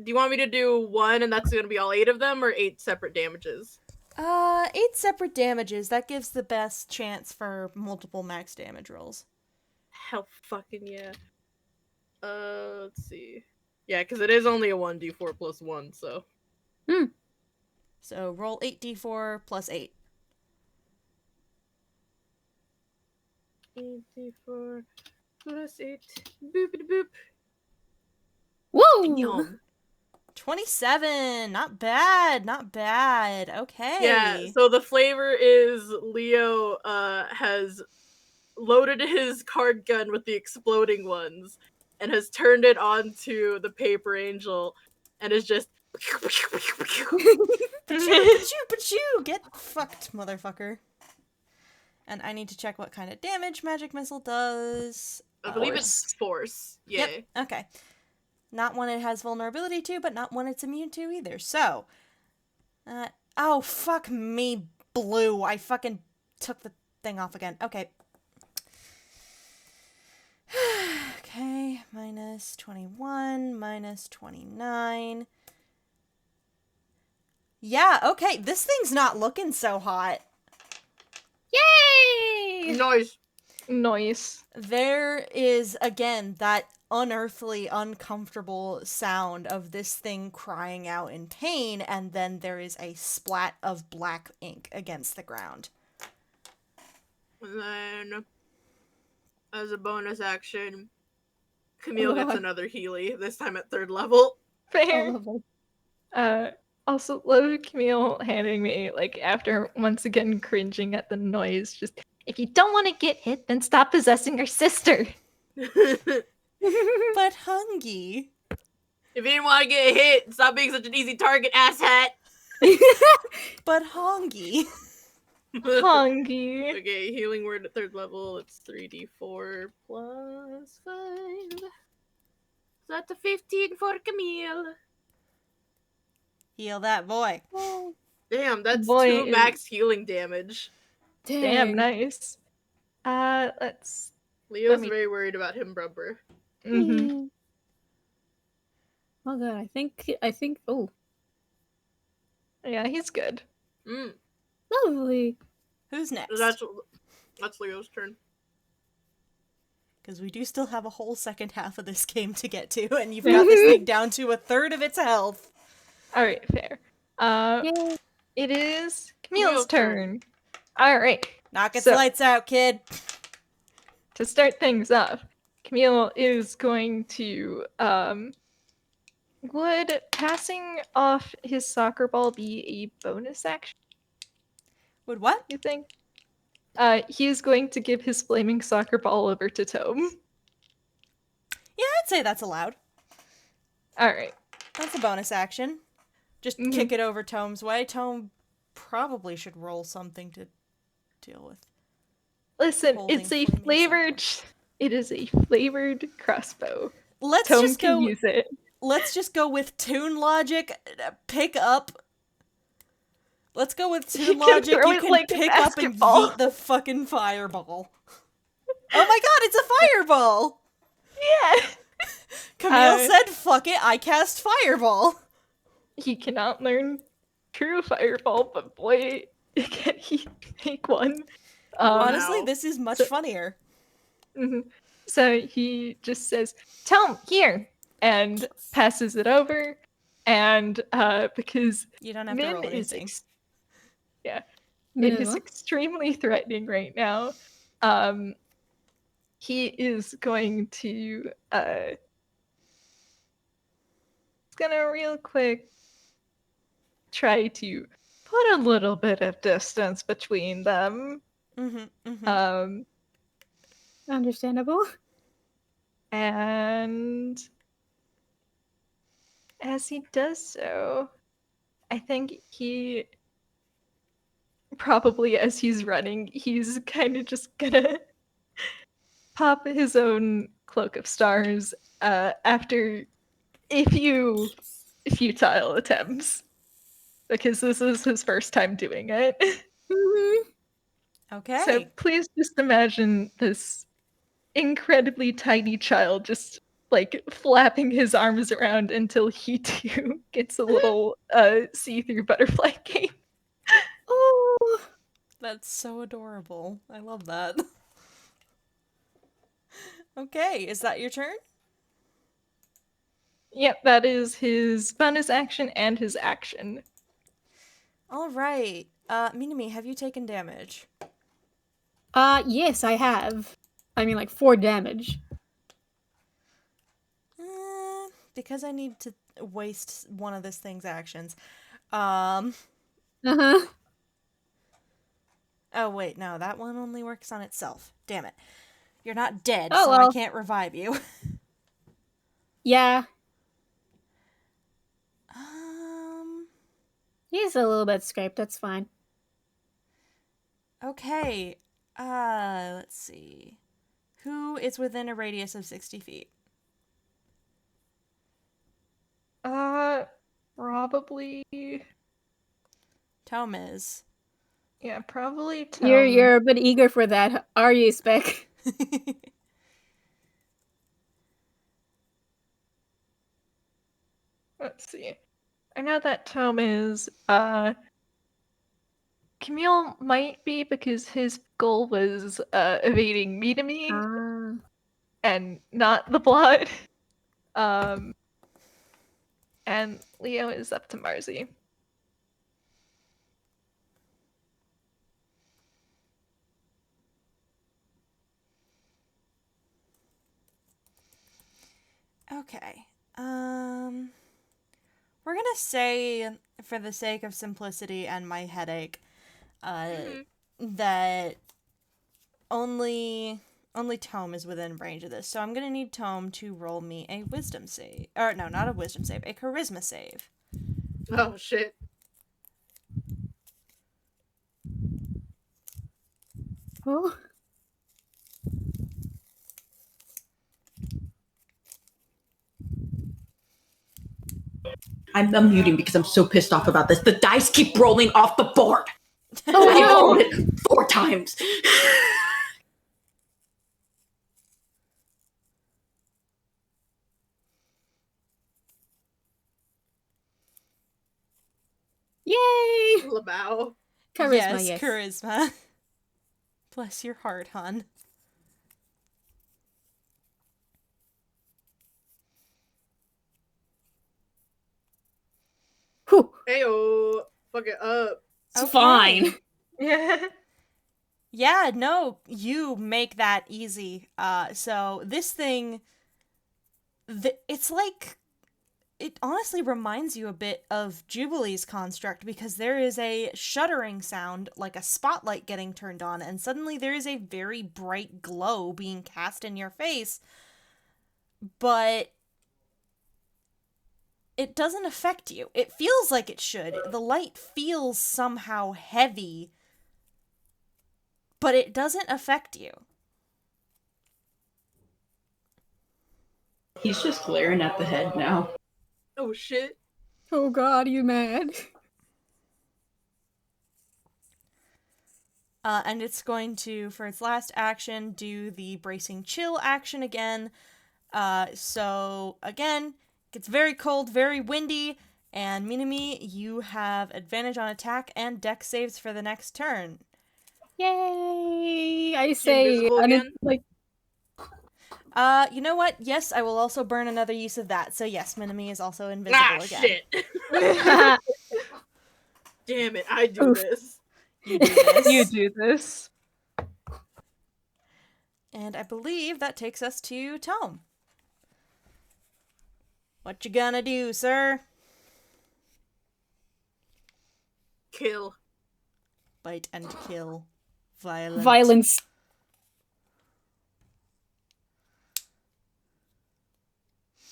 Do you want me to do 1 and that's gonna be all 8 of them, or 8 separate damages? 8 separate damages. That gives the best chance for multiple max damage rolls. Hell fucking yeah. Let's see. Yeah, because it is only a 1d4 plus 1, so... So roll 8d4 plus 8. 8d4 plus 8. Boopity boop. Whoa! Yum. 27. Not bad. Not bad. Okay. Yeah, so the flavor is Leo has loaded his card gun with the exploding ones and has turned it onto the paper angel and is just Pachoo! Get fucked, motherfucker. And I need to check what kind of damage Magic Missile does. I believe it's force. Yeah. Yep, okay. Not one it has vulnerability to, but not one it's immune to either. So, oh, fuck me, blue. I fucking took the thing off again. Okay. minus 21, minus 29. Yeah, okay, this thing's not looking so hot. Yay! Noise. Nice. There is, again, that unearthly, uncomfortable sound of this thing crying out in pain, and then there is a splat of black ink against the ground. And then, as a bonus action, Camille gets another Healy, this time at 3rd level. Fair. Lovely. Also, love Camille handing me, like, after once again cringing at the noise, just, if you don't want to get hit, then stop possessing your sister. But Hungy... If you didn't want to get hit, stop being such an easy target, asshat! But Hongi... Hungry. Okay, healing word at 3rd level, it's 3d4 plus 5. So that's a 15 for Camille. Heal that boy. Damn, that's Boy 2 max healing damage. Damn, nice. Let's... Leo's me- very worried about him, brubber. Mm-hmm. Oh god, I think oh, Yeah, he's good. Mm. lovely. Who's next? That's Leo's turn. Because we do still have a whole second half of this game to get to, and you've got this thing down to a third of its health. Alright, fair. Yay. It is Camille's Camille's turn. Alright, Knock its So- lights out, kid. to start things off, Camille is going to, would passing off his soccer ball be a bonus action, Would what? you think? He is going to give his flaming soccer ball over to Tome. Yeah, I'd say that's allowed. Alright. That's a bonus action. Just Mhm. kick it over Tome's way. Tome probably should roll something to deal with. Listen, Holding it's a flaming flavored... It is a flavored crossbow. Let's Tome just can go. use it. Let's just go with Toon logic. Pick up. Let's go with You Toon can logic. throw You it can like a pick up and basketball. yeet the fucking fireball. Oh my god, it's a fireball! Yeah! Camille said, "Fuck it, I cast fireball." He cannot learn true fireball, but boy, can he make one. Honestly, Wow. this is much So- funnier. Mhm. So he just says, Tome, here! And passes it over. And because You don't have to Min roll is anything. it Min is as well? extremely threatening right now. He is going to he's gonna real quick try to put a little bit of distance between them. Understandable. And as he does so, I think he probably, as he's running, he's kind of just gonna pop his own cloak of stars after a few futile attempts, because this is his first time doing it. Okay. So please just imagine this incredibly tiny child just like flapping his arms around until he too gets a little see-through butterfly cape. Oh, That's so adorable. I love that. Okay, is that your turn? Yep, that is his bonus action and his action. All right. Minami, have you taken damage? yes, I have. I mean, like 4 damage. Because I need to waste one of this thing's actions. Uh-huh. Oh, wait, no, that one only works on itself. Damn it. You're not dead, Oh, so well. I can't revive you. Yeah, Um, he's a little bit scraped, that's fine. okay. Let's see. Who is within a radius of 60 feet? Probably. Tome is. Yeah, probably Tome. You're a bit eager for that, are you, Spec? Let's see. I know that Tome is, Camille might be because his goal was, evading Minami and not the blood. And Leo is up to Marzi. Okay. We're gonna say, for the sake of simplicity and my headache, that only Tome is within range of this. So I'm gonna need Tome to roll me a wisdom save. Or no, not a wisdom save, a charisma save. Oh shit. Oh. I'm unmuting because I'm so pissed off about this. The dice keep rolling off the board. Oh, I no. rolled it 4 times. Yay! Lamau. Charisma, yes. Charisma. Bless your heart, hon. Whew. Heyo. Fuck it up. It's Okay. fine. Yeah. Yeah, no, you make that easy. So this thing, it's like, it honestly reminds you a bit of Jubilee's construct, because there is a shuddering sound, like a spotlight getting turned on, and suddenly there is a very bright glow being cast in your face, but it doesn't affect you. It feels like it should. The light feels somehow heavy, but it doesn't affect you. He's just glaring at the head now. Oh shit. Oh god, you mad? And it's going to, for its last action, do the bracing chill action again. So, again, it gets very cold, very windy, and Minami, you have advantage on attack and dex saves for the next turn. Yay! I say, invisible and again? it's like, You know what? Yes, I will also burn another use of that. So yes, Minami is also invisible again. Shit. Damn it, I do Oof. this. You do this. You do this. And I believe that takes us to Tome. What you gonna do, sir? Kill. Bite and kill. Violent. violence.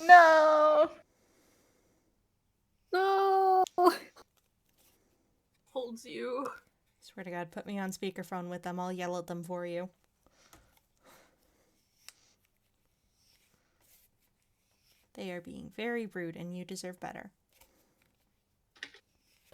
No. No! Holds you. Swear to God, put me on speakerphone with them. I'll yell at them for you. They are being very rude, and you deserve better.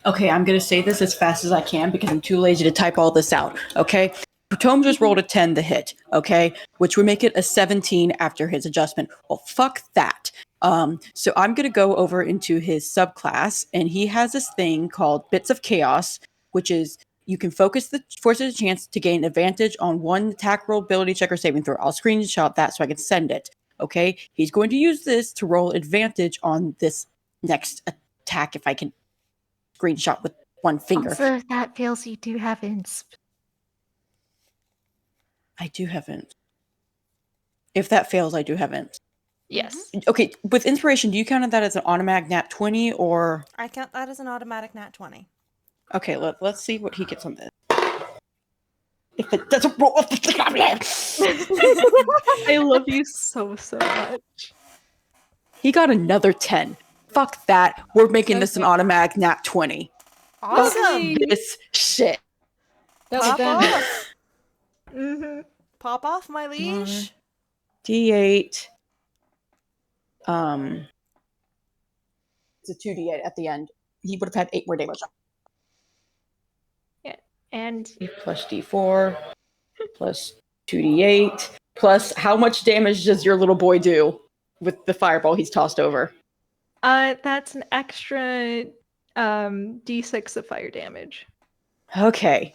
Okay, I'm going to say this as fast as I can because I'm too lazy to type all this out, okay? Tome just rolled a 10 to hit, okay? Which would make it a 17 after his adjustment. Well, fuck that. So I'm going to go over into his subclass, and he has this thing called Bits of Chaos, which is you can focus the forces a chance to gain advantage on one attack roll, ability check, or saving throw. I'll screenshot that so I can send it, okay? He's going to use this to roll advantage on this next attack if I can screenshot with one finger. Also, if that fails, you do have insp. I do have int. If that fails, I do have int. Yes. Okay, with inspiration, do you count that as an automatic nat 20 or? I count that as an automatic nat 20. Okay, let's see what he gets on this. If it doesn't roll, I love you so much. he got another 10. Fuck that. We're making this an automatic nat 20. Awesome! Fuck this shit. Pop off! Mm-hmm. Pop off, my liege! D8. It's a 2d8 at the end. He would have had 8 more damage. Yeah, and Plus d4 plus 2d8 plus how much damage does your little boy do with the fireball he's tossed over? That's an extra d6 of fire damage. Okay.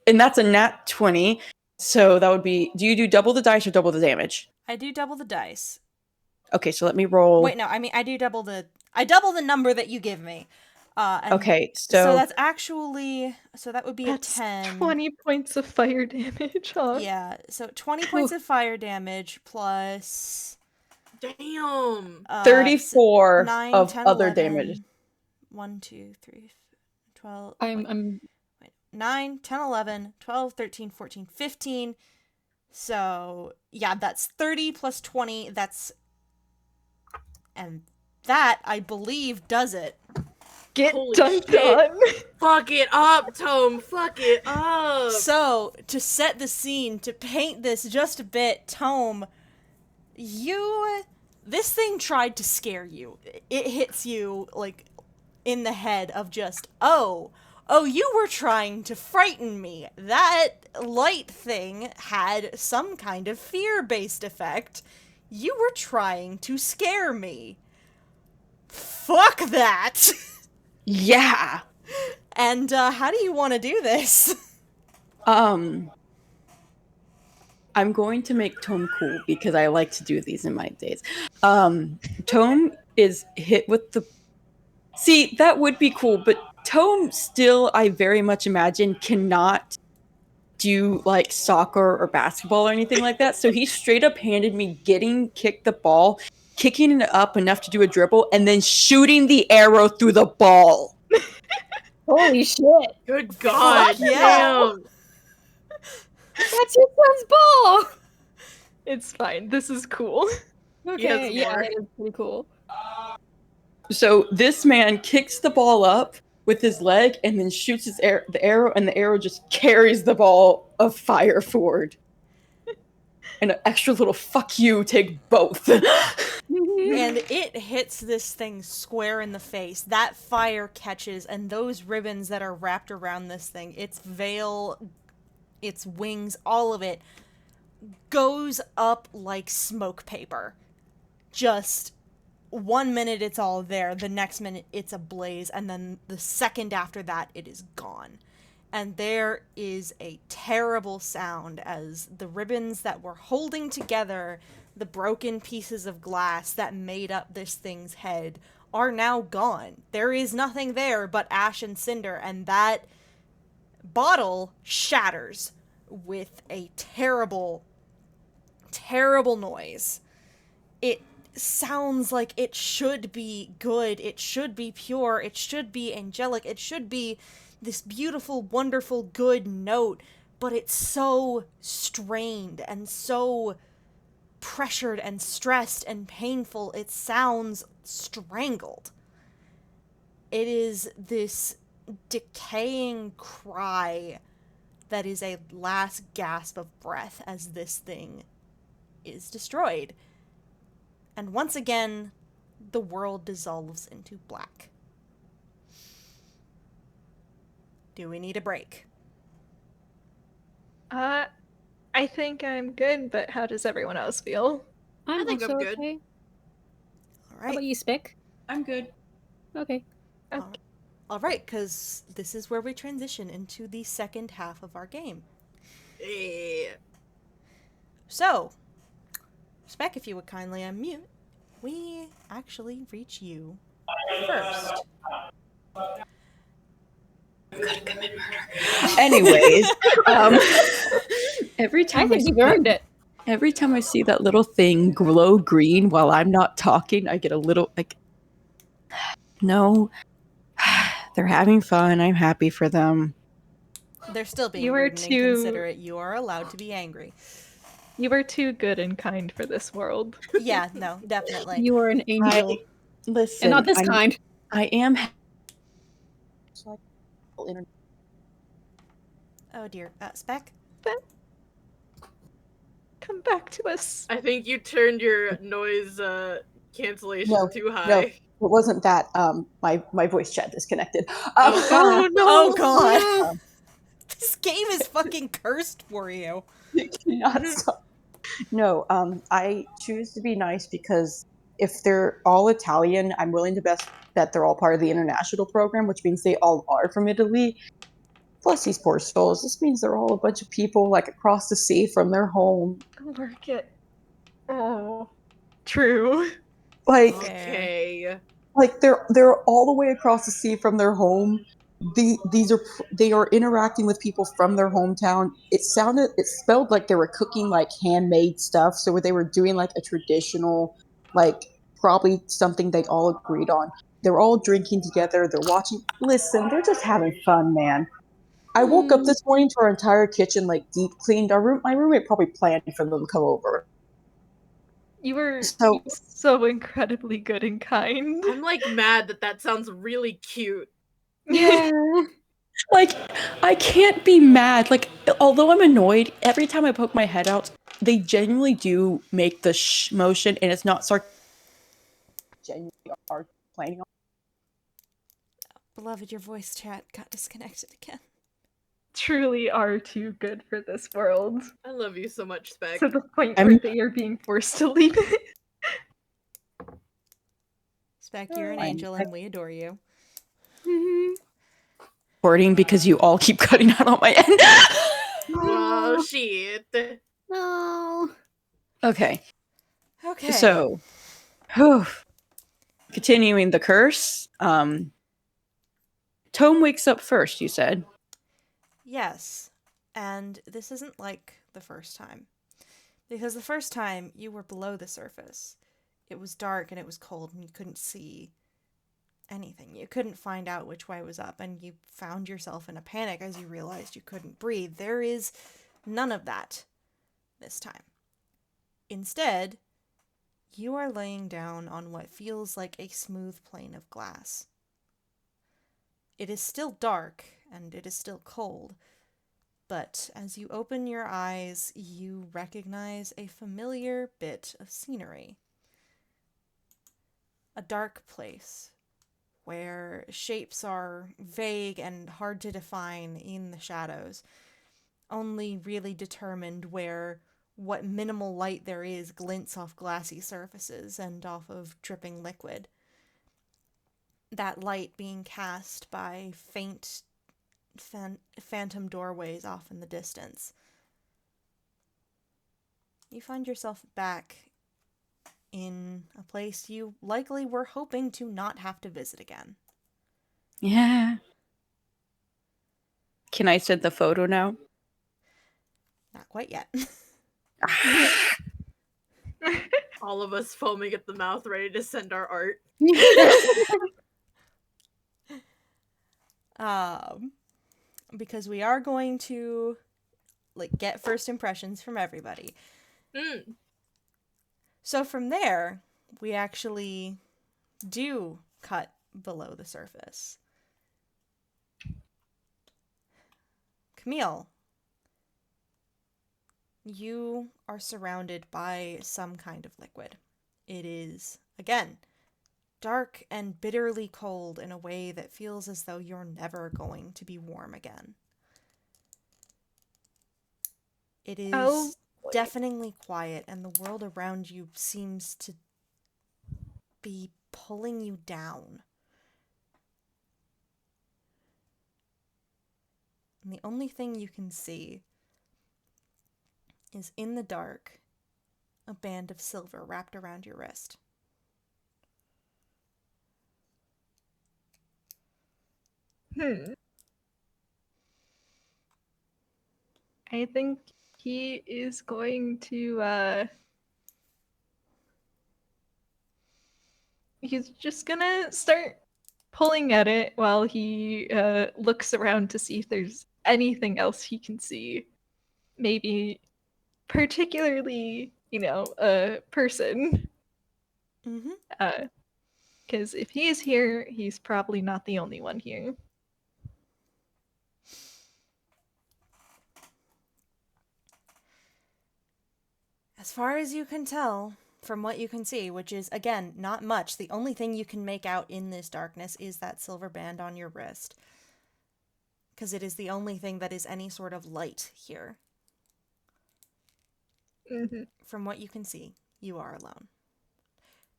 And that's a nat 20. So that would be, do you do double the dice or double the damage? I do double the dice. Okay, so let me roll. Wait, no, I mean I double the number that you give me. Okay, so so that's actually, so that would be That's a 10. 20 points of fire damage. Huh? Yeah, so 20 points of fire damage plus Damn. 34 9, of 10, other 11, damage. 1, 2, 3, 12. I'm 9, 10, 11, 12, 13, 14, 15. So, yeah, that's 30 plus 20. And that, I believe, does it. Get Holy done shit. done. Fuck it up, Tome. Fuck it up. So, to set the scene, to paint this just a bit, Tome, this thing tried to scare you. It hits you, like, in the head of just, oh, you were trying to frighten me. That light thing had some kind of fear-based effect. You were trying to scare me. Fuck that! Yeah. And, how do you want to do this? I'm going to make Tome cool because I like to do these in my days. Tome is hit with the... See, that would be cool, but Tome still, I very much imagine, cannot do, like, soccer or basketball or anything like that. So he straight up handed me kicked the ball, kicking it up enough to do a dribble, and then shooting the arrow through the ball. holy shit! Good God. yeah. Damn. That's your son's ball. It's fine. This is cool. Okay, has yeah, more. that is pretty cool. So this man kicks the ball up with his leg and then shoots the arrow, and the arrow just carries the ball of fire forward. And an extra little fuck you, take both. And it hits this thing square in the face. That fire catches, and those ribbons that are wrapped around this thing, its veil, its wings, all of it, goes up like smoke paper. Just 1 minute it's all there, the next minute it's ablaze, and then the second after that it is gone. And there is a terrible sound as the ribbons that were holding together the broken pieces of glass that made up this thing's head are now gone. There is nothing there but ash and cinder, and that bottle shatters with a terrible, terrible noise. It sounds like it should be good, it should be pure, it should be angelic, it should be this beautiful, wonderful, good note, but it's so strained and so pressured and stressed and painful, it sounds strangled. It is this decaying cry that is a last gasp of breath as this thing is destroyed. And once again, the world dissolves into black. Do we need a break? I think I'm good, but how does everyone else feel? I'm think I'm also good. okay. All How right. about you, Spick? I'm good. Okay. All right, because this is where we transition into the second half of our game. Yeah. So, Spec, if you would kindly unmute, we actually reach you first. Anyways, every time I think you've earned it. Every time I see that little thing glow green while I'm not talking, I get a little like, no, they're having fun. I'm happy for them. They're still being You are rude and too- inconsiderate. You are allowed to be angry. You are too good and kind for this world. Yeah, no, definitely. You are an angel. Listen, and not this I'm- kind. I am. Oh dear. Spec? Come back to us. I think you turned your noise cancellation No, too high. no. It wasn't that. My voice chat disconnected. Oh, no. Oh god! This game is fucking cursed for you. You cannot stop. No, I choose to be nice because if they're all Italian, I'm willing to bet they're all part of the international program, which means they all are from Italy. Plus, these poor souls. This means they're all a bunch of people like across the sea from their home. Work it. Oh, true. Like, Fair. Okay. like they're all the way across the sea from their home. They are interacting with people from their hometown. It spelled like they were cooking like handmade stuff, so they were doing like a traditional, like probably something they all agreed on. They're all drinking together. They're watching. Listen, they're just having fun, man. I woke up this morning to our entire kitchen like deep cleaned. My roommate probably planned for them to come over. You were So so incredibly good and kind. I'm like mad that sounds really cute. yeah. Like, I can't be mad. Like, although I'm annoyed, every time I poke my head out, they genuinely do make the motion, and it's not genuinely are planning on. Beloved, your voice chat got disconnected again. Truly are too good for this world. I love you so much, Spec. To the point where they are being forced to leave it. Spec, you're an angel and we adore you. Recording because you all keep cutting out on my end. Oh, shit. No. Okay, Okay. so continuing the curse. Tome wakes up first, you said. Yes. And this isn't like the first time. Because the first time you were below the surface. It was dark and it was cold and you couldn't see anything. You couldn't find out which way was up and you found yourself in a panic as you realized you couldn't breathe. There is none of that this time. Instead, you are laying down on what feels like a smooth plane of glass. It is still dark and it is still cold, but as you open your eyes, you recognize a familiar bit of scenery. A dark place where shapes are vague and hard to define in the shadows, only really determined where what minimal light there is glints off glassy surfaces and off of dripping liquid. That light being cast by faint phantom doorways off in the distance. You find yourself back in a place you likely were hoping to not have to visit again. Yeah. Can I send the photo now? Not quite yet. All of us foaming at the mouth, ready to send our art. Because we are going to get first impressions from everybody. So from there, we actually do cut below the surface. Camille, you are surrounded by some kind of liquid. It is, again, dark and bitterly cold in a way that feels as though you're never going to be warm again. It is deafeningly quiet, and the world around you seems to be pulling you down. And the only thing you can see is in the dark a band of silver wrapped around your wrist. I think he is going to he's just gonna start pulling at it while he looks around to see if there's anything else he can see. Maybe particularly, a person. Mm-hmm. Because if he is here, he's probably not the only one here. As far as you can tell, from what you can see, which is, again, not much, the only thing you can make out in this darkness is that silver band on your wrist. Because it is the only thing that is any sort of light here. From what you can see, you are alone.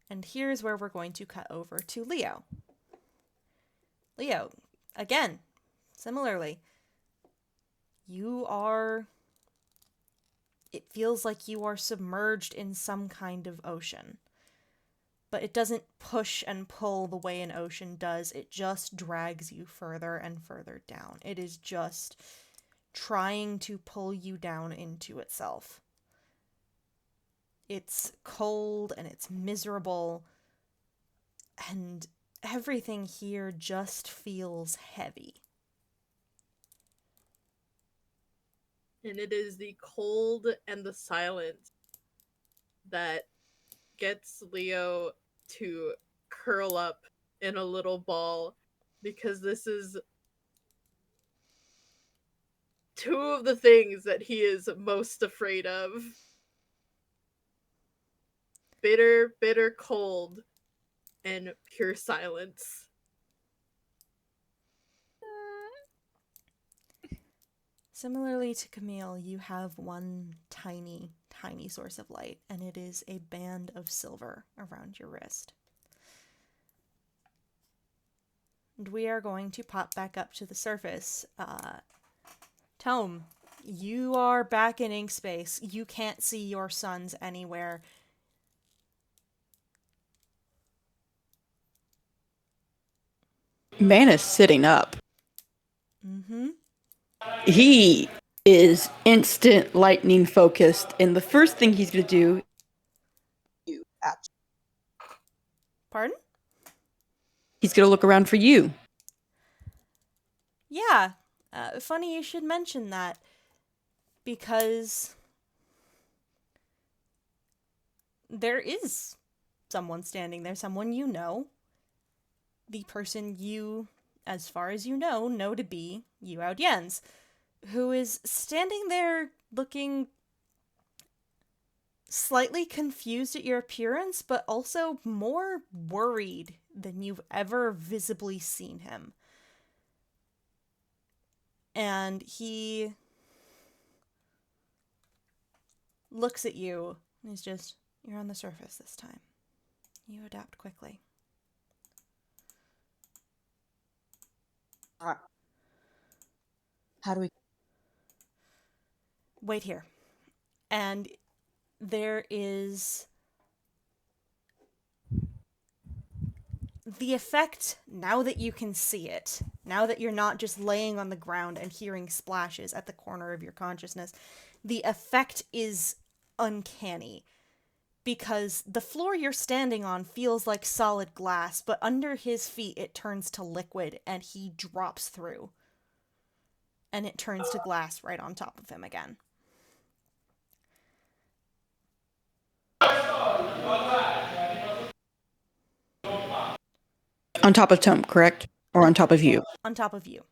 And here's where we're going to cut over to Leo. Leo, again, similarly, it feels like you are submerged in some kind of ocean. But it doesn't push and pull the way an ocean does. It just drags you further and further down. It is just trying to pull you down into itself. It's cold and it's miserable, and everything here just feels heavy. And it is the cold and the silence that gets Leo to curl up in a little ball, because this is two of the things that he is most afraid of. Bitter, bitter cold, and pure silence. Similarly to Camille, you have one tiny, tiny source of light, and it is a band of silver around your wrist. And we are going to pop back up to the surface. Tome, you are back in ink space. You can't see your sons anywhere. Man is sitting up. Mm-hmm. He is instant lightning focused, and the first thing he's going to do... Pardon? He's going to look around for you. Yeah. Funny you should mention that. Because there is someone standing there, someone you know. The person you, as far as you know to be Yu Aodien's, who is standing there looking slightly confused at your appearance, but also more worried than you've ever visibly seen him. And he looks at you and is just, you're on the surface this time. You adapt quickly. How do we... Wait here. And there is the effect, now that you can see it, now that you're not just laying on the ground and hearing splashes at the corner of your consciousness, the effect is uncanny. Because the floor you're standing on feels like solid glass, but under his feet it turns to liquid and he drops through. And it turns to glass right on top of him again. On top of Tome, correct? Or on top of you? On top of you.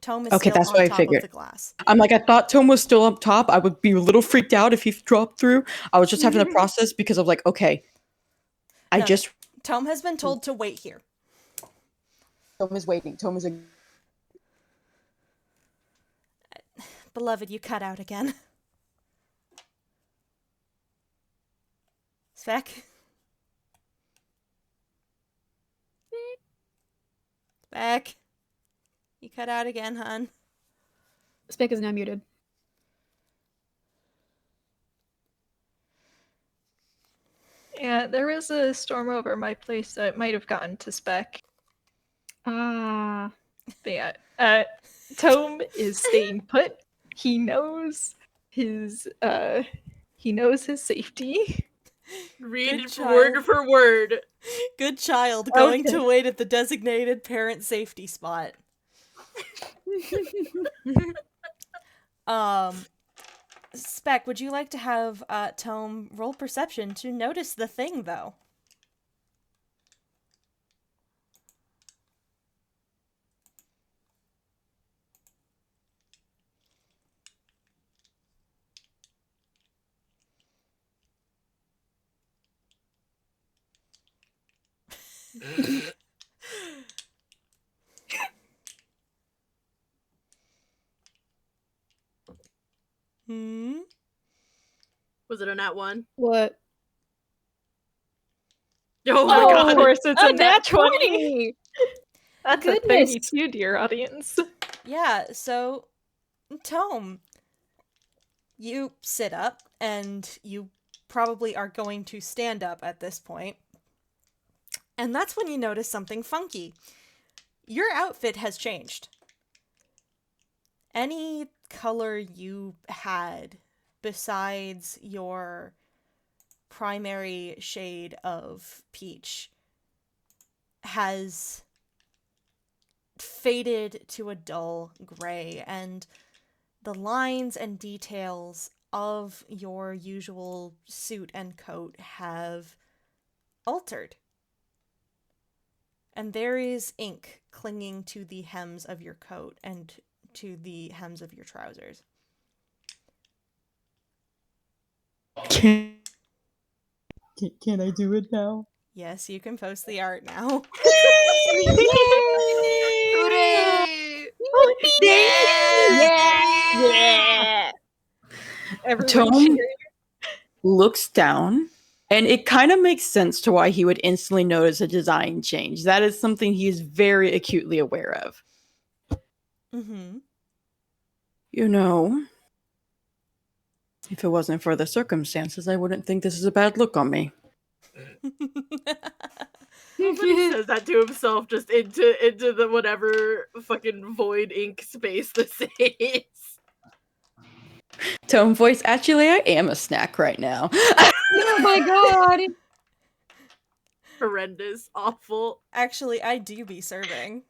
Tome is Okay, still that's on what I top figured. of the glass. I'm like, I thought Tome was still up top. I would be a little freaked out if he dropped through. I was just having to process because of like, okay, Tome has been told to wait here. Tome is waiting. Tome is... Beloved, you cut out again. Spec? Spec? You cut out again, hun. Spec is now muted. Yeah, there was a storm over my place that might have gotten to Spec. Ah. But yeah, Tome is staying put. He knows his safety. Read Good child. word for word. Good child, going Okay. to wait at the designated parent safety spot. Spec, would you like to have Tome roll perception to notice the thing, though? Hmm? Was it a nat 1? What? Oh my Of god. course, it's a nat 20. 20! That's a Goodness. 32, dear audience. Yeah, so, Tome, you sit up, and you probably are going to stand up at this point. And that's when you notice something funky. Your outfit has changed. Any color you had besides your primary shade of peach has faded to a dull gray, and the lines and details of your usual suit and coat have altered. And there is ink clinging to the hems of your coat and to the hems of your trousers. Can I do it now? Yes, you can post the art now. Hooray! Yeah! Everyone Tome cheering. looks down, and it kind of makes sense to why he would instantly notice a design change. That is something he is very acutely aware of. Mm-hmm. You know, if it wasn't for the circumstances, I wouldn't think this is a bad look on me. Nobody says that to himself just into the whatever fucking void ink space this is. Tome voice, actually, I am a snack right now. Oh my god! Horrendous. Awful. Actually, I do be serving.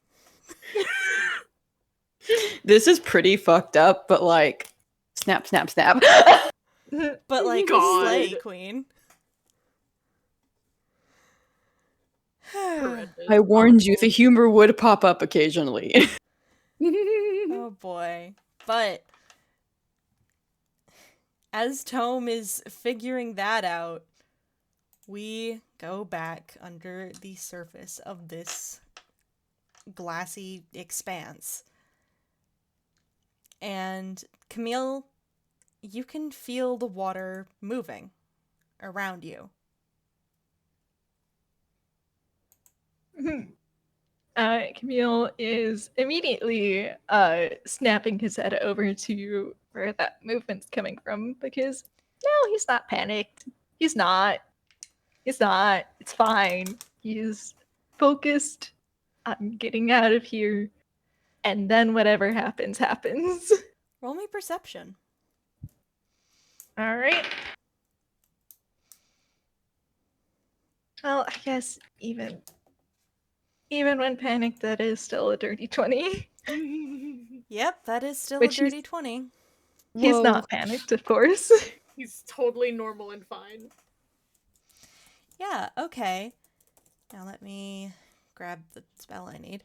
This is pretty fucked up, but like, snap, snap, snap. But like, God. slay, queen. Horrendous. I warned you, Awful. the humor would pop up occasionally. Oh boy. But as Tome is figuring that out, we go back under the surface of this glassy expanse. And Camille, you can feel the water moving around you. Camille is immediately snapping his head over to where that movement's coming from, because no, he's not panicked. He's not. He's not. It's fine. He's focused on getting out of here, and then whatever happens, happens. Roll me perception. All right. Well, I guess even when panicked, that is still a dirty 20. Yep, that is still Which a he's- dirty 20. He's Whoa. not panicked, of course. He's totally normal and fine. Yeah, okay. Now let me grab the spell I need.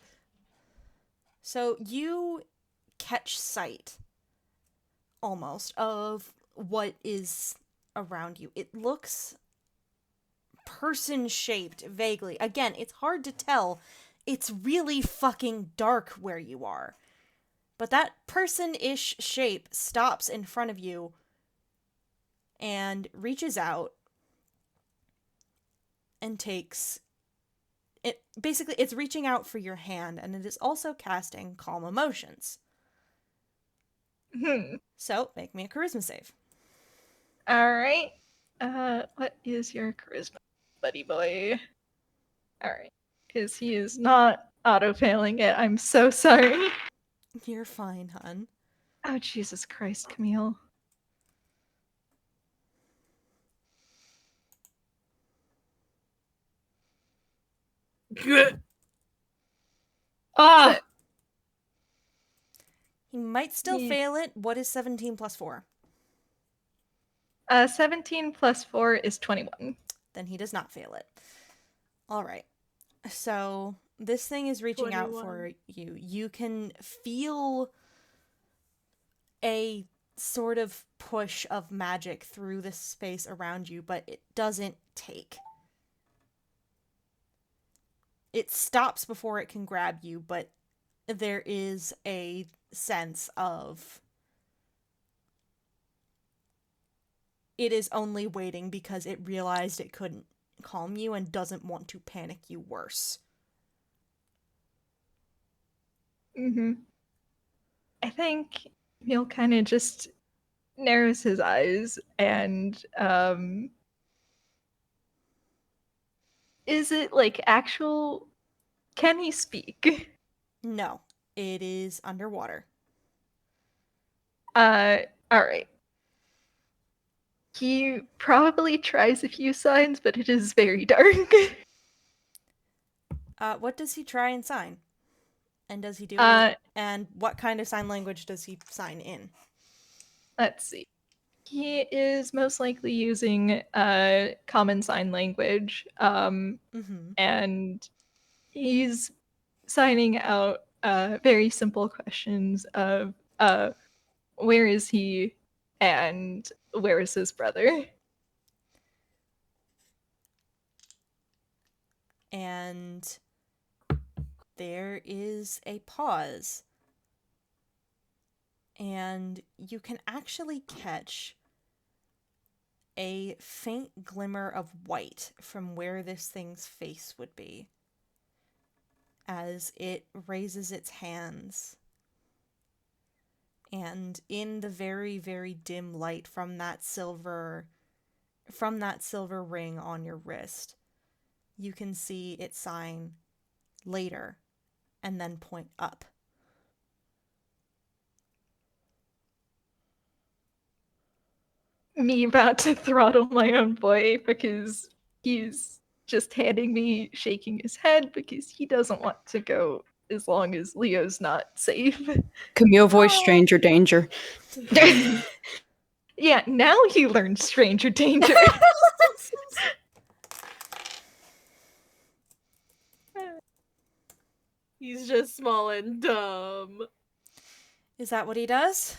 So you catch sight, almost, of what is around you. It looks person-shaped, vaguely. Again, it's hard to tell. It's really fucking dark where you are. But that person-ish shape stops in front of you and reaches out and takes it. Basically, it's reaching out for your hand, and it is also casting Calm Emotions. So make me a charisma save. All right. What is your charisma, buddy boy? All right, because he is not auto-failing it. I'm so sorry. You're fine, hun. Oh, Jesus Christ, Camille. Ah! He might still Yeah. fail it. What is 17 plus 4? 17 plus 4 is 21. Then he does not fail it. All right. So this thing is reaching out for you. You can feel a sort of push of magic through the space around you, but it doesn't take. It stops before it can grab you, but there is a sense of it is only waiting because it realized it couldn't calm you and doesn't want to panic you worse. I think Camille kind of just narrows his eyes and is it like actual? Can he speak? No, it is underwater. All right. He probably tries a few signs, but it is very dark. What does he try and sign? And does he do Uh, and what kind of sign language does he sign in? Let's see. He is most likely using common sign language, and he's signing out very simple questions of where is he and where is his brother? And there is a pause. And you can actually catch a faint glimmer of white from where this thing's face would be as it raises its hands. And in the very, very dim light from that silver ring on your wrist, you can see it sign later and then point up. Me about to throttle my own boy because he's just handing me shaking his head because he doesn't want to go as long as Leo's not safe. Camille voice stranger danger. Yeah, now he learned stranger danger. He's just small and dumb. Is that what he does?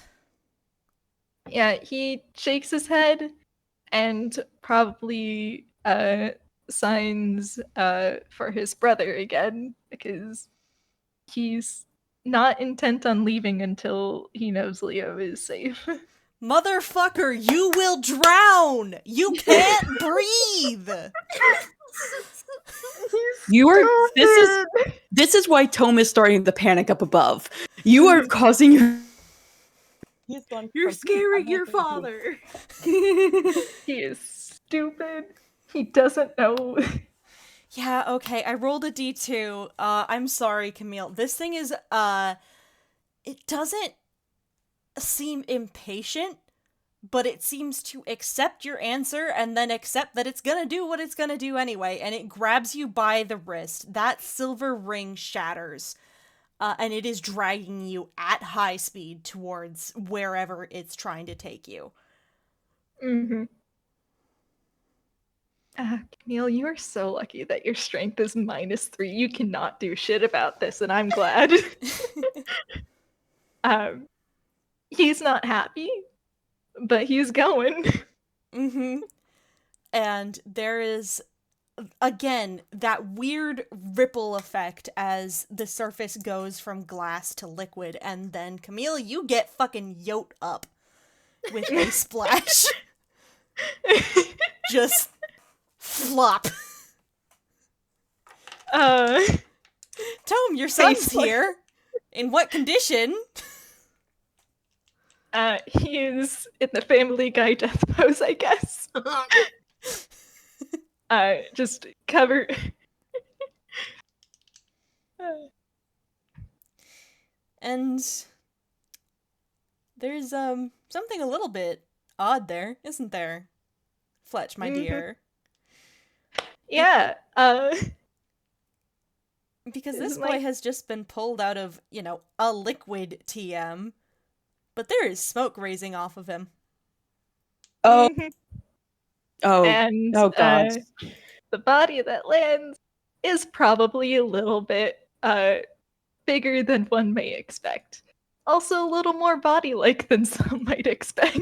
Yeah, he shakes his head and probably signs for his brother again because he's not intent on leaving until he knows Leo is safe. Motherfucker, you will drown! You can't breathe! You are this is why Tome is starting to panic up above. You are causing your You're scaring your father. He is stupid. He doesn't know. Yeah, okay, I rolled a D2. I'm sorry, Camille. This thing is, it doesn't seem impatient, but it seems to accept your answer and then accept that it's gonna do what it's gonna do anyway, and it grabs you by the wrist. That silver ring shatters, and it is dragging you at high speed towards wherever it's trying to take you. Camille, you are so lucky that your strength is -3. You cannot do shit about this, and I'm glad. He's not happy, but he's going. And there is, again, that weird ripple effect as the surface goes from glass to liquid, and then, Camille, you get fucking yote up with a splash. Just flop. Tome, your son's here. In what condition? He is in the Family Guy death pose, I guess. Just cover. And there's something a little bit odd there, isn't there? Fletch, my dear. Yeah. Because this boy has just been pulled out of, a liquid TM, but there is smoke raising off of him. Oh. And oh god. The body that lands is probably a little bit bigger than one may expect. Also a little more body-like than some might expect.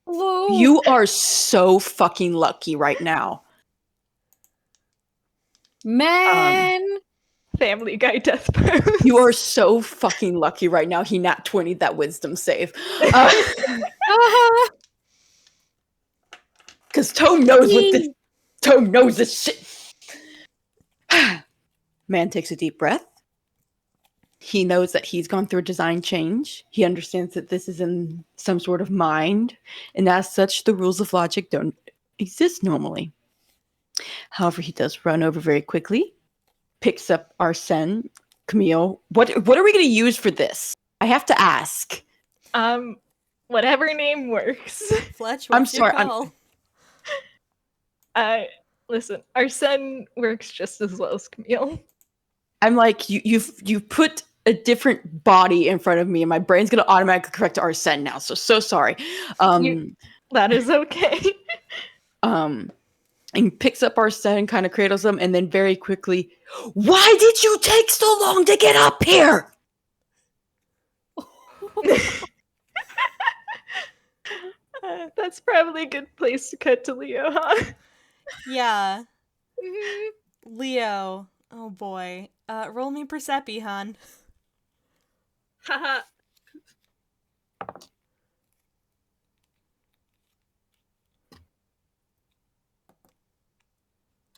You are so fucking lucky right now. Man! Family Guy death pose. You are so fucking lucky right now. He nat 20'd that wisdom save. Because Tome knows what this. Tome knows this shit. Man takes a deep breath. He knows that he's gone through a design change. He understands that this is in some sort of mind, and as such, the rules of logic don't exist normally. However, he does run over very quickly, picks up Arsene. Camille, what are we going to use for this? I have to ask. Whatever name works. Fletch, I'm what's your sorry, call? Listen, Arsene works just as well as Camille. I'm like, you've put a different body in front of me, and my brain's going to automatically correct to Arsene now. So sorry. That is okay. And he picks up Arsene, kind of cradles him, and then very quickly, why did you take so long to get up here? That's probably a good place to cut to Leo, huh? Yeah. Leo. Oh boy. Roll me Percepi, hon. Haha.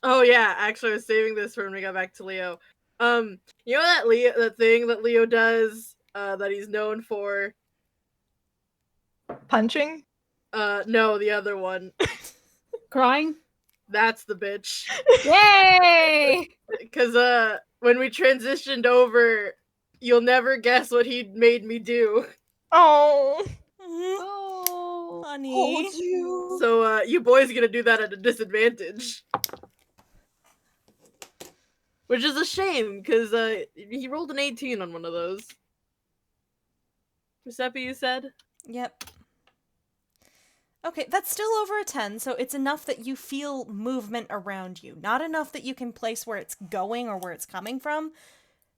Oh yeah, actually I was saving this for when we got back to Leo. You know that thing that Leo does, that he's known for? Punching? No, the other one. Crying? That's the bitch. Yay! Because when we transitioned over, you'll never guess what he made me do. Oh. Oh, Honey. you. So you boys gonna do that at a disadvantage. Which is a shame, because he rolled an 18 on one of those. Giuseppe, you said? Yep. Okay, that's still over a 10, so it's enough that you feel movement around you. Not enough that you can place where it's going or where it's coming from,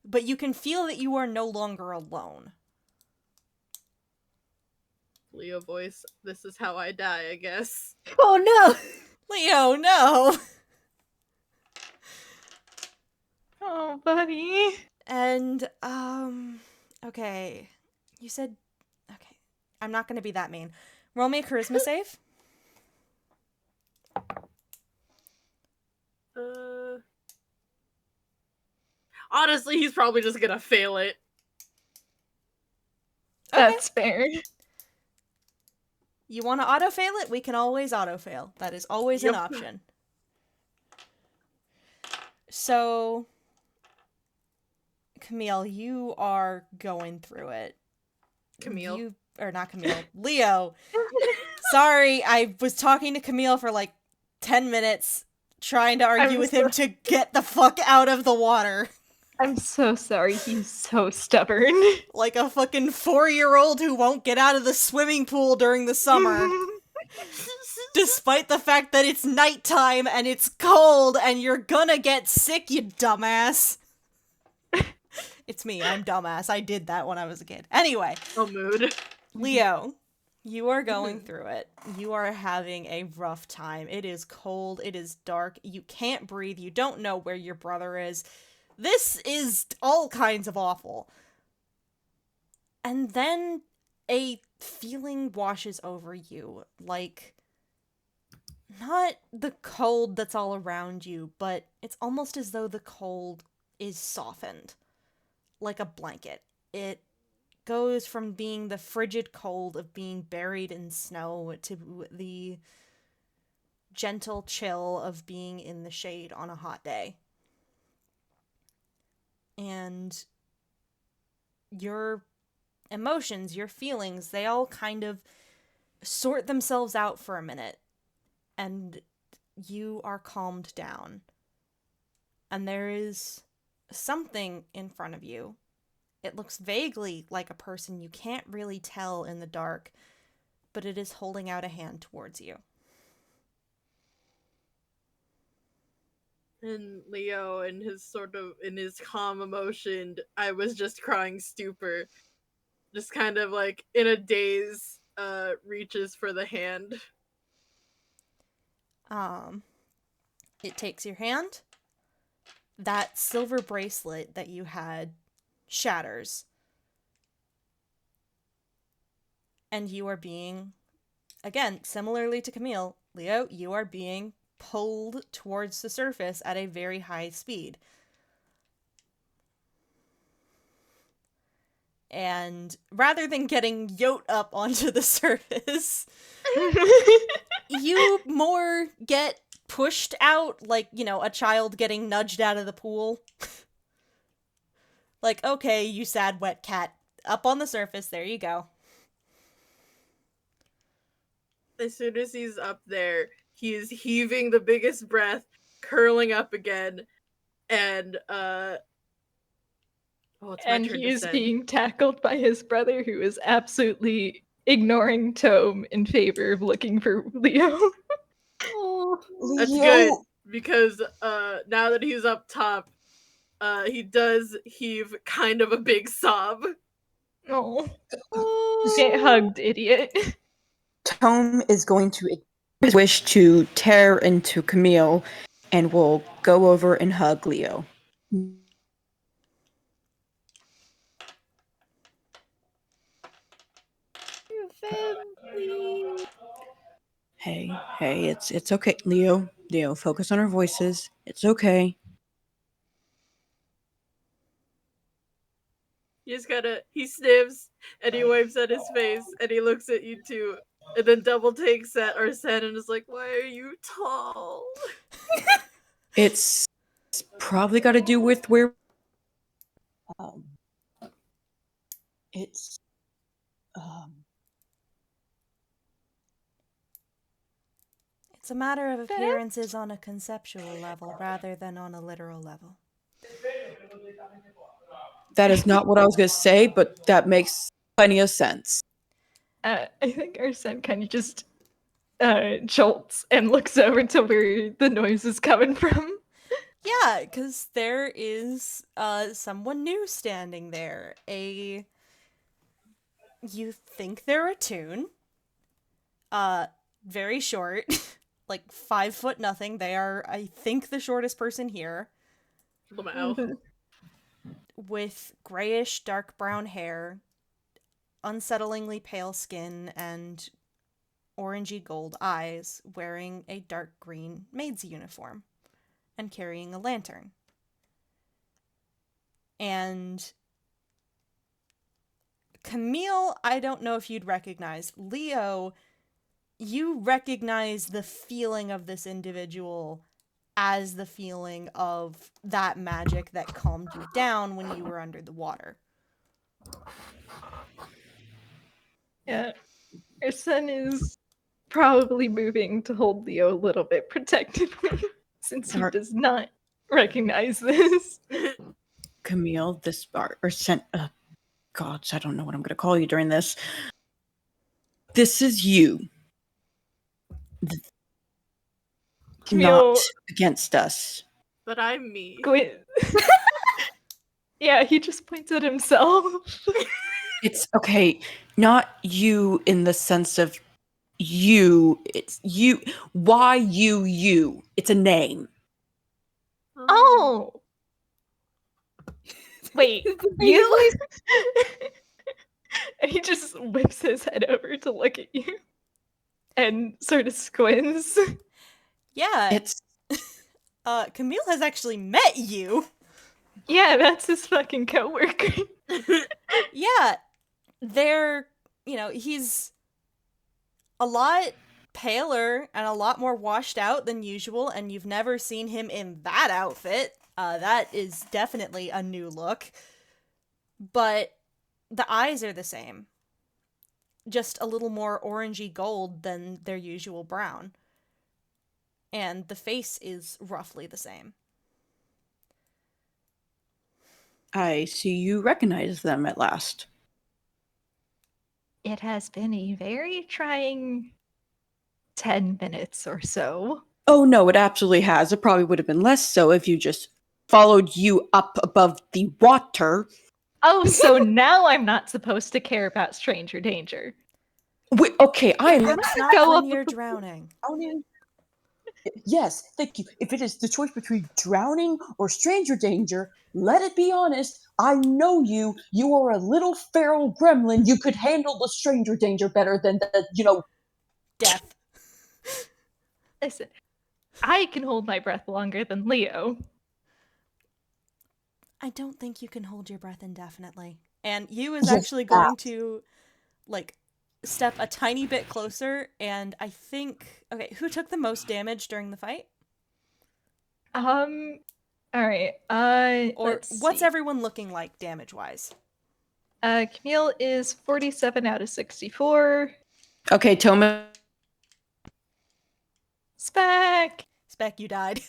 but you can feel that you are no longer alone. Leo voice, this is how I die, I guess. oh no! Leo, no! Oh, buddy. And, okay. You said, okay. I'm not gonna be that mean. Roll me a charisma save. Honestly, he's probably just gonna fail it. That's fair. You want to auto-fail it? We can always auto-fail. That is always an Yep. option. So, Camille, you are going through it. Camille. Or not Camille. Leo. Sorry, I was talking to Camille for like 10 minutes, trying to argue with him to get the fuck out of the water. I'm so sorry. He's so stubborn. Like a fucking 4-year-old who won't get out of the swimming pool during the summer. Despite the fact that it's nighttime and it's cold and you're gonna get sick, you dumbass. It's me, I'm dumbass. I did that when I was a kid. Anyway. Oh, mood. Leo, you are going through it. You are having a rough time. It is cold. It is dark. You can't breathe. You don't know where your brother is. This is all kinds of awful. And then a feeling washes over you. Like, not the cold that's all around you, but it's almost as though the cold is softened. Like a blanket. It goes from being the frigid cold of being buried in snow to the gentle chill of being in the shade on a hot day. And your emotions, your feelings, they all kind of sort themselves out for a minute. And you are calmed down. And there is something in front of you. It looks vaguely like a person. You can't really tell in the dark, but it is holding out a hand towards you. And Leo, in his calm emotion, I was just crying stupor. Just kind of like in a daze, reaches for the hand. It takes your hand. That silver bracelet that you had shatters. And you are being, again, similarly to Camille, Leo, you are being pulled towards the surface at a very high speed. And rather than getting yote up onto the surface, you more get pushed out like, a child getting nudged out of the pool. Like, okay, you sad wet cat, up on the surface, there you go. As soon as he's up there, he is heaving the biggest breath, curling up again, and it's my And turn he to is send. being tackled by his brother, who is absolutely ignoring Tome in favor of looking for Leo. Oh, That's Leo. good, because now that he's up top, he does heave kind of a big sob. Oh, get hugged, idiot. Tome is going to wish to tear into Camille and will go over and hug Leo. Hey, it's okay, Leo. Leo, focus on our voices. It's okay. You just gotta, he sniffs, and he wipes at his face, and he looks at you two, and then double takes at Arsene and is like, why are you tall? It's probably got to do with where. It's. It's a matter of appearances on a conceptual level rather than on a literal level. That is not what I was going to say, but that makes plenty of sense. I think Arsene kind of just jolts and looks over to where the noise is coming from. Yeah, because there is someone new standing there. You think they're a toon. Very short. Like 5 foot nothing. They are, I think, the shortest person here. With grayish dark brown hair, unsettlingly pale skin, and orangey gold eyes, wearing a dark green maid's uniform and carrying a lantern. And Camille, I don't know if you'd recognize. Leo, you recognize the feeling of this individual as the feeling of that magic that calmed you down when you were under the water. Yeah. Arsene is probably moving to hold Leo a little bit protectively, since he does not recognize this. Camille, this or sent. Gods, I don't know what I'm going to call you during this. This is you. Camille, not against us. But I'm me. Yeah, he just points at himself. It's okay. Not you in the sense of you. It's you. Why you? It's a name. Oh. Wait, you? And he just whips his head over to look at you and sort of squints. Yeah. It's Camille has actually met you. Yeah, that's his fucking coworker. Yeah. They're, he's a lot paler and a lot more washed out than usual, and you've never seen him in that outfit. That is definitely a new look. But the eyes are the same. Just a little more orangey gold than their usual brown. And the face is roughly the same. I see you recognize them at last. It has been a very trying 10 minutes or so. Oh no, it absolutely has. It probably would have been less so if you just followed you up above the water. Oh, so now I'm not supposed to care about stranger danger. Wait, okay, I am That's not when you're drowning. Yes, thank you. If it is the choice between drowning or stranger danger, let it be honest. I know you. You are a little feral gremlin. You could handle the stranger danger better than the, Death. Listen, I can hold my breath longer than Leo. I don't think you can hold your breath indefinitely. And you is Yes, actually going to, like, step a tiny bit closer, and I think... Okay, who took the most damage during the fight? Alright, Or let's what's see. everyone looking like damage-wise? Camille is 47 out of 64. Okay, Tome. Spec! Spec, you died.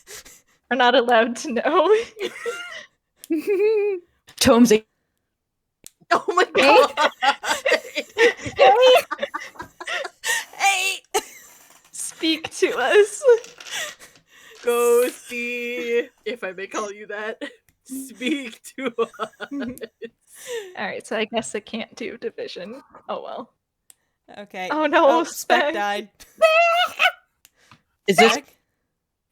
We're not allowed to know. Tome's a Oh my god! Hey! Speak to us. Ghosty, if I may call you that. Speak to us. Alright, so I guess I can't do division. Oh well. Okay. Oh no, Spec Spec. died. Is this Spec?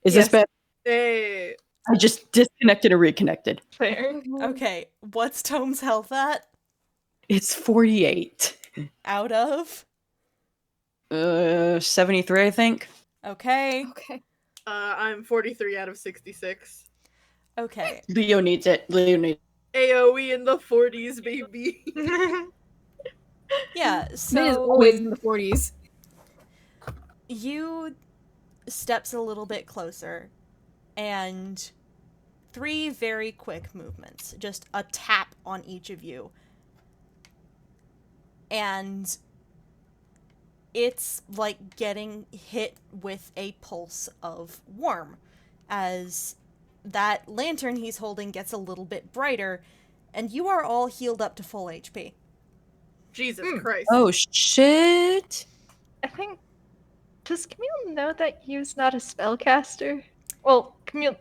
is Yes. this bad? Hey, I just disconnected and reconnected. Fair. Okay, what's Tome's health at? It's 48. Out of? 73, I think. Okay. Okay. I'm 43 out of 66. Okay. Leo needs it. Leo needs AoE in the 40s, baby. Yeah, Min is so always in the 40s. you steps a little bit closer, and 3 very quick movements. Just a tap on each of you. And it's like getting hit with a pulse of warm as that lantern he's holding gets a little bit brighter, and you are all healed up to full HP. Jesus Christ. Oh shit! I think. Does Camille know that Yu's not a spellcaster? Well, Camille,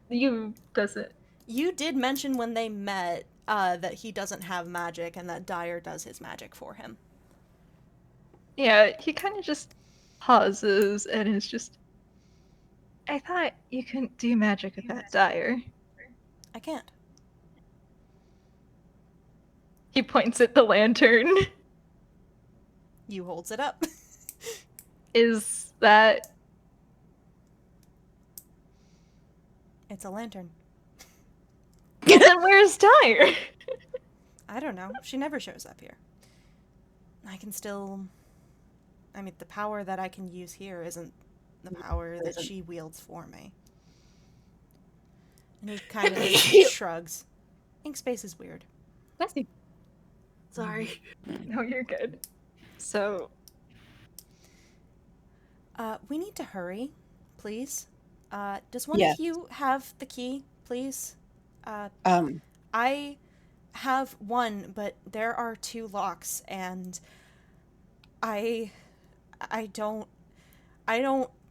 Yu doesn't. You did mention when they met that he doesn't have magic and that Dyer does his magic for him. Yeah, he kind of just pauses and is just. I thought you couldn't do magic without Dyer. I can't. He points at the lantern. You holds it up. Is that. It's a lantern. Well, then where's Dyer? I don't know. She never shows up here. I can still... I mean, the power that I can use here isn't the power that she wields for me. And he kind of shrugs. Ink space is weird. Bless you. Sorry. No, you're good. So, We need to hurry, please. Does one Yes. of you have the key, please? I have one, but there are 2 locks, and I don't,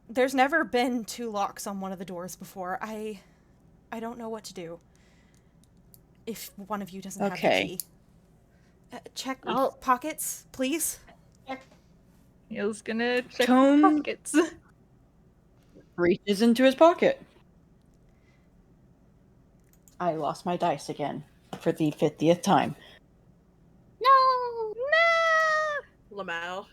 there's never been 2 locks on one of the doors before. I don't know what to do. If one of you doesn't have the Okay. key. Check I'll- pockets, please. Neil's gonna check Tome- the pockets. reaches into his pocket. I lost my dice again for the 50th time. No! Lamau.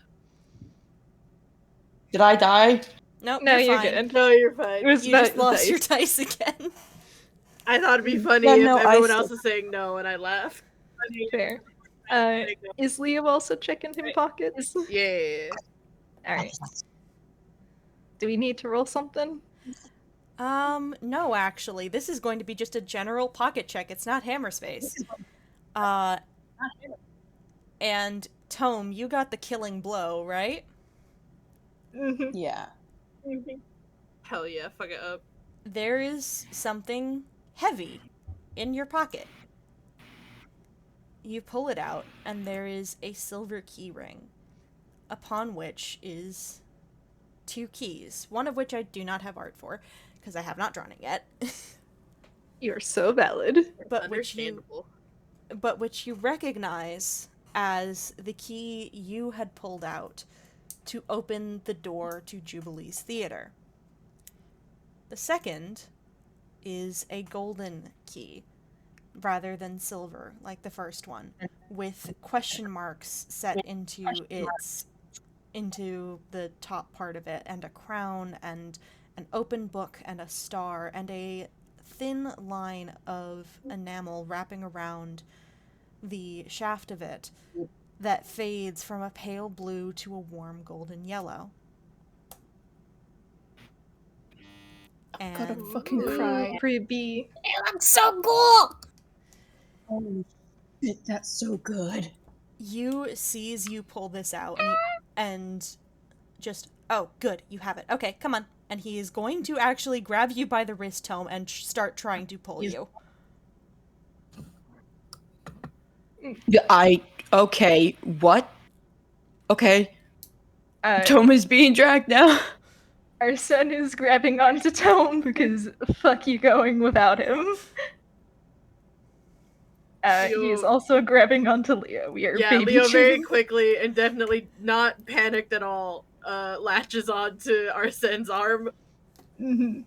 Did I die? Nope, No, you're you're fine. good. No, you're fine. It was You just about lost dice. your dice again. I thought it'd be funny Yeah, if no, I everyone still- else is saying no and I laugh. Fair. Is Leo also checking his pockets? Yeah. Alright. Do we need to roll something? No, actually. This is going to be just a general pocket check. It's not hammer space. And Tome, you got the killing blow, right? Mm-hmm. Yeah. Hell yeah, fuck it up. There is something heavy in your pocket. You pull it out, and there is a silver key ring, upon which is 2 keys, one of which I do not have art for, because I have not drawn it yet, You're so valid. but which you recognize as the key you had pulled out to open the door to Jubilee's theater. The second is a golden key, rather than silver, like the first one, with question marks set into its into the top part of it, and a crown, and an open book, and a star, and a thin line of enamel wrapping around the shaft of it that fades from a pale blue to a warm golden yellow. I'm gonna And fucking cry. Ruby. It looks so cool! Holy shit, that's so good. you sees you pull this out and just, oh, good, you have it. Okay, come on. And he is going to actually grab you by the wrist, Tome, and start trying to pull you. Yeah, okay, what? Okay, Tome is being dragged now. Our son is grabbing onto Tome because fuck you going without him. He is also grabbing onto Leo. We are baby Leo very chains. quickly and definitely not panicked at all, latches onto Arsene's arm. Mhm.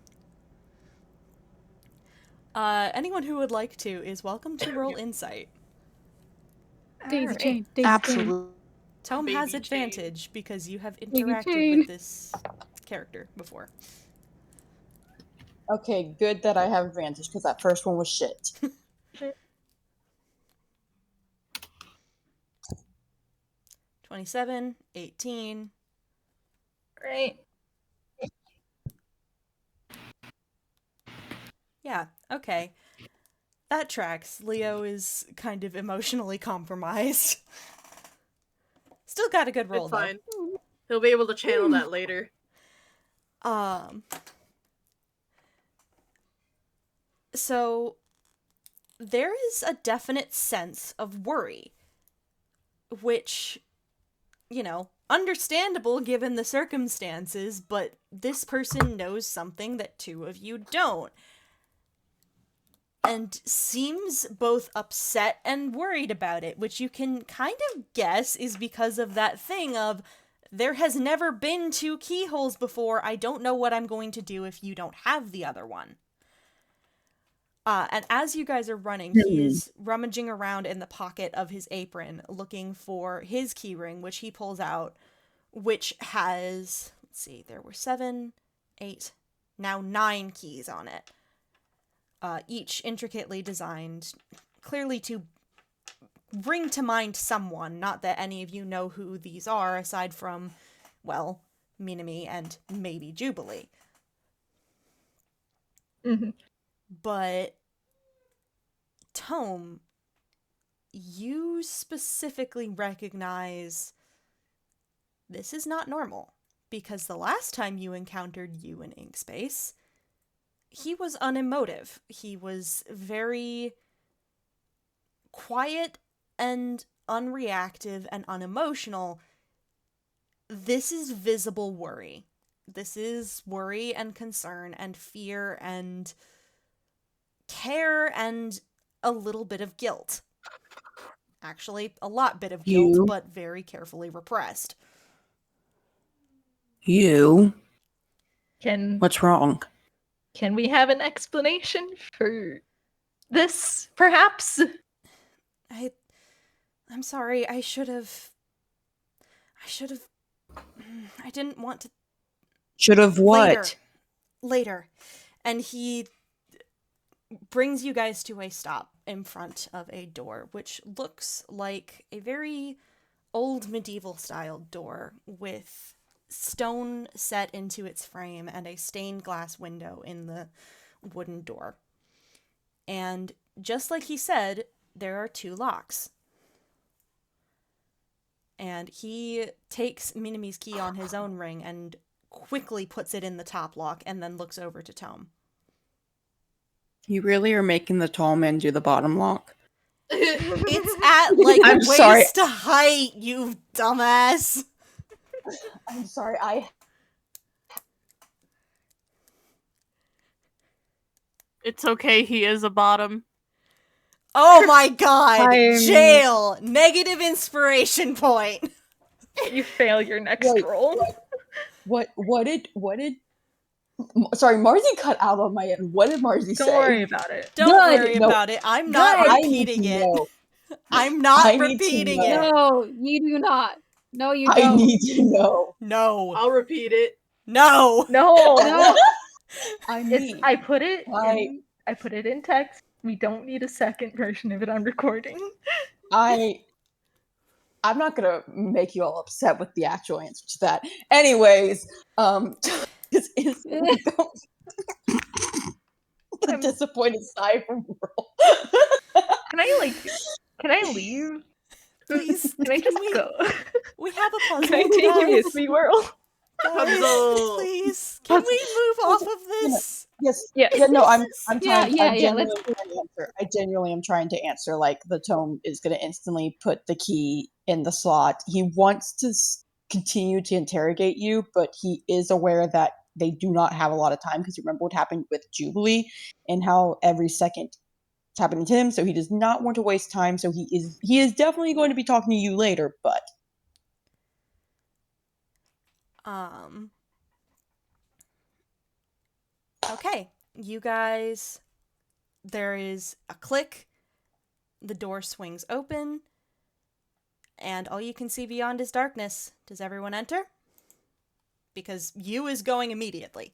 Anyone who would like to is welcome to roll insight. Daisy Alright. chain. Daisy chain. Absolutely. Tome has Baby chain. advantage because you have Baby interacted chain. with this character before. Okay, good that I have advantage because that first one was shit. 27, 18. Right. Yeah, okay. That tracks. Leo is kind of emotionally compromised. Still got a good roll, It's though. fine. He'll be able to channel that later. So there is a definite sense of worry, which, understandable given the circumstances, but this person knows something that two of you don't. And seems both upset and worried about it, which you can kind of guess is because of that thing of, there has never been two keyholes before, I don't know what I'm going to do if you don't have the other one. And as you guys are running, he is rummaging around in the pocket of his apron, looking for his keyring, which he pulls out, which has, let's see, there were 7, 8, now 9 keys on it. Each intricately designed, clearly to bring to mind someone, not that any of you know who these are, aside from, well, Minami and maybe Jubilee. Mm-hmm. But, Tome, you specifically recognize this is not normal, because the last time you encountered you in Inkspace, he was unemotive. He was very quiet and unreactive and unemotional. This is visible worry. This is worry and concern and fear and care and a little bit of guilt. Actually, a lot bit of guilt, but very carefully repressed. What's wrong? Can we have an explanation for this, perhaps? I'm sorry, I didn't want to. Should have what? Later. And he brings you guys to a stop in front of a door, which looks like a very old medieval style door with stone set into its frame and a stained glass window in the wooden door. And just like he said, there are 2 locks. And he takes Minami's key on his own ring and quickly puts it in the top lock and then looks over to Tome. You really are making the tall man do the bottom lock? It's at, like, I'm waist sorry. to height, you dumbass! I'm sorry, It's okay, he is a bottom. Oh my god! I'm- Jail! Negative inspiration point! You fail your next Wait, roll. What did sorry, Marzi cut out on my end. What did Marzi say? Don't worry about it. Don't Good, worry no. about it. I'm not I need repeating to it. know. I'm not I need to repeating know. it. No, you do not. No, you I don't. need to know. No. I'll repeat it. No. No, No. I it's mean, I put it I- in text. We don't need a second version of it on recording. I'm not gonna make you all upset with the actual answer to that. Anyways, this is the I'm- disappointed sigh from Whirl. Can I leave? Please, Can I just go? we have a puzzle, Can I take you guys. with me, Whirl? Guys, Puzzle. please, can we move off of this? Yes. Yes. Yeah, no, I'm Yeah, trying. yeah, I yeah, genuinely let's- am trying to answer. I genuinely am trying to answer. Like the tome is going to instantly put the key in the slot. He wants to continue to interrogate you, but he is aware that they do not have a lot of time because you remember what happened with Jubilee and how every second it's happening to him. So he does not want to waste time. So he is definitely going to be talking to you later. But Okay, you guys, there is a click, the door swings open, and all you can see beyond is darkness. Does everyone enter? Because you is going immediately.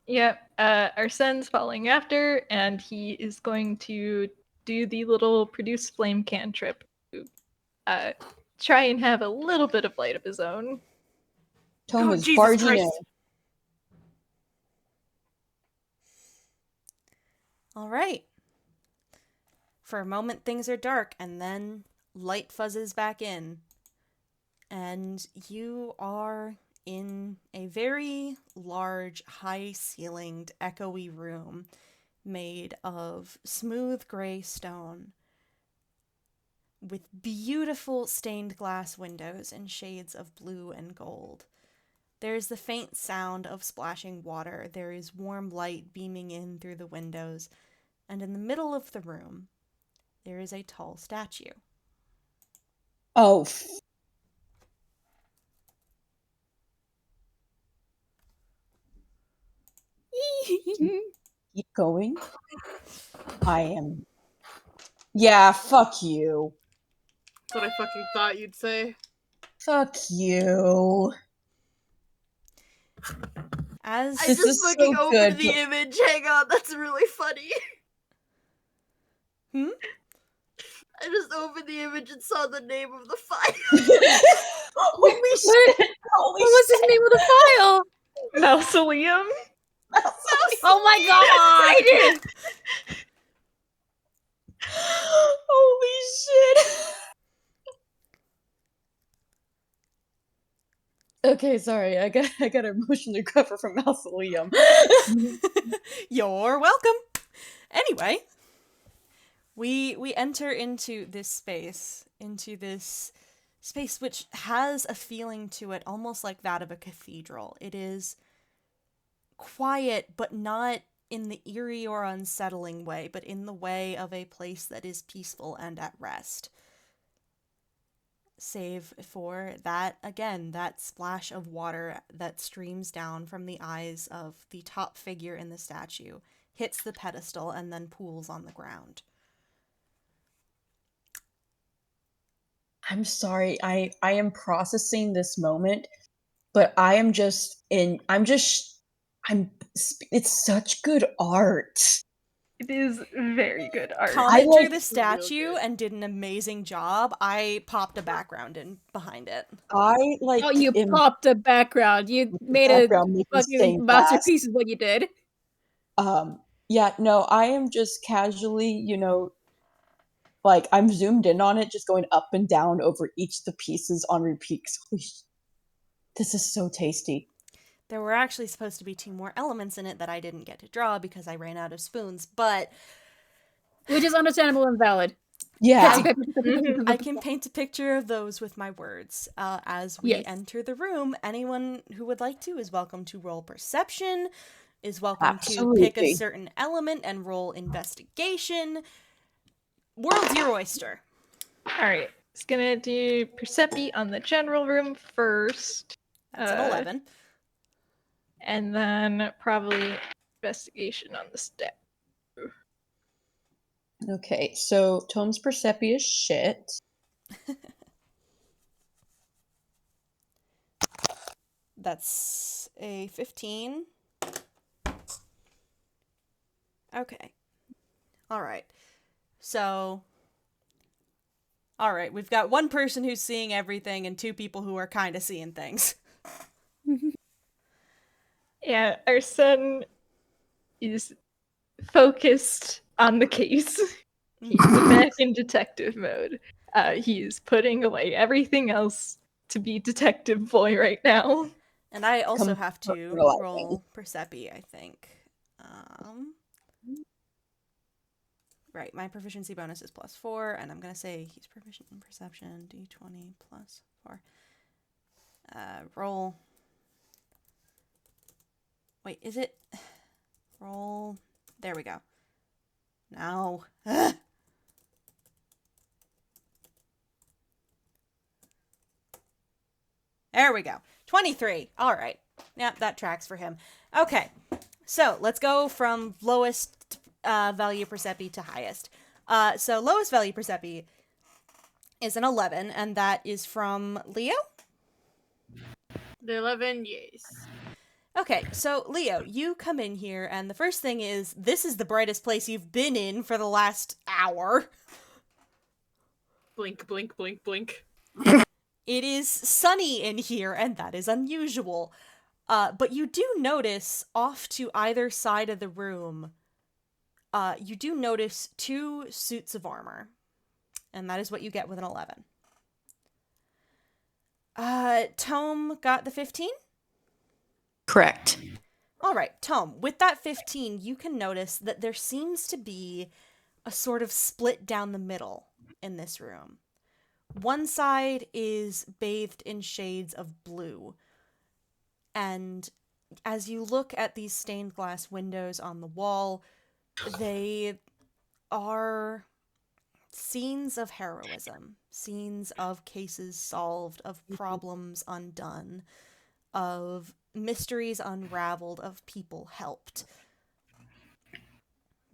Yep. Arsene's following after, and he is going to do the little produce flame cantrip to try and have a little bit of light of his own. Tome Oh, is Jesus barging in. Christ. All right. For a moment, things are dark, and then light fuzzes back in. And you are in a very large, high-ceilinged, echoey room made of smooth gray stone with beautiful stained glass windows in shades of blue and gold. There's the faint sound of splashing water. There is warm light beaming in through the windows. And in the middle of the room, there is a tall statue. Oh, keep going. I am. Yeah, fuck you. That's what I fucking thought you'd say. Fuck you. As I This just is fucking so opened good, the but- image. Hang on, that's really funny. Hmm? I just opened the image and saw the name of the file. Holy shit! Holy What was his name of the file? Mausoleum? shit! Oh my god! Holy shit! Okay, sorry. I got emotionally recover from Mausoleum. You're welcome. Anyway, we enter into this space which has a feeling to it almost like that of a cathedral. It is quiet, but not in the eerie or unsettling way, but in the way of a place that is peaceful and at rest. Save for that, again, that splash of water that streams down from the eyes of the top figure in the statue, hits the pedestal, and then pools on the ground. I'm sorry. I am processing this moment, but it's such good art. It is very good art. Comet like- drew the statue and did an amazing job. I popped a background in behind it. I like Oh, you am- popped a background. You made a background making fucking stained glass. masterpiece is what you did. Yeah, no, I am just casually, like I'm zoomed in on it, just going up and down over each of the pieces on repeat. This is so tasty. There were actually supposed to be 2 more elements in it that I didn't get to draw because I ran out of spoons, but Which is understandable and valid. Yeah. I can paint a picture of those with my words. As we Yes. enter the room, anyone who would like to is welcome to roll perception, is welcome to pick a Absolutely. certain element and roll investigation. World's your oyster. Alright. It's gonna do Persepi on the general room first. That's an 11. And then probably investigation on the step. Okay, so Tome's Persepi is shit. That's a 15. Okay. Alright. So... Alright, we've got one person who's seeing everything and two people who are kind of seeing things. Yeah, our son is focused on the case. He's back in detective mode. He's putting away everything else to be detective boy right now. And I also Come have to relaxing. roll Percepi, I think. Right, my proficiency bonus is +4, and I'm going to say he's proficient in perception, d20 +4. Roll. Wait, is it? Roll. There we go. Now. There we go. 23. All right. Yep, that tracks for him. Okay. So let's go from lowest value Percepi to highest. So lowest value Percepi is an 11, and that is from Leo? The 11, yes. Okay, so Leo, you come in here, and the first thing is, this is the brightest place you've been in for the last hour. Blink, blink, blink, blink. It is sunny in here, and that is unusual. But you do notice, off to either side of the room, you do notice 2 suits of armor. And that is what you get with an 11. Tome got the 15? Correct. Alright, Tome, with that 15, you can notice that there seems to be a sort of split down the middle in this room. One side is bathed in shades of blue, and as you look at these stained glass windows on the wall, they are scenes of heroism, scenes of cases solved, of problems undone, of mysteries unraveled, of people helped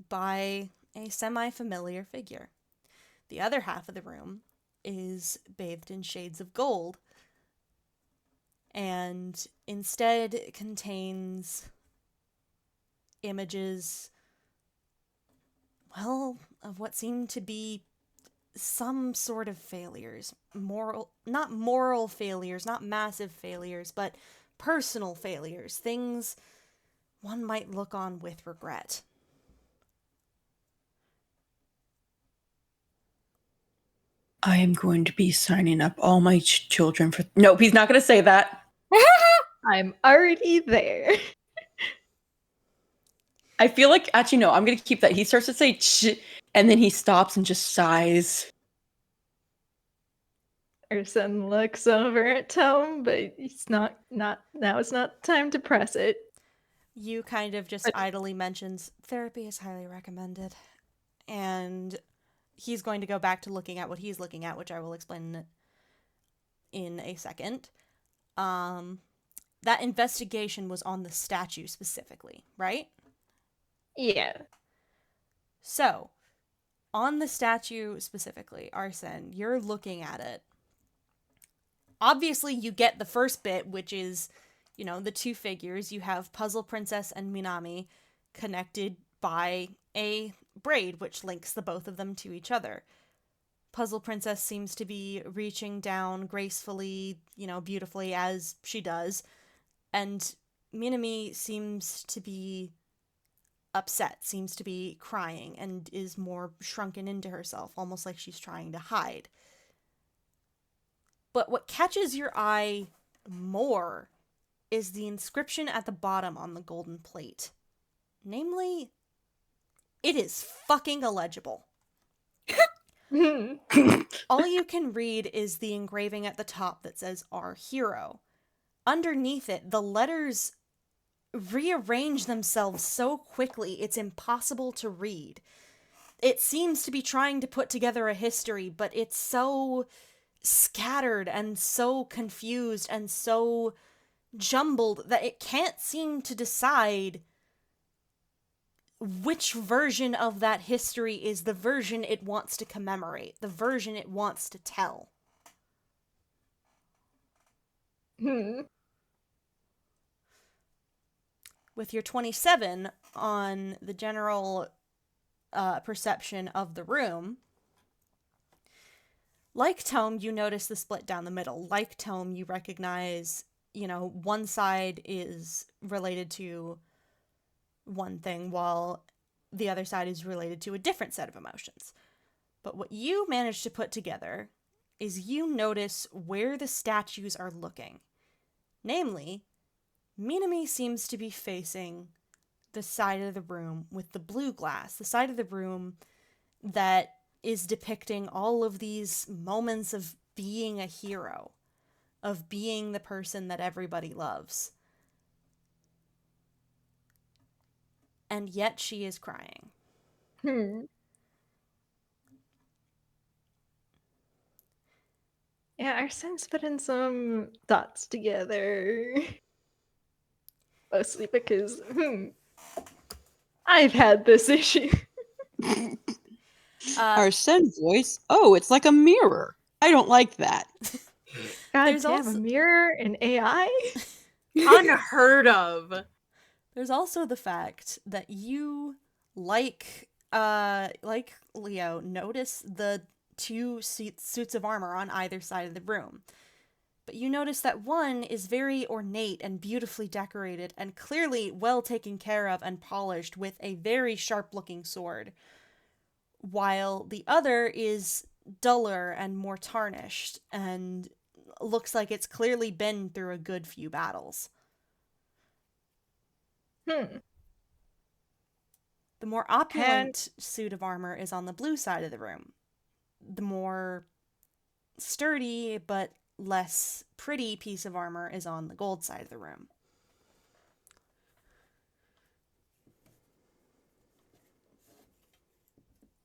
by a semi-familiar figure. The other half of the room is bathed in shades of gold, and instead contains images, well, of what seem to be some sort of failures. Not moral failures, not massive failures, but personal failures. Things one might look on with regret. I am going to be signing up all my children for... Nope, he's not going to say that. I'm already there. I feel like, actually, no, I'm going to keep that. He starts to say, and then he stops and just sighs. Our son looks over at Tome, but it's not now it's not time to press it. You kind of just idly mentions, therapy is highly recommended. And he's going to go back to looking at what he's looking at, which I will explain in a second. That investigation was on the statue specifically, right? Yeah. So, on the statue specifically, Arsene, you're looking at it. Obviously, you get the first bit, which is, you know, the 2 figures. You have Puzzle Princess and Minami connected by a braid, which links the both of them to each other. Puzzle Princess seems to be reaching down gracefully, you know, beautifully as she does. And Minami seems to be upset, seems to be crying, and is more shrunken into herself, almost like she's trying to hide. But what catches your eye more is the inscription at the bottom on the golden plate. Namely, it is fucking illegible. All you can read is the engraving at the top that says, "Our hero." Underneath it, the letters rearrange themselves so quickly it's impossible to read. It seems to be trying to put together a history, but it's so scattered and so confused and so jumbled that it can't seem to decide which version of that history is the version it wants to commemorate, the version it wants to tell. with your 27 on the general perception of the room, like Tome, you notice the split down the middle. Like Tome, you recognize, one side is related to one thing while the other side is related to a different set of emotions. But what you manage to put together is you notice where the statues are looking. Namely, Minami seems to be facing the side of the room with the blue glass, the side of the room that is depicting all of these moments of being a hero, of being the person that everybody loves. And yet she is crying. Yeah, our sense putting some thoughts together. Mostly because, I've had this issue. Arsene's voice. Oh, it's like a mirror. I don't like that. God There's damn, also- a mirror and AI? Unheard of. There's also the fact that you, like Leo, notice the two suits of armor on either side of the room. But you notice that one is very ornate and beautifully decorated and clearly well taken care of and polished with a very sharp-looking sword, while the other is duller and more tarnished and looks like it's clearly been through a good few battles. The more opulent suit of armor is on the blue side of the room. The more sturdy but less pretty piece of armor is on the gold side of the room.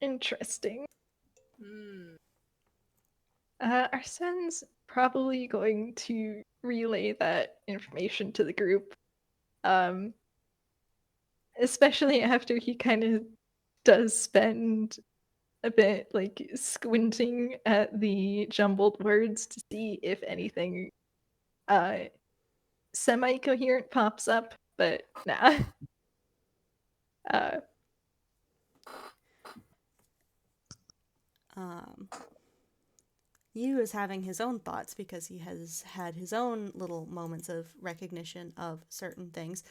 Interesting. Hmm. Arsene's probably going to relay that information to the group. Especially after he kind of does spend a bit like squinting at the jumbled words to see if anything semi-coherent pops up, but nah. Yu is having his own thoughts because he has had his own little moments of recognition of certain things.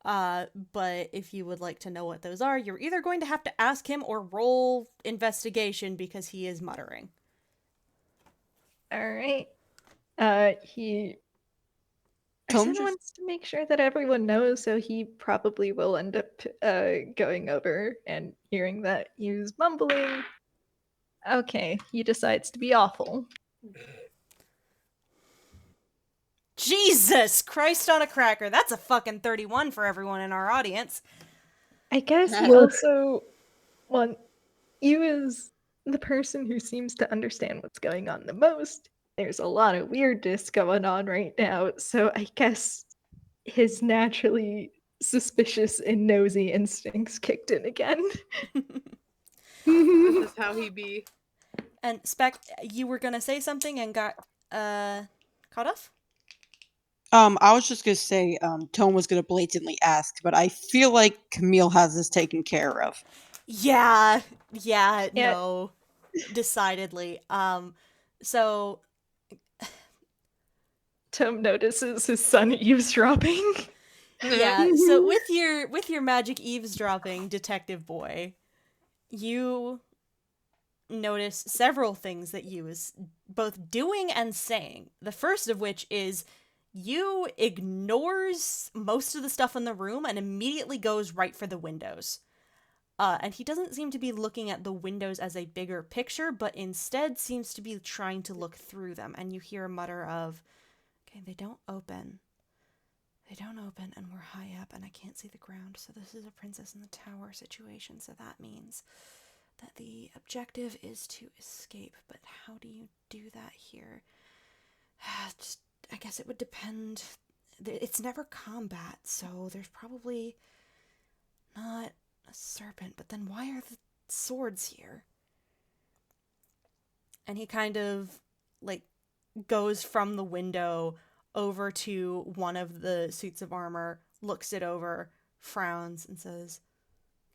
But if you would like to know what those are, you're either going to have to ask him or roll investigation because he is muttering. Alright. He Tome Arsene just- wants to make sure that everyone knows, so he probably will end up going over and hearing that he was mumbling. Okay, he decides to be awful. Jesus Christ on a cracker! That's a fucking 31 for everyone in our audience. I guess he Woof. also you is the person who seems to understand what's going on the most. There's a lot of weirdness going on right now, so I guess his naturally suspicious and nosy instincts kicked in again. This is how he be. And Spec, you were gonna say something and got caught off? I was just gonna say, Tone was gonna blatantly ask, but I feel like Camille has this taken care of. Yeah, Yeah. no, decidedly. So Tome notices his son eavesdropping. yeah, so with your magic eavesdropping, detective boy, you notice several things that Yu is both doing and saying. The first of which is Yu ignores most of the stuff in the room and immediately goes right for the windows. And he doesn't seem to be looking at the windows as a bigger picture, but instead seems to be trying to look through them. And you hear a mutter of, okay, they don't open. They don't open, and we're high up, and I can't see the ground, so this is a princess in the tower situation, so that means that the objective is to escape, but how do you do that here? I guess it would depend. It's never combat, so there's probably not a serpent, but then why are the swords here? And he kind of, like, goes from the window over to one of the suits of armor, looks it over, frowns, and says,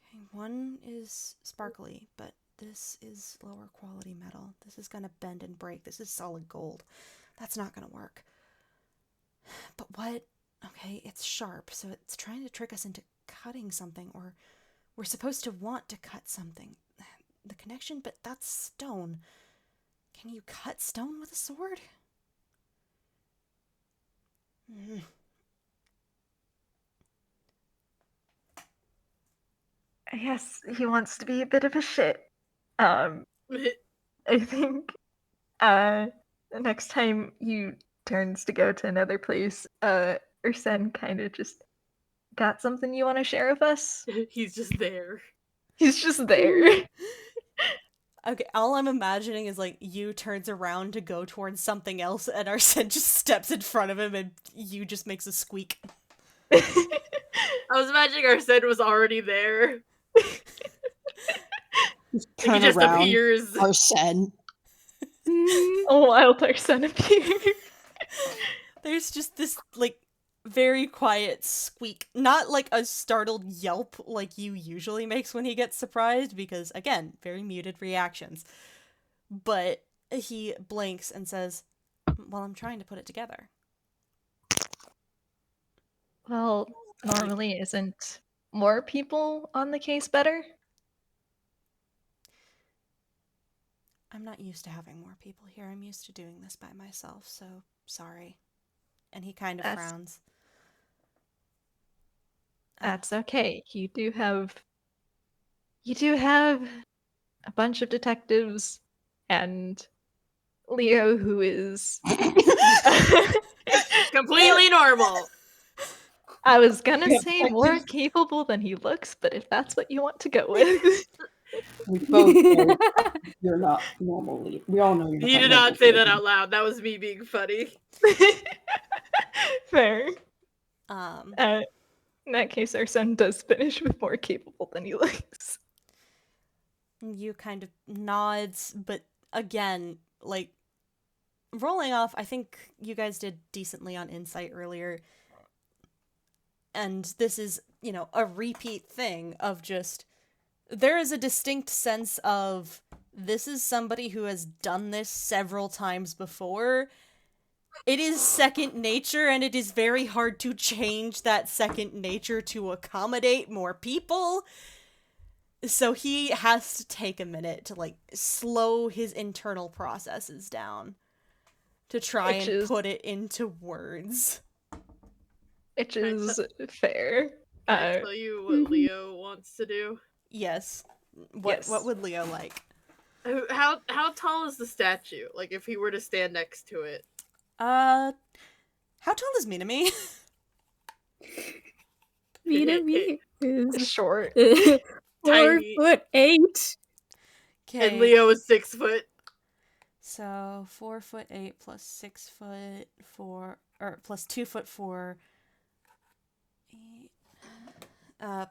okay, one is sparkly, but this is lower quality metal. This is gonna bend and break. This is solid gold. That's not gonna work. But what? Okay, it's sharp, so it's trying to trick us into cutting something, or we're supposed to want to cut something. The connection, but that's stone. Can you cut stone with a sword? Yes, he wants to be a bit of a shit. I think the next time you turns to go to another place, Ursen kind of just got something you want to share with us? He's just there. He's just there. Okay, all I'm imagining is like you turns around to go towards something else and Arsene just steps in front of him and you just makes a squeak. I was imagining Arsene was already there. Turn he just around, appears. Arsene. A wild Ursen appears. There's just this, like, very quiet squeak. Not like a startled yelp like you usually makes when he gets surprised, because, again, very muted reactions. But he blinks and says, well, I'm trying to put it together. Well, normally isn't more people on the case better? I'm not used to having more people here. I'm used to doing this by myself, so sorry. And he kind of frowns. That's okay. You do have a bunch of detectives and Leo, who is completely normal. I was gonna say more capable than he looks, but if that's what you want to go with. We both know you're not normal, Leo. We all know you're not. He did not say that out loud. That was me being funny. Fair. In that case, our son does finish with more capable than he looks. You kind of nods, but again, like, rolling off, I think you guys did decently on insight earlier. And this is, you know, a repeat thing of just, there is a distinct sense of, this is somebody who has done this several times before. It is second nature, and it is very hard to change that second nature to accommodate more people. So he has to take a minute to, like, slow his internal processes down to try and put it into words. Which is fair. Can I tell you what Leo wants to do? Yes. What would Leo like? How tall is the statue? Like, if he were to stand next to it. How tall is Minami? Minami is short. 4'8". Okay. And Leo is 6 foot. So 4'8" plus 6'4", or plus 2'4".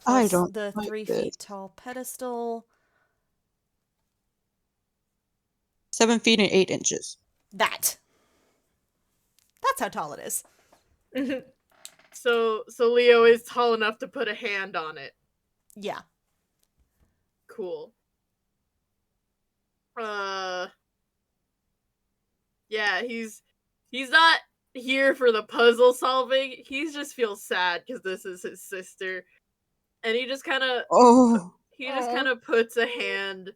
Plus the 3 feet tall pedestal. 7 feet and 8 inches. That's how tall it is. So Leo is tall enough to put a hand on it. Yeah. Cool. Yeah, he's not here for the puzzle solving. He just feels sad because this is his sister. And he just kind of puts a hand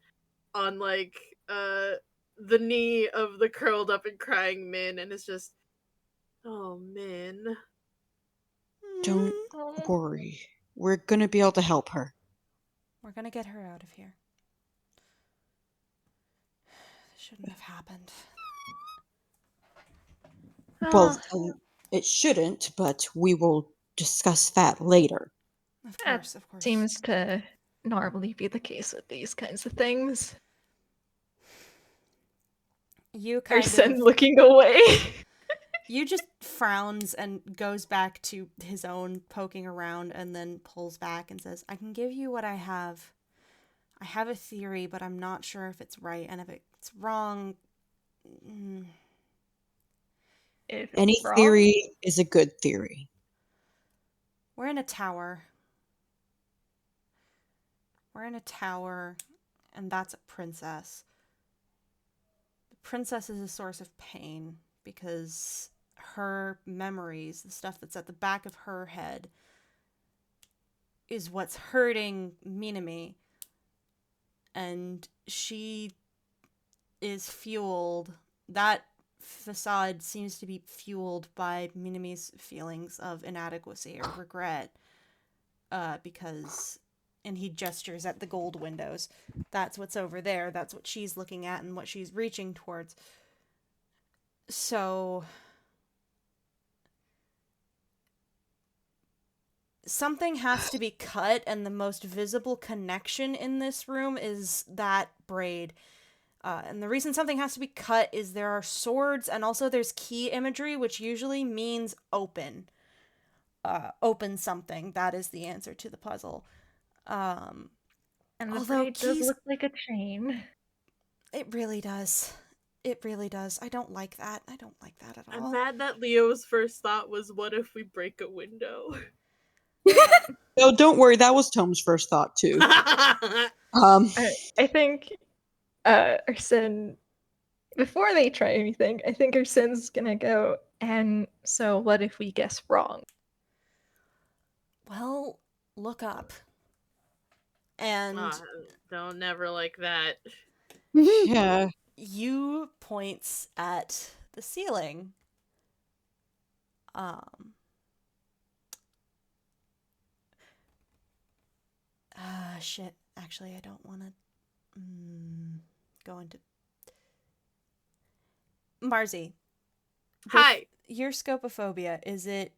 on, like, the knee of the curled up and crying Min, and it's just, oh, Min. Don't worry. We're gonna be able to help her. We're gonna get her out of here. This shouldn't have happened. Well, it shouldn't, but we will discuss that later. Of course. Seems to normally be the case with these kinds of things. You kind of looking away. You just frowns and goes back to his own poking around and then pulls back and says, I can give you what I have. I have a theory, but I'm not sure if it's right, and if it's wrong... Any theory is a good theory. We're in a tower. We're in a tower, and that's a princess. The princess is a source of pain because her memories, the stuff that's at the back of her head, is what's hurting Minami. And she is fueled. That facade seems to be fueled by Minami's feelings of inadequacy or regret. Because... And he gestures at the gold windows. That's what's over there. That's what she's looking at and what she's reaching towards. So... something has to be cut, and the most visible connection in this room is that braid. And the reason something has to be cut is there are swords, and also there's key imagery, which usually means open. Open something. That is the answer to the puzzle. And the although braid does keys... look like a chain. It really does. It really does. I don't like that. I don't like that at all. I'm mad that Leo's first thought was, what if we break a window? No, don't worry. That was Tome's first thought too. I think Arsene, before they try anything, I think Arsene's gonna go, and so what if we guess wrong? Well, look up. And don't never like that. Yeah. you points at the ceiling. Shit. Actually, I don't want to go into... Marzi. Hi. Your scopophobia, is it...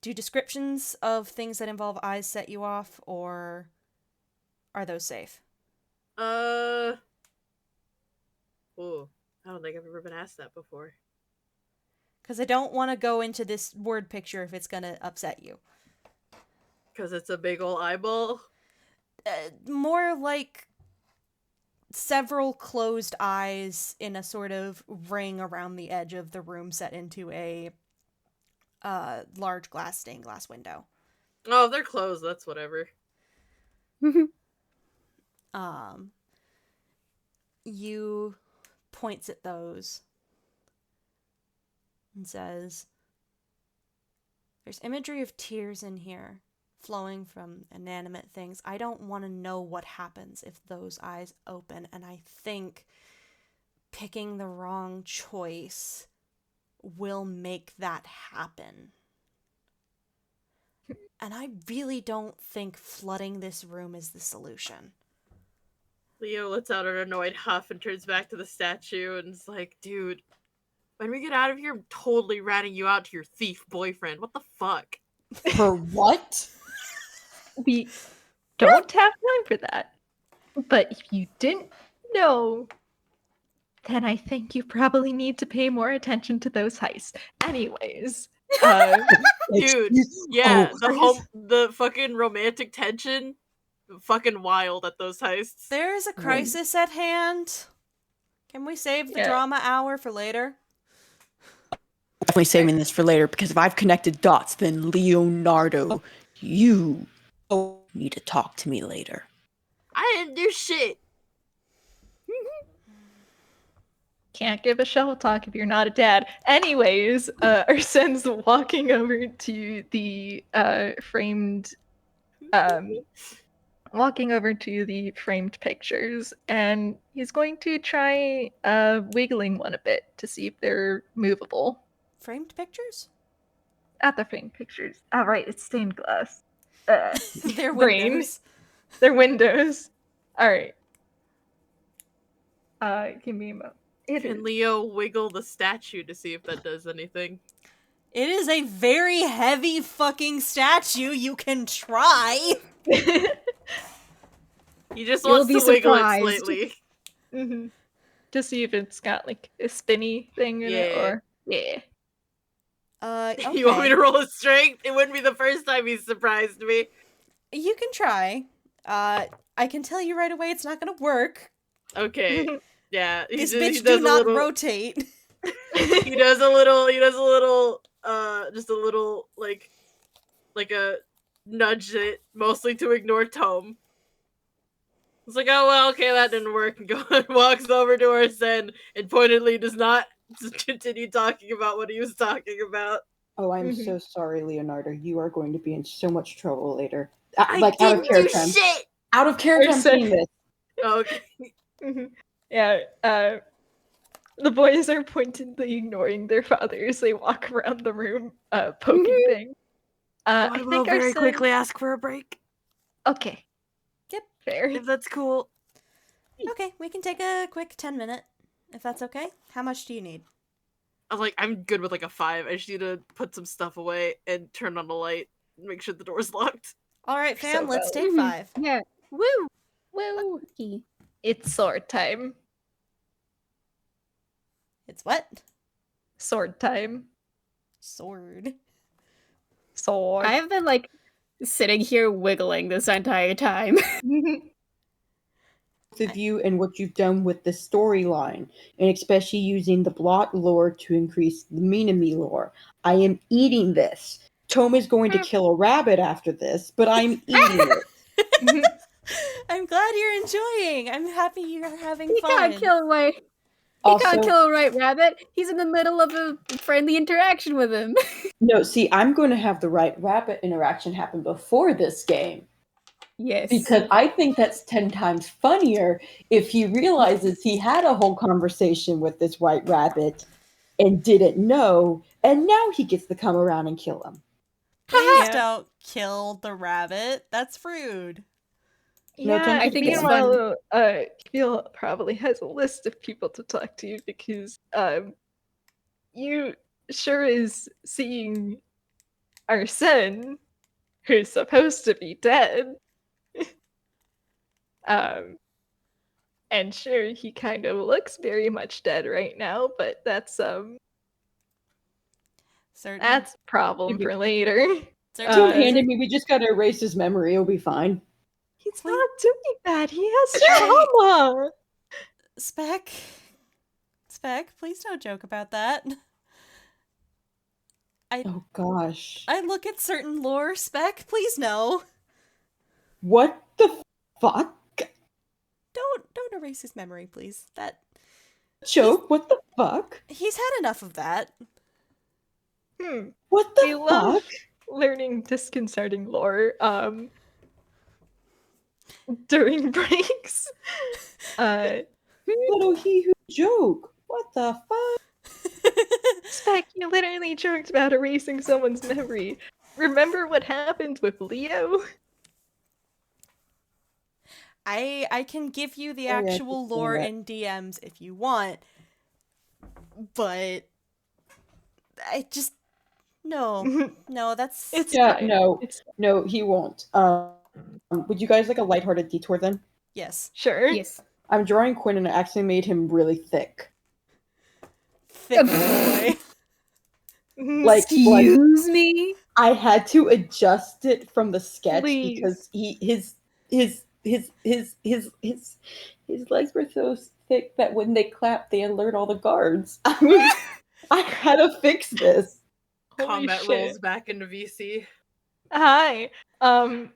Do descriptions of things that involve eyes set you off, or are those safe? Ooh. I don't think I've ever been asked that before. Because I don't want to go into this word picture if it's going to upset you. Because it's a big ol' eyeball? More like several closed eyes in a sort of ring around the edge of the room set into a large stained glass window. Oh, they're closed. That's whatever. You points at those and says, "There's imagery of tears in here, flowing from inanimate things. I don't want to know what happens if those eyes open, and I think picking the wrong choice will make that happen. And I really don't think flooding this room is the solution." Leo lets out an annoyed huff and turns back to the statue and is like, dude, when we get out of here, I'm totally ratting you out to your thief boyfriend. What the fuck? For what? We don't have time for that. But if you didn't know, then I think you probably need to pay more attention to those heists. Anyways, dude, yeah, the fucking romantic tension, fucking wild at those heists. There's a crisis at hand. Can we save the drama hour for later? Definitely saving this for later, because if I've connected dots, then Leonardo, you need to talk to me later. I didn't do shit. Can't give a shovel talk if you're not a dad. Anyways, Arsene's walking over to the framed pictures, and he's going to try wiggling one a bit to see if they're movable. Framed pictures? At the framed pictures. Oh, right, it's stained glass. They're windows. They're windows. Alright. Give me a moment. Can Leo wiggle the statue to see if that does anything? It is a very heavy fucking statue. You can try. He just wants to wiggle it slightly. Mm-hmm. To see if it's got like a spinny thing in it, or okay. You want me to roll a strength? It wouldn't be the first time he's surprised me. You can try. I can tell you right away it's not gonna work. Okay. Yeah. This bitch do not rotate. He does a little, just a little, like a nudge it, mostly to ignore Tome. It's like, oh well, okay, that didn't work. And walks over to Arsene and pointedly does not continue talking about what he was talking about. Oh, I'm so sorry, Leonardo. You are going to be in so much trouble later. I Like out of didn't character. do shit. Out of character, I'm Arsene- saying this. Okay. Yeah, the boys are pointedly ignoring their father as they walk around the room, poking things. I think Arsene... ask for a break. Okay. Yep. Fair. If that's cool. Okay, we can take a quick 10-minute, if that's okay. How much do you need? I'm good with like a 5. I just need to put some stuff away and turn on the light, make sure the door's locked. All right, fam, So let's go. take 5. Yeah. Woo! Woo. It's sword time. It's what? Sword time. Sword. Sword. I have been like sitting here wiggling this entire time. Of you and what you've done with the storyline, and especially using the blot lore to increase the Minami lore. I am eating this. Tome is going to kill a rabbit after this, but I'm eating it. I'm glad you're enjoying. I'm happy you're having He fun. can't kill a white. He Also, can't kill a right rabbit. He's in the middle of a friendly interaction with him. no, see, I'm going to have the right rabbit interaction happen before this game. Yes. Because I think that's 10 times funnier if he realizes he had a whole conversation with this white rabbit and didn't know, and now he gets to come around and kill him. Please don't kill the rabbit. That's rude. No, Yeah, I think it's meanwhile, Camille probably has a list of people to talk to because you sure is seeing Arsene, who's supposed to be dead. And sure, he kind of looks very much dead right now, but that's a problem for later. Don't hand it me. We just gotta erase his memory. It'll be fine. He's not doing that. He has trauma. Spec, please don't joke about that. Oh gosh. I look at certain lore, Spec. Please no. What the fuck? Don't erase his memory, please. That joke. What the fuck? He's had enough of that. What the We love learning disconcerting lore during breaks. Little he who joke. What the fuck? Spec, you literally joked about erasing someone's memory. Remember what happened with Leo? I can give you the Oh, yeah, actual just say lore that. in DMs if you want, but I just no, that's It's Yeah, fine. no, he won't. Would you guys like a lighthearted detour then? yes. Sure. Yes. I'm drawing Quinn and I actually made him really thick. Thick boy. Like Excuse me? I had to adjust it from the sketch Please. because his legs were so thick that when they clapped, they alert all the guards. I had to fix this. Holy Combat shit. rolls back into VC. Hi.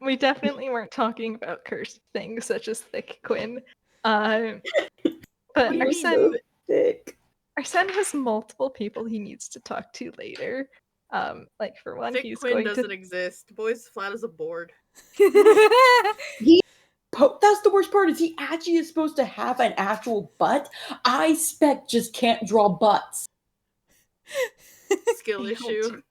We definitely weren't talking about cursed things such as thick Quinn. But He was so thick. Arsene has multiple people he needs to talk to later. Like for one, Thick he's Quinn going doesn't to exist. Boy's flat as a board. That's the worst part is he actually is supposed to have an actual butt. I Spec just can't draw butts. Skill I hope issue. to-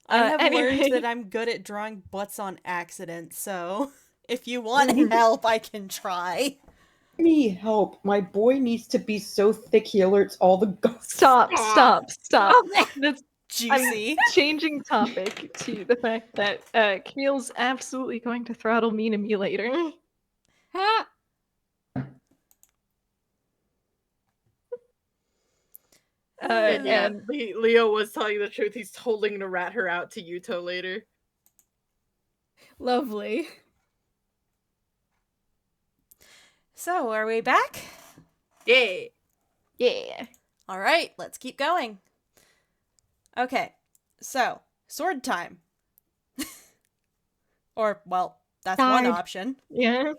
I have anyway. learned that I'm good at drawing butts on accident, so if you want help, I can try. Me help. My boy needs to be so thick he alerts all the guards. Stop. That's Juicy. changing topic to the fact that Camille's absolutely going to throttle Minami later. Ha! And yeah, And Leo was telling the truth. He's holding to rat her out to Yuto later. Lovely. So, are we back? Yeah. yeah. All right, let's keep going. Okay, so, sword time. Or, well, that's one Died. option. Yeah.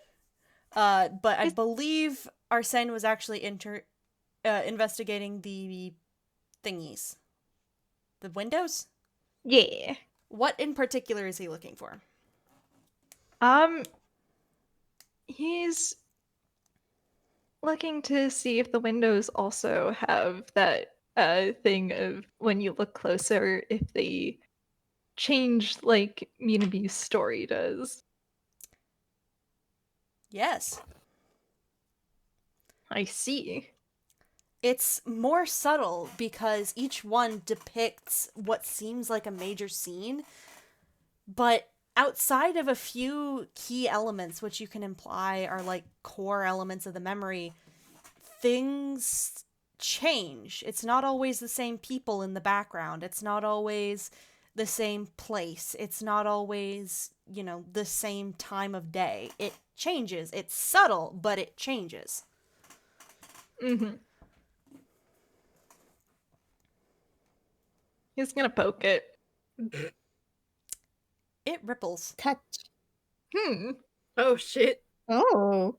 But I It's- believe Arsene was actually investigating the thingies. The windows? Yeah. What in particular is he looking for? He's looking to see if the windows also have that thing of when you look closer, if they change like Minami's story does. Yes. I see. It's more subtle because each one depicts what seems like a major scene, but outside of a few key elements which you can imply are like core elements of the memory, things change. It's not always the same people in the background. It's not always the same place. It's not always, the same time of day. It changes. It's subtle, but it changes. Mm-hmm. He's gonna poke it. It ripples. Touch. Oh shit. Oh.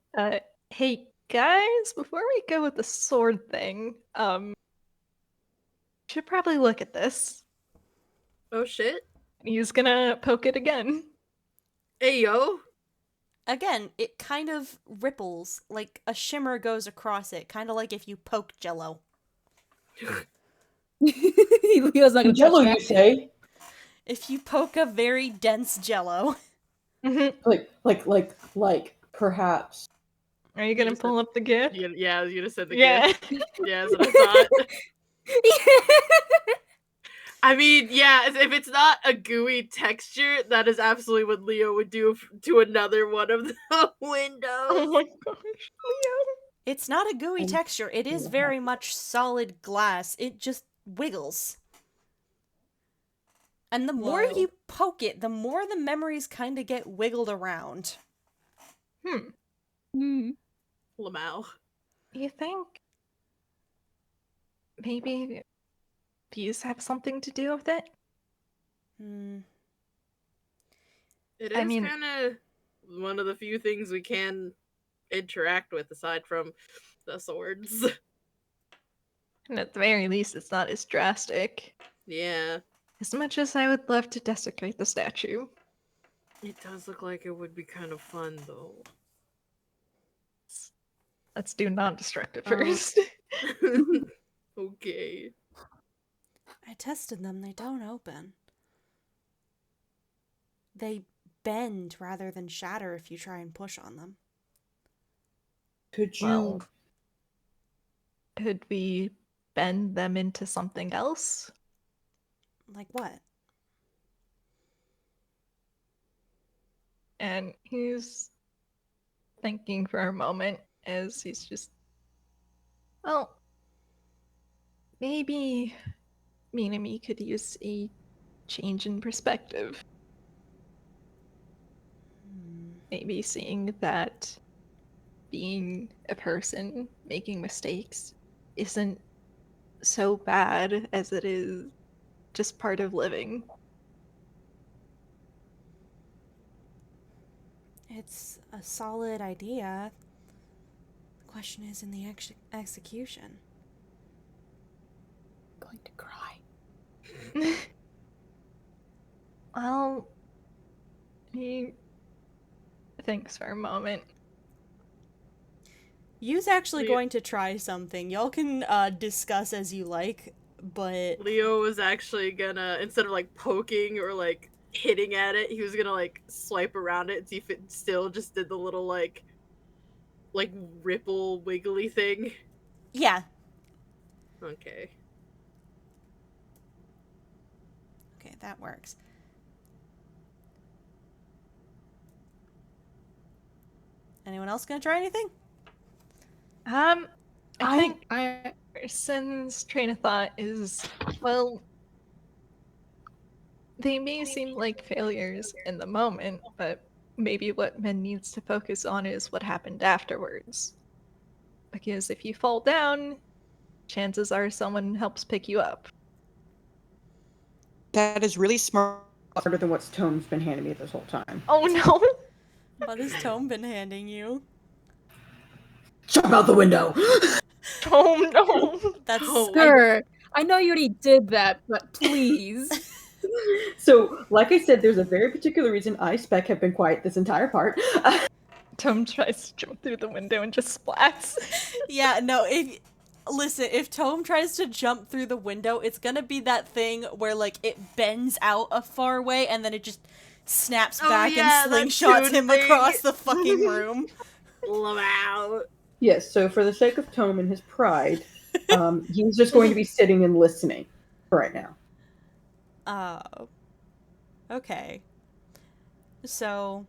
Hey guys, before we go with the sword thing, should probably look at this. Oh shit. He's gonna poke it again. Hey yo. Again, it kind of ripples, like a shimmer goes across it, kind of like if you poke Jello. Leo's not gonna Jello, touch you that. say? If you poke a very dense Jello. Like, perhaps. Are you gonna Just pull up the gift? Yeah, I was gonna say the Yeah. gift. Yeah, that's what I thought. I mean, yeah, if it's not a gooey texture, that is absolutely what Leo would do to another one of the windows. Oh my gosh, Leo. It's not a gooey Um, texture. It is very much solid glass. It just wiggles. And the more Whoa. you poke it, the more the memories kind of get wiggled around. Lamau. You think maybe these have something to do with it? Hmm. It I is mean- kind of one of the few things we can interact with aside from the swords. And at the very least, it's not as drastic. Yeah, As much as I would love to desecrate the statue. it does look like it would be kind of fun though. Let's do non-destructive Oh. first. Okay. I tested them. They don't open. They bend rather than shatter if you try and push on them. Could you Well, could we bend them into something else? Like what? And he's thinking for a moment as he's just, well, maybe Minami could use a change in perspective. Maybe seeing that being a person making mistakes isn't so bad as it is just part of living. It's a solid idea. The question is in the execution. Going to cry. Well, he thinks for a moment. You's actually Leo- going to try something. Y'all can discuss as you like, but Leo was actually gonna, instead of like poking or like hitting at it, he was gonna like swipe around it and see if it still just did the little like ripple wiggly thing. yeah. Okay. Okay, that works. Anyone else gonna try anything? I think I Sin's train of thought is, well, they may seem like failures in the moment, but maybe what Men needs to focus on is what happened afterwards. Because if you fall down, chances are someone helps pick you up. That is really smart harder than what's Tome's been handing me this whole time. Oh no! What has Tome been handing you? Jump out the window! Oh no! That's Oh. Sir, I know you already did that, but please. So, like I said, there's a very particular reason I, Spec, have been quiet this entire part. Tome tries to jump through the window and just splats. Yeah, no, if Tome tries to jump through the window, it's gonna be that thing where, like, it bends out a far way and then it just snaps Oh, back yeah, and that slingshots tune him thing. across the fucking room. Blow out. Yes, so for the sake of Tome and his pride, he's just going to be sitting and listening for right now. Oh. Okay. So,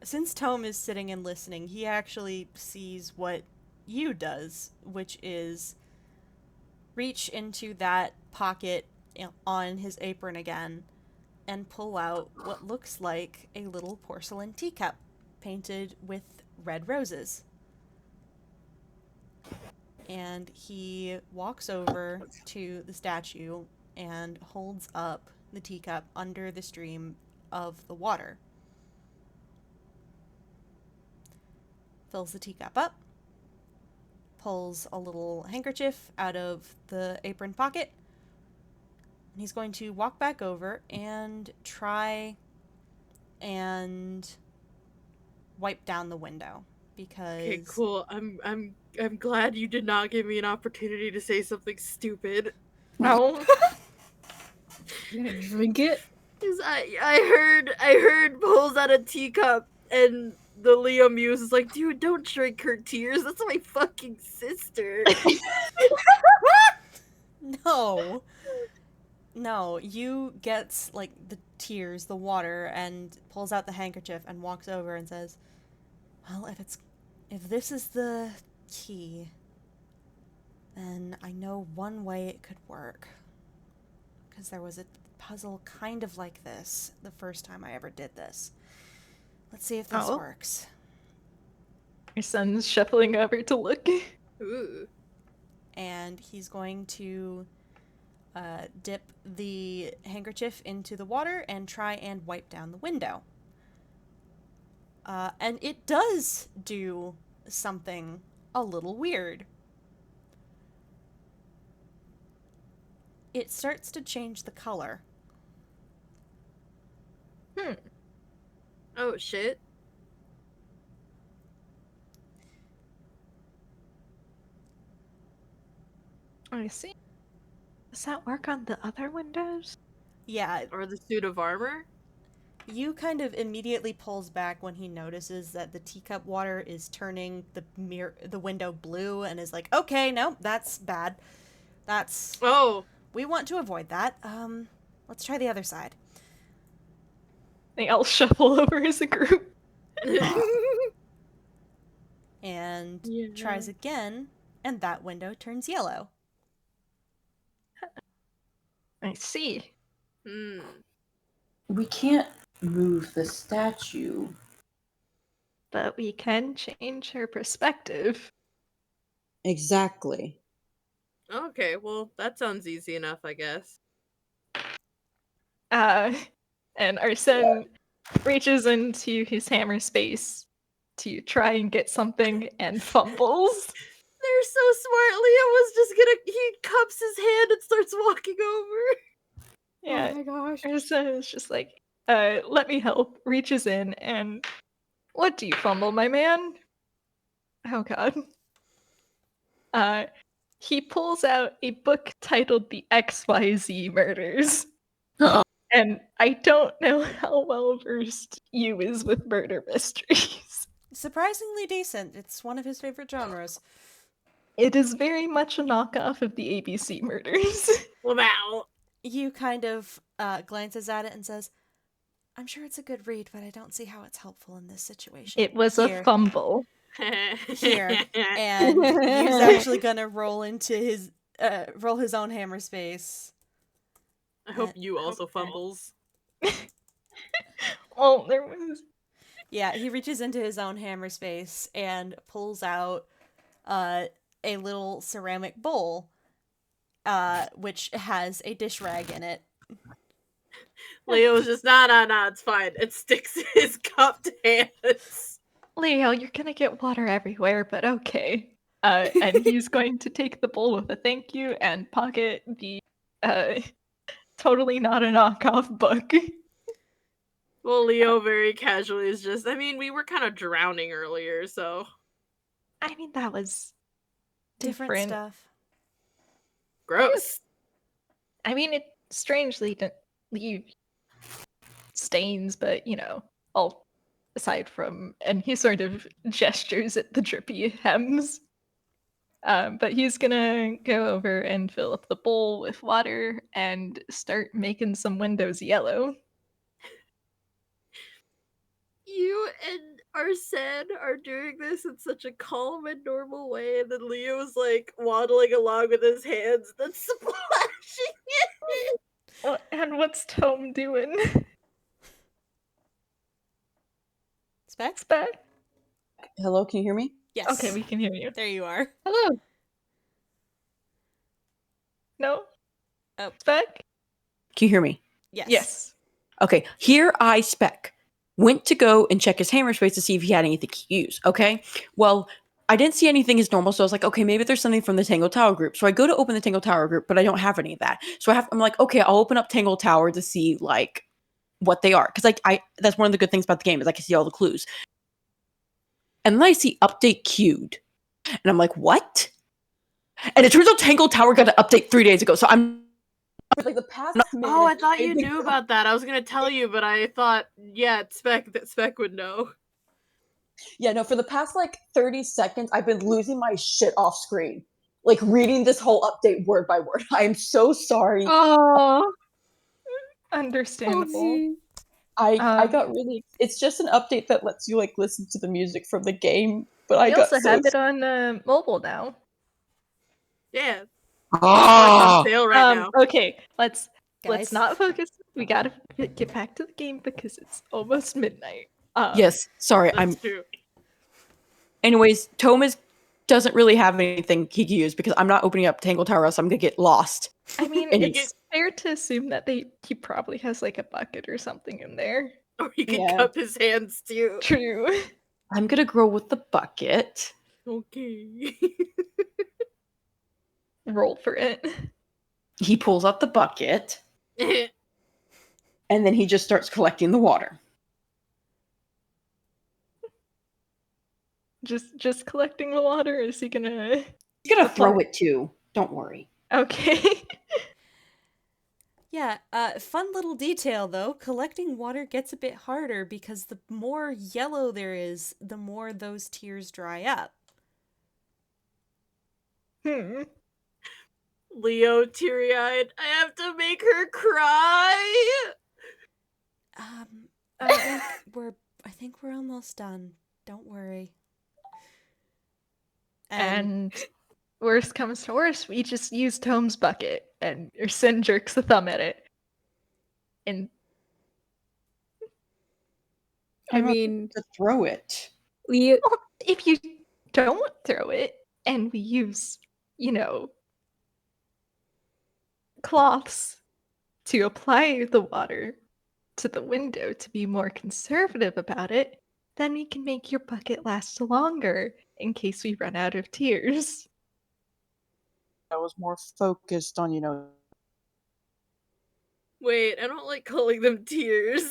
since Tome is sitting and listening, he actually sees what Yu does, which is reach into that pocket on his apron again and pull out what looks like a little porcelain teacup painted with red roses. And he walks over to the statue and holds up the teacup under the stream of the water. Fills the teacup up, pulls a little handkerchief out of the apron pocket, and he's going to walk back over and try and wipe down the window because Okay, cool. I'm glad you did not give me an opportunity to say something stupid. No. You gonna drink it? Cause I heard pulls out a teacup and the Leo Muse is like, dude, don't drink her tears. That's my fucking sister. No, Yu gets, like, the tears, the water, and pulls out the handkerchief and walks over and says, well, if this is the key, then I know one way it could work. Because there was a puzzle kind of like this the first time I ever did this. Let's see if this works. Your son's shuffling over to look. Ooh. And he's going to dip the handkerchief into the water and try and wipe down the window. And it does do something a little weird. It starts to change the color. Oh shit. I see. Does that work on the other windows? Yeah, Or the suit of armor? Yu kind of immediately pulls back when he notices that the teacup water is turning the window blue and is like, okay, no, that's bad. We want to avoid that. Let's try the other side. They all shuffle over as a group. And tries again, and that window turns yellow. I see. We can't move the statue. But we can change her perspective. Exactly. Okay, well, that sounds easy enough, I guess. And Arsene reaches into his hammer space to try and get something and fumbles. They're so smart. Leo was just he cups his hand and starts walking over. Yeah. Oh my gosh. Arsene is just like, let me help. Reaches in and, what do you fumble, my man? Oh god. He pulls out a book titled The XYZ Murders. And I don't know how well versed you is with murder mysteries. Surprisingly decent. It's one of his favorite genres. It is very much a knockoff of the ABC Murders. Wow. Yu kind of glances at it and says, I'm sure it's a good read, but I don't see how it's helpful in this situation. It was Here. a fumble. Here. And Yu's actually gonna roll his own hammer space. I hope you also fumbles. Well, there was... Yeah, he reaches into his own hammer space and pulls out a little ceramic bowl, which has a dish rag in it. Leo was just, nah, it's fine. It sticks in his cupped hands. Leo, you're gonna get water everywhere, but okay. And he's going to take the bowl with a thank you and pocket the totally not a knockoff book. Well, Leo very casually is just, I mean, we were kind of drowning earlier, so. I mean, that was Different different. stuff. Gross. I mean, it strangely didn't leave stains, but all aside from, and he sort of gestures at the drippy hems. But he's gonna go over and fill up the bowl with water and start making some windows yellow. You and Arsene are doing this in such a calm and normal way, and then Leo's like waddling along with his hands, then splashing it. And what's Tome doing? Specs? Spec? Hello, can you hear me? Yes. Okay, we can hear you. There you are. Hello. No? Oh. Spec? Can you hear me? Yes. Yes. Okay, here I spec. Went to go and check his hammer space to see if he had anything to use, okay? Well, I didn't see anything as normal, so I was like, okay, maybe there's something from the Tangle Tower group. So I go to open the Tangle Tower group, but I don't have any of that. So I'm like, okay, I'll open up Tangle Tower to see, like, what they are. Because, like, that's one of the good things about the game is I can see all the clues. And then I see update queued. And I'm like, what? And it turns out Tangle Tower got an update 3 days ago, so I'm like the past Oh, I thought you knew about that. I was gonna tell you, but I thought, yeah, Spec would know. Yeah, no, for the past like 30 seconds, I've been losing my shit off screen. Like reading this whole update word by word. I am so sorry. Oh. Understandable. I got really. It's just an update that lets you like listen to the music from the game. But I We got also so have it on mobile now. Yeah. It's Ah! on sale right now. Okay, let's Guys. not focus. We gotta get back to the game because it's almost midnight. Yes, sorry. That's true. Anyways, Tome doesn't really have anything he can use because I'm not opening up Tangle Tower, else I'm gonna get lost. I mean, And it's fair to assume that he probably has like a bucket or something in there. Or he can Yeah. cup his hands too. True. I'm gonna grow with the bucket. Okay. Roll for it. He pulls out the bucket, and then he just starts collecting the water. Just collecting the water. Or is he gonna? He's gonna throw it too. Don't worry. Okay. Yeah, fun little detail though, collecting water gets a bit harder because the more yellow there is, the more those tears dry up. Leo, teary-eyed. I have to make her cry. I think we're almost done. Don't worry. And worst comes to worst, we just use Tome's bucket, and your Sin jerks a thumb at it. And I mean, To throw it. Leo. if you don't throw it, and we use, cloths to apply the water to the window to be more conservative about it, then we can make your bucket last longer in case we run out of tears. I was more focused on, Wait, I don't like calling them tears.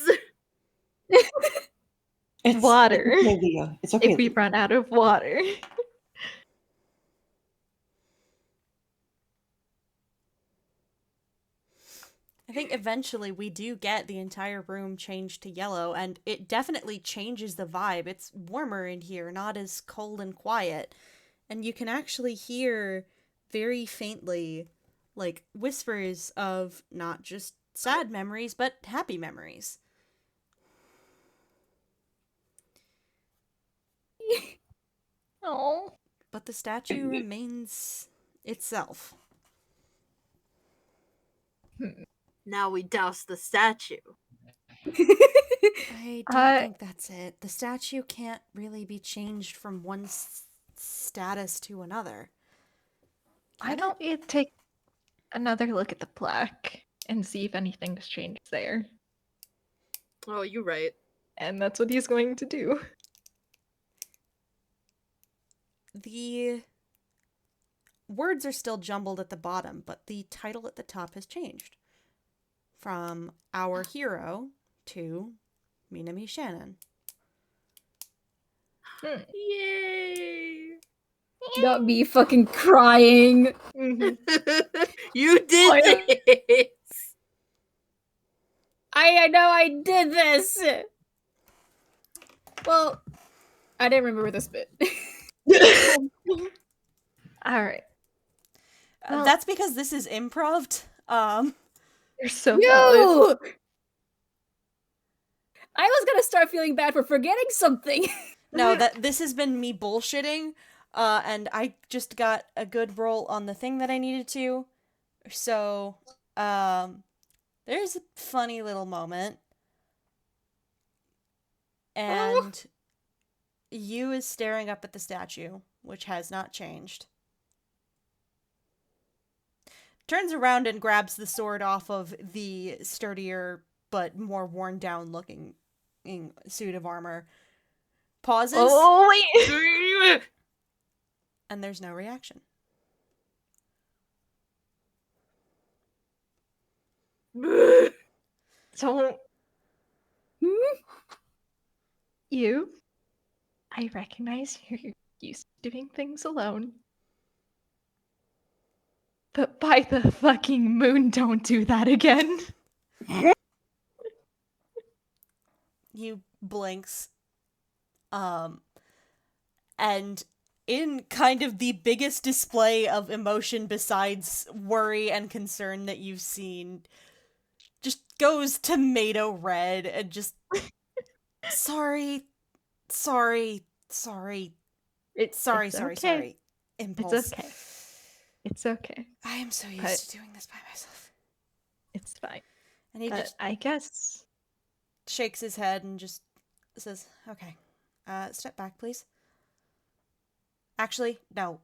it's Water. It's okay, Leah. It's okay. If we run out of water. I think eventually we do get the entire room changed to yellow, and it definitely changes the vibe. It's warmer in here, not as cold and quiet. And you can actually hear very faintly, like, whispers of not just sad memories, but happy memories. Oh. But the statue remains itself. Now we douse the statue. I don't think that's it. The statue can't really be changed from one status to another. Why don't we take another look at the plaque and see if anything's changed there? Oh, you're right. And that's what he's going to do. The words are still jumbled at the bottom, but the title at the top has changed from Our Hero to Minami Shannon. Yay! Not me fucking crying. Mhm. You did this! I know I did this. Well, I didn't remember this bit. All right. Well- That's because this is improv. You're so valid. No! I was gonna start feeling bad for forgetting something. No, that this has been me bullshitting, and I just got a good roll on the thing that I needed to. So, there's a funny little moment. And Yu is staring up at the statue, which has not changed. Turns around and grabs the sword off of the sturdier but more worn down looking suit of armor. Pauses, Oh wait. and there's no reaction. So you, I recognize you're used to doing things alone. But by the fucking moon, don't do that again. Yu blinks. And in kind of the biggest display of emotion besides worry and concern that you've seen, just goes tomato red and just sorry. Sorry. Impulse. It's okay. It's okay. I am so used But- to doing this by myself. It's fine. And he But just I guess shakes his head and just says, okay, step back, please. Actually, no,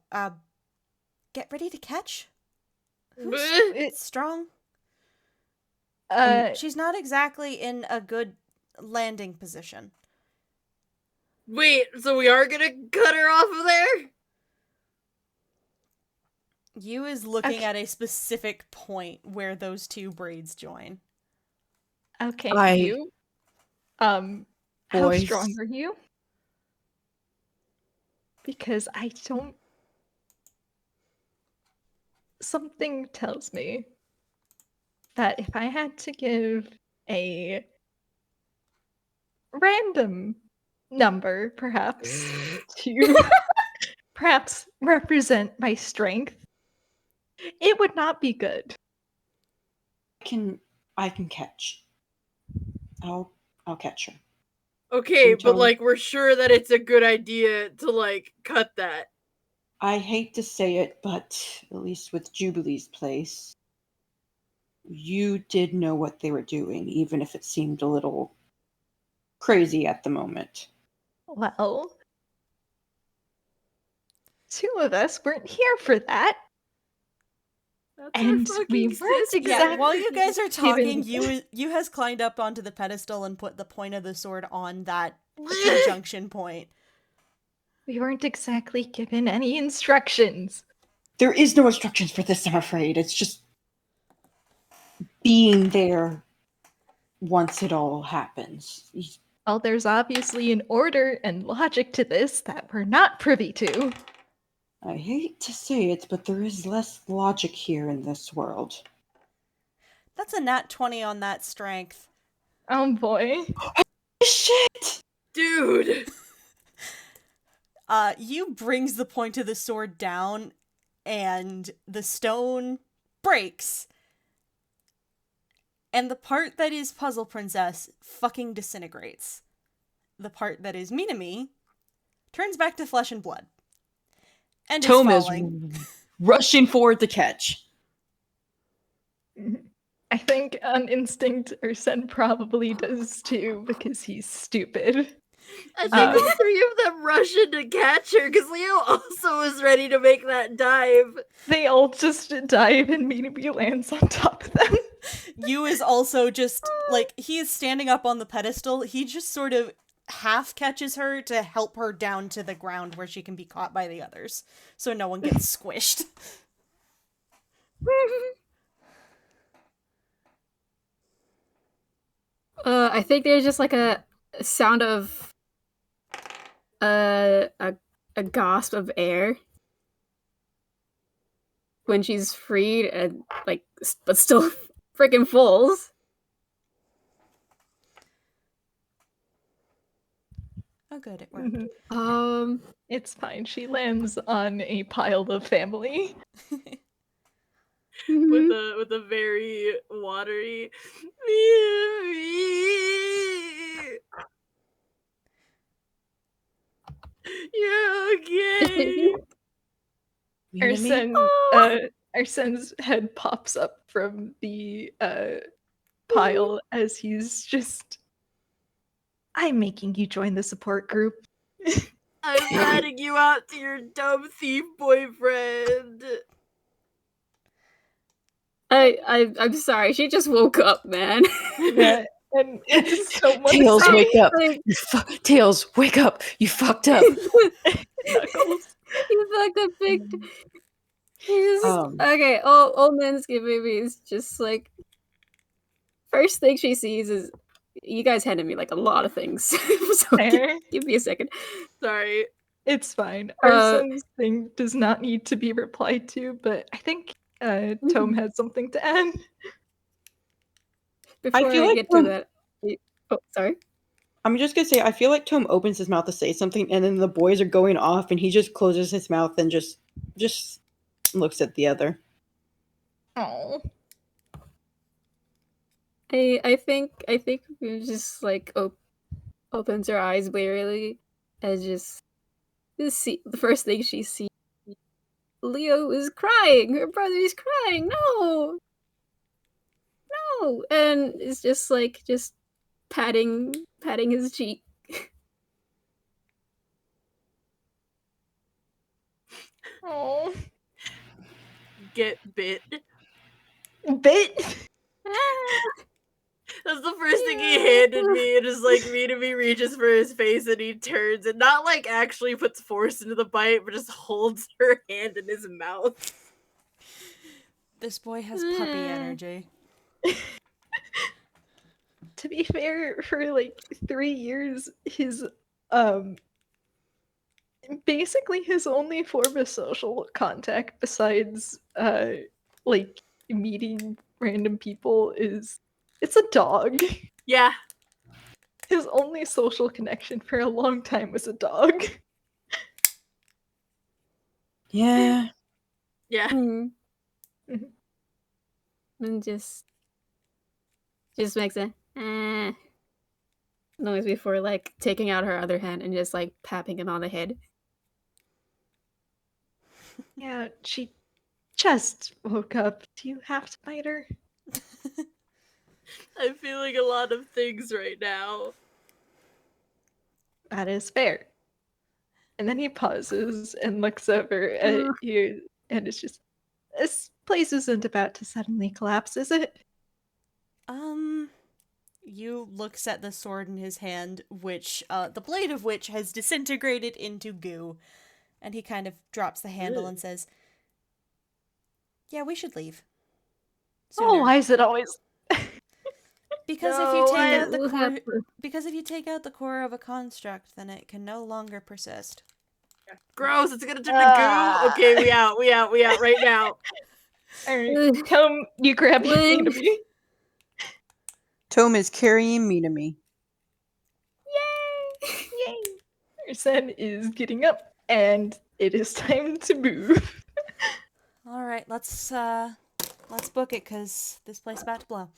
get ready to catch. Who's it's strong? uh She's not exactly in a good landing position. Wait, so we are gonna cut her off of there? Yu is looking Okay. at a specific point where those two braids join. okay, I- you. How Boys. strong are you? Because I don't. Something tells me that if I had to give a random number, perhaps, to perhaps represent my strength, it would not be good. I can catch. I'll catch her. Okay, but Tome. like, we're sure that it's a good idea to like cut that. I hate to say it, but at least with Jubilee's place, you did know what they were doing, even if it seemed a little crazy at the moment. Well, two of us weren't here for that. That's And our fucking we weren't sister. Yeah, exactly while you guys are talking, given- Yu has climbed up onto the pedestal and put the point of the sword on that conjunction point. We weren't exactly given any instructions. There is no instructions for this, I'm afraid. It's just being there once it all happens. Well, there's obviously an order and logic to this that we're not privy to. I hate to say it, but there is less logic here in this world. That's a nat 20 on that strength. Oh boy. Shit! Dude! Yu brings the point of the sword down, and the stone breaks. And the part that is Puzzle Princess fucking disintegrates. The part that is Minami turns back to flesh and blood. And Tome is is falling. rushing forward to catch. I think on instinct, Ursen probably does too because he's stupid. I think Um, all three of them rush in to catch her because Leo also is ready to make that dive. They all just dive and Minami lands on top of them. Yu is also just, like, he is standing up on the pedestal. He just sort of half catches her to help her down to the ground where she can be caught by the others, so no one gets squished. I think there's just like a sound of a gasp of air when she's freed and like, but still freaking falls. Oh, good, it worked. It's fine. She lands on a pile of family. With a very watery You're okay. Arsen's head pops up from the pile as he's just, I'm making you join the support group. I'm ratting you out to your dumb thief boyfriend. I'm sorry. She just woke up, man. Yeah, and it's so much. Tails, wake up! Like, Tails, wake up! You fucked up. Knuckles. He's like the big. He's okay. Old Mansky baby is just like, first thing she sees is, you guys handed me like a lot of things, so give me a second. Sorry. It's fine. Arsen's thing does not need to be replied to, but I think Tome has something to add. Before I feel I like get to that, oh, sorry. I'm just gonna say, I feel like Tome opens his mouth to say something, and then the boys are going off, and he just closes his mouth and just looks at the other. Oh. I think we just like opens her eyes wearily, and just see the first thing she sees. Leo is crying. Her brother is crying. No, and it's just like patting his cheek. Oh. Get bit. Bit? That's the first thing he handed me. It is like Minami reaches for his face and he turns and not like actually puts force into the bite, but just holds her hand in his mouth. This boy has puppy energy. To be fair, for like 3 years, his basically his only form of social contact besides like meeting random people is, it's a dog. Yeah. His only social connection for a long time was a dog. Yeah. Yeah. And just makes a noise before like taking out her other hand and just like tapping him on the head. Yeah, she just woke up. Do you have to bite her? I'm feeling a lot of things right now. That is fair. And then he pauses and looks over at you, and it's just, this place isn't about to suddenly collapse, is it? Yu looks at the sword in his hand, which, the blade of which has disintegrated into goo, and he kind of drops the handle and says, yeah, we should leave. Sooner. Oh, why is it always... Because if you take out the core of a construct, then it can no longer persist. Gross, it's gonna turn to goo. Okay, we out right now. Alright, Tome, you grab Minami. Tome is carrying Minami. Yay! Arsen is getting up, and it is time to move. Alright, let's book it, because this place is about to blow.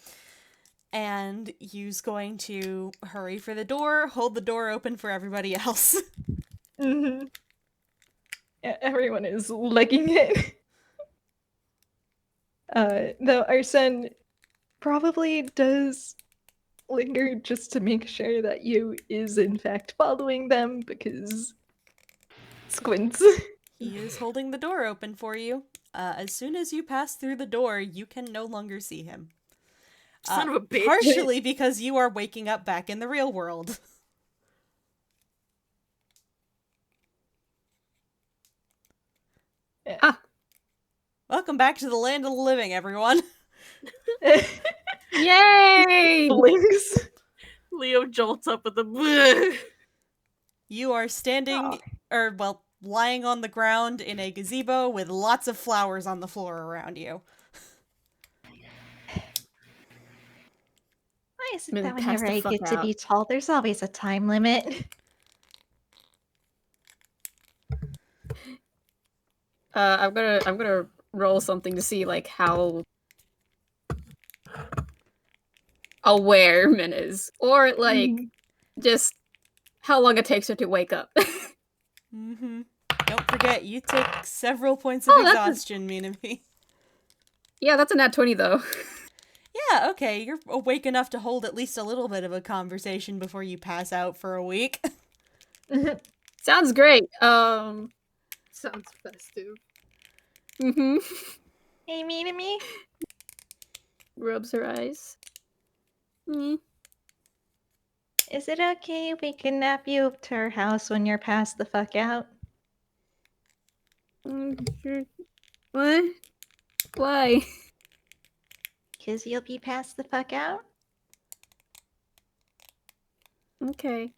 And Yu's going to hurry for the door, hold the door open for everybody else. Yeah, everyone is legging it. Though Arsen probably does linger just to make sure that Yu is in fact following them, because squints. He is holding the door open for you. As soon as you pass through the door, you can no longer see him. Son of a bitch. Partially because you are waking up back in the real world. Welcome back to the land of the living, everyone. Yay! Blinks. Leo jolts up with a You are standing, lying on the ground in a gazebo with lots of flowers on the floor around you. Why is it Really that pass whenever the I fuck get to out. be tall, there's always a time limit? I'm gonna roll something to see like how aware Min is, or like just how long it takes her to wake up. Mm-hmm. Don't forget, you took several points of exhaustion, Minami. Yeah, that's a nat 20 though. Yeah, okay, you're awake enough to hold at least a little bit of a conversation before you pass out for a week. Sounds great. Sounds festive. Mm-hmm. Hey, Minami. Rubs her eyes. Mm. Is it okay if we kidnap you up to our house when you're passed the fuck out? Sure. What? Why? Because you'll be passed the fuck out? Okay.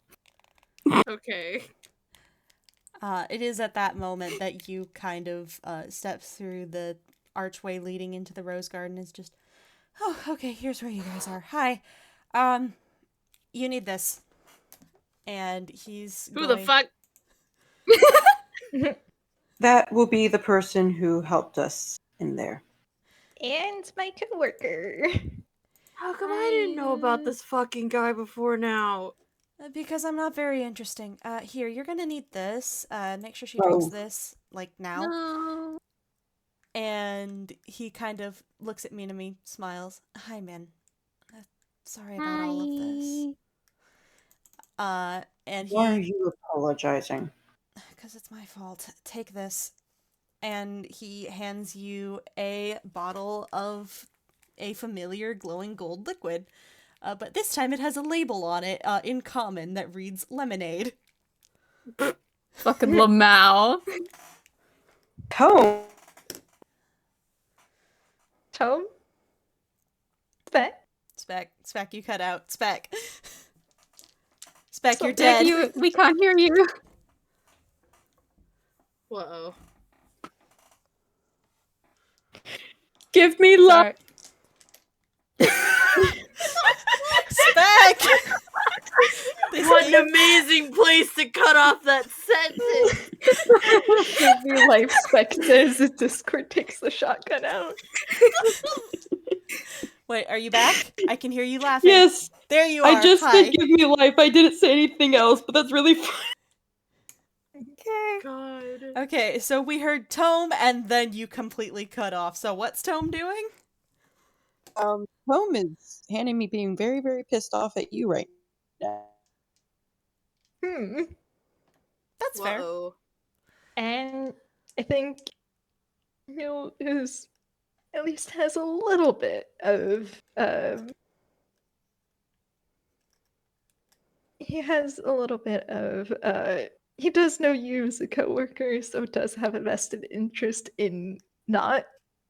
Okay. It is at that moment that you kind of step through the archway leading into the rose garden. It's just, oh, okay, here's where you guys are. Hi. You need this. And he's Who the fuck? That will be the person who helped us in there. And my coworker. How come I didn't know about this fucking guy before now? Because I'm not very interesting. Here, you're gonna need this. Make sure she drinks this, like, now. No. And he kind of looks at Minami, smiles. Hi, Min. Sorry about all of this. And Why are he... you apologizing? Because it's my fault. Take this. And he hands you a bottle of a familiar glowing gold liquid. But this time it has a label on it, in common, that reads lemonade. Fucking Lamau. Tome! Tome? Spec? Spec, you cut out. Spec. Spec, you're Becky, dead. we can't hear you. Uh-oh. Give me love! Spec! What an amazing place to cut off that sentence! Give me life, Spec says as Discord takes the shotgun out. Wait, are you back? I can hear you laughing. Yes! There you are. I just Hi. said give me life. I didn't say anything else, but that's really fun. Okay. God. Okay, so we heard Tome, and then you completely cut off. So what's Tome doing? Tome is handing me being very, very pissed off at you right now. That's fair. Whoa. And I think Camille is at least has a little bit of he has a little bit of he does know you as a coworker, so does have a vested interest in not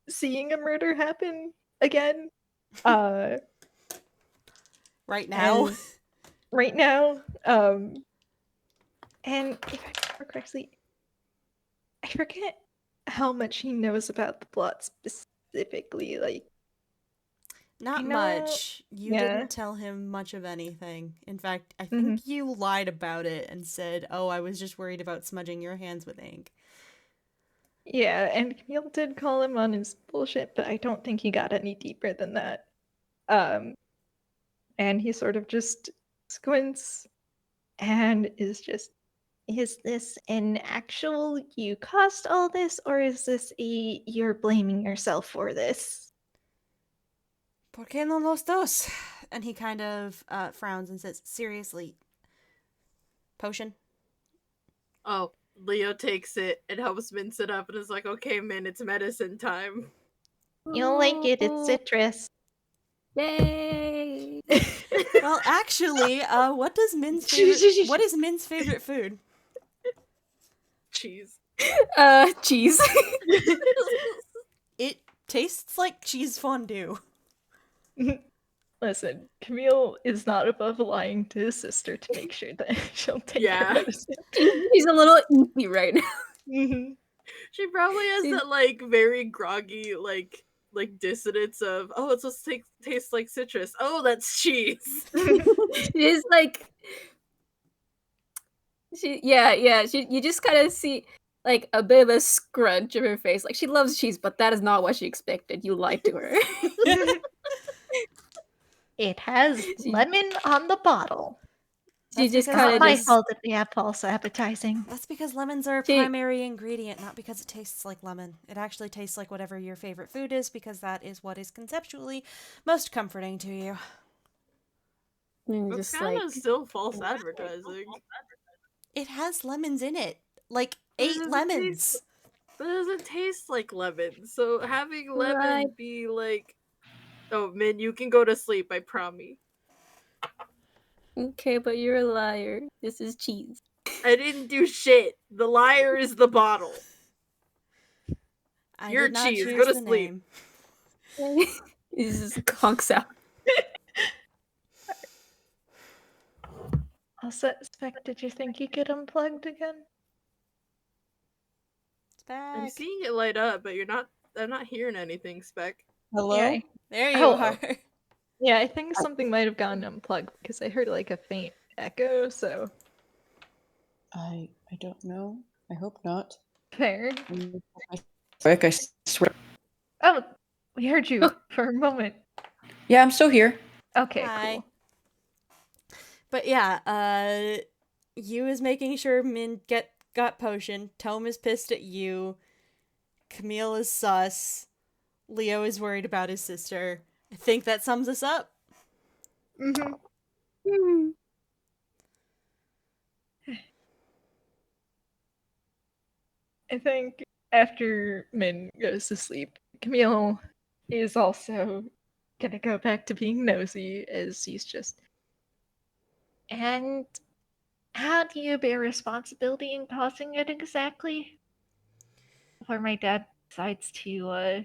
seeing a murder happen again. Right now. And right now. And if I remember correctly, I forget how much he knows about the plot specifically. Like, Not I know- much. You yeah. didn't tell him much of anything. In fact, I think you lied about it and said, oh, I was just worried about smudging your hands with ink. Yeah, and Camille did call him on his bullshit, but I don't think he got any deeper than that. And he sort of just squints and is just, is this an actual you caused all this, or is this a you're blaming yourself for this? ¿Por qué no los dos? And he kind of frowns and says, seriously, potion? Oh, Leo takes it and helps Min sit up and is like, okay, Min, it's medicine time. You'll like it, it's citrus. Yay! Well, actually, what is Min's favorite food? Cheese. Cheese. It tastes like cheese fondue. Listen, Camille is not above lying to his sister to make sure that she'll take Yeah. her medicine. She's a little eepy right now. Mhm. She probably has She's- that like very groggy like dissonance of it's supposed to taste like citrus. Oh, that's cheese. She's like, you just kind of see like a bit of a scrunch of her face. Like she loves cheese, but that is not what she expected. You lied to her. It has lemon on the bottle. She That's just because kind of My just fault that we have false advertising. That's because lemons are a She- primary ingredient, not because it tastes like lemon. It actually tastes like whatever your favorite food is, because that is what is conceptually most comforting to you. mm, It's just kind like of still false advertising. It has lemons in it. Like But it 8 doesn't lemons. But it doesn't taste like lemon. So having lemon Right. be like, oh, Min, you can go to sleep, I promise. okay, but you're a liar. This is cheese. I didn't do shit. The liar is the bottle. I You're did not cheese. choose Go to the sleep. name. This is conks out. Also, Spec, did you think you get unplugged again? It's back. I'm seeing it light up, but I'm not hearing anything, Spec. Hello? Yeah, There you Oh. are. yeah, I think something might have gone unplugged because I heard like a faint echo, so I don't know. I hope not. fair. Quick, I swear. Oh, we heard you for a moment. Yeah, I'm still here. Okay, Hi. cool. But yeah, you is making sure Min got potion. Tome is pissed at you. Camille is sus. Leo is worried about his sister. I think that sums us up. Mm-hmm. I think after Min goes to sleep, Camille is also gonna go back to being nosy as he's just. And how do you bear responsibility in causing it exactly? Before my dad decides to,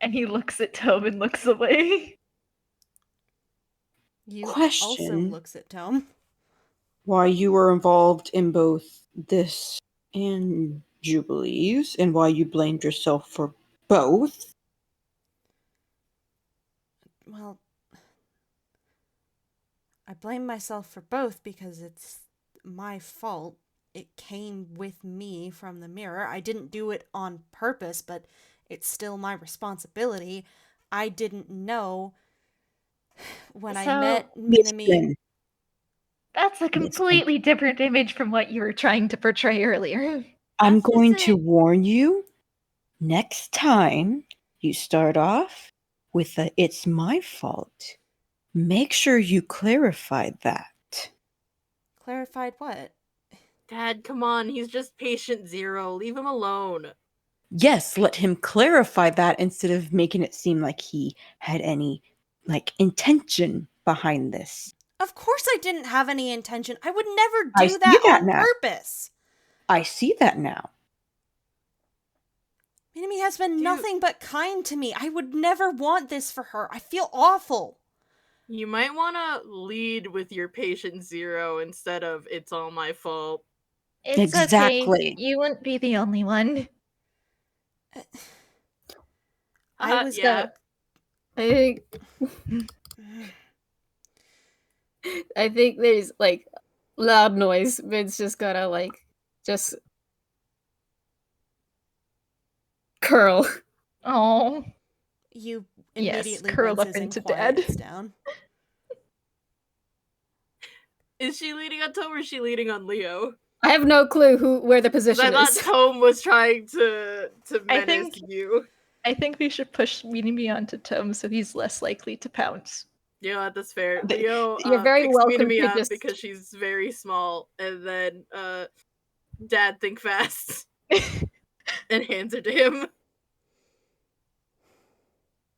and he looks at Tome and looks away. You also Question. looks at Tome. Why you were involved in both this and Jubilees, and why you blamed yourself for both. Well, I blame myself for both because it's my fault. It came with me from the mirror. I didn't do it on purpose, but it's still my responsibility. I didn't know when I So- met Minami. Listen, That's a completely different image from what you were trying to portray earlier. I'm That's going just to it. warn you. Next time you start off with a "it's my fault," make sure you clarify that. Clarified what? Dad, come on. He's just patient zero. Leave him alone. Yes, let him clarify that instead of making it seem like he had any intention behind this. Of course I didn't have any intention. I would never I do see that that on now. purpose. I see that now. Minami has been Dude. nothing but kind to me. I would never want this for her. I feel awful. You might want to lead with your patient zero instead of "it's all my fault." It's Exactly. okay. You wouldn't be the only one. I was yeah. I think I think there's like loud noise. Vince just gotta like just curl. Oh, You Yes, immediately curl up winces and into quiets Dad. down. Is she leading on Tome or is she leading on Leo? I have no clue where the 'Cause position I thought is. Tome was trying to I menace think- you. I think we should push Minami onto Tome so he's less likely to pounce. Yeah, that's fair. They- Leo You're very picks welcome Minami to up just- because she's very small, and then Dad think fast and hands her to him.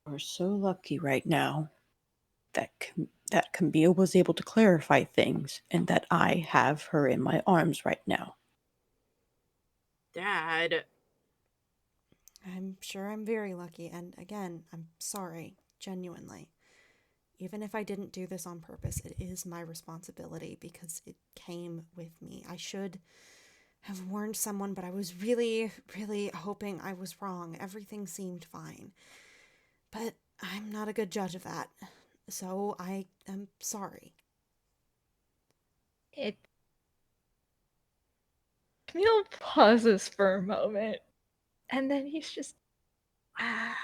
We're so lucky right now that that Camille was able to clarify things and that I have her in my arms right now. Dad. I'm sure I'm very lucky, and again, I'm sorry, genuinely. Even if I didn't do this on purpose, it is my responsibility because it came with me. I should have warned someone, but I was really, really hoping I was wrong. Everything seemed fine. But I'm not a good judge of that, so I am sorry. Camille pauses for a moment, and then he's just, and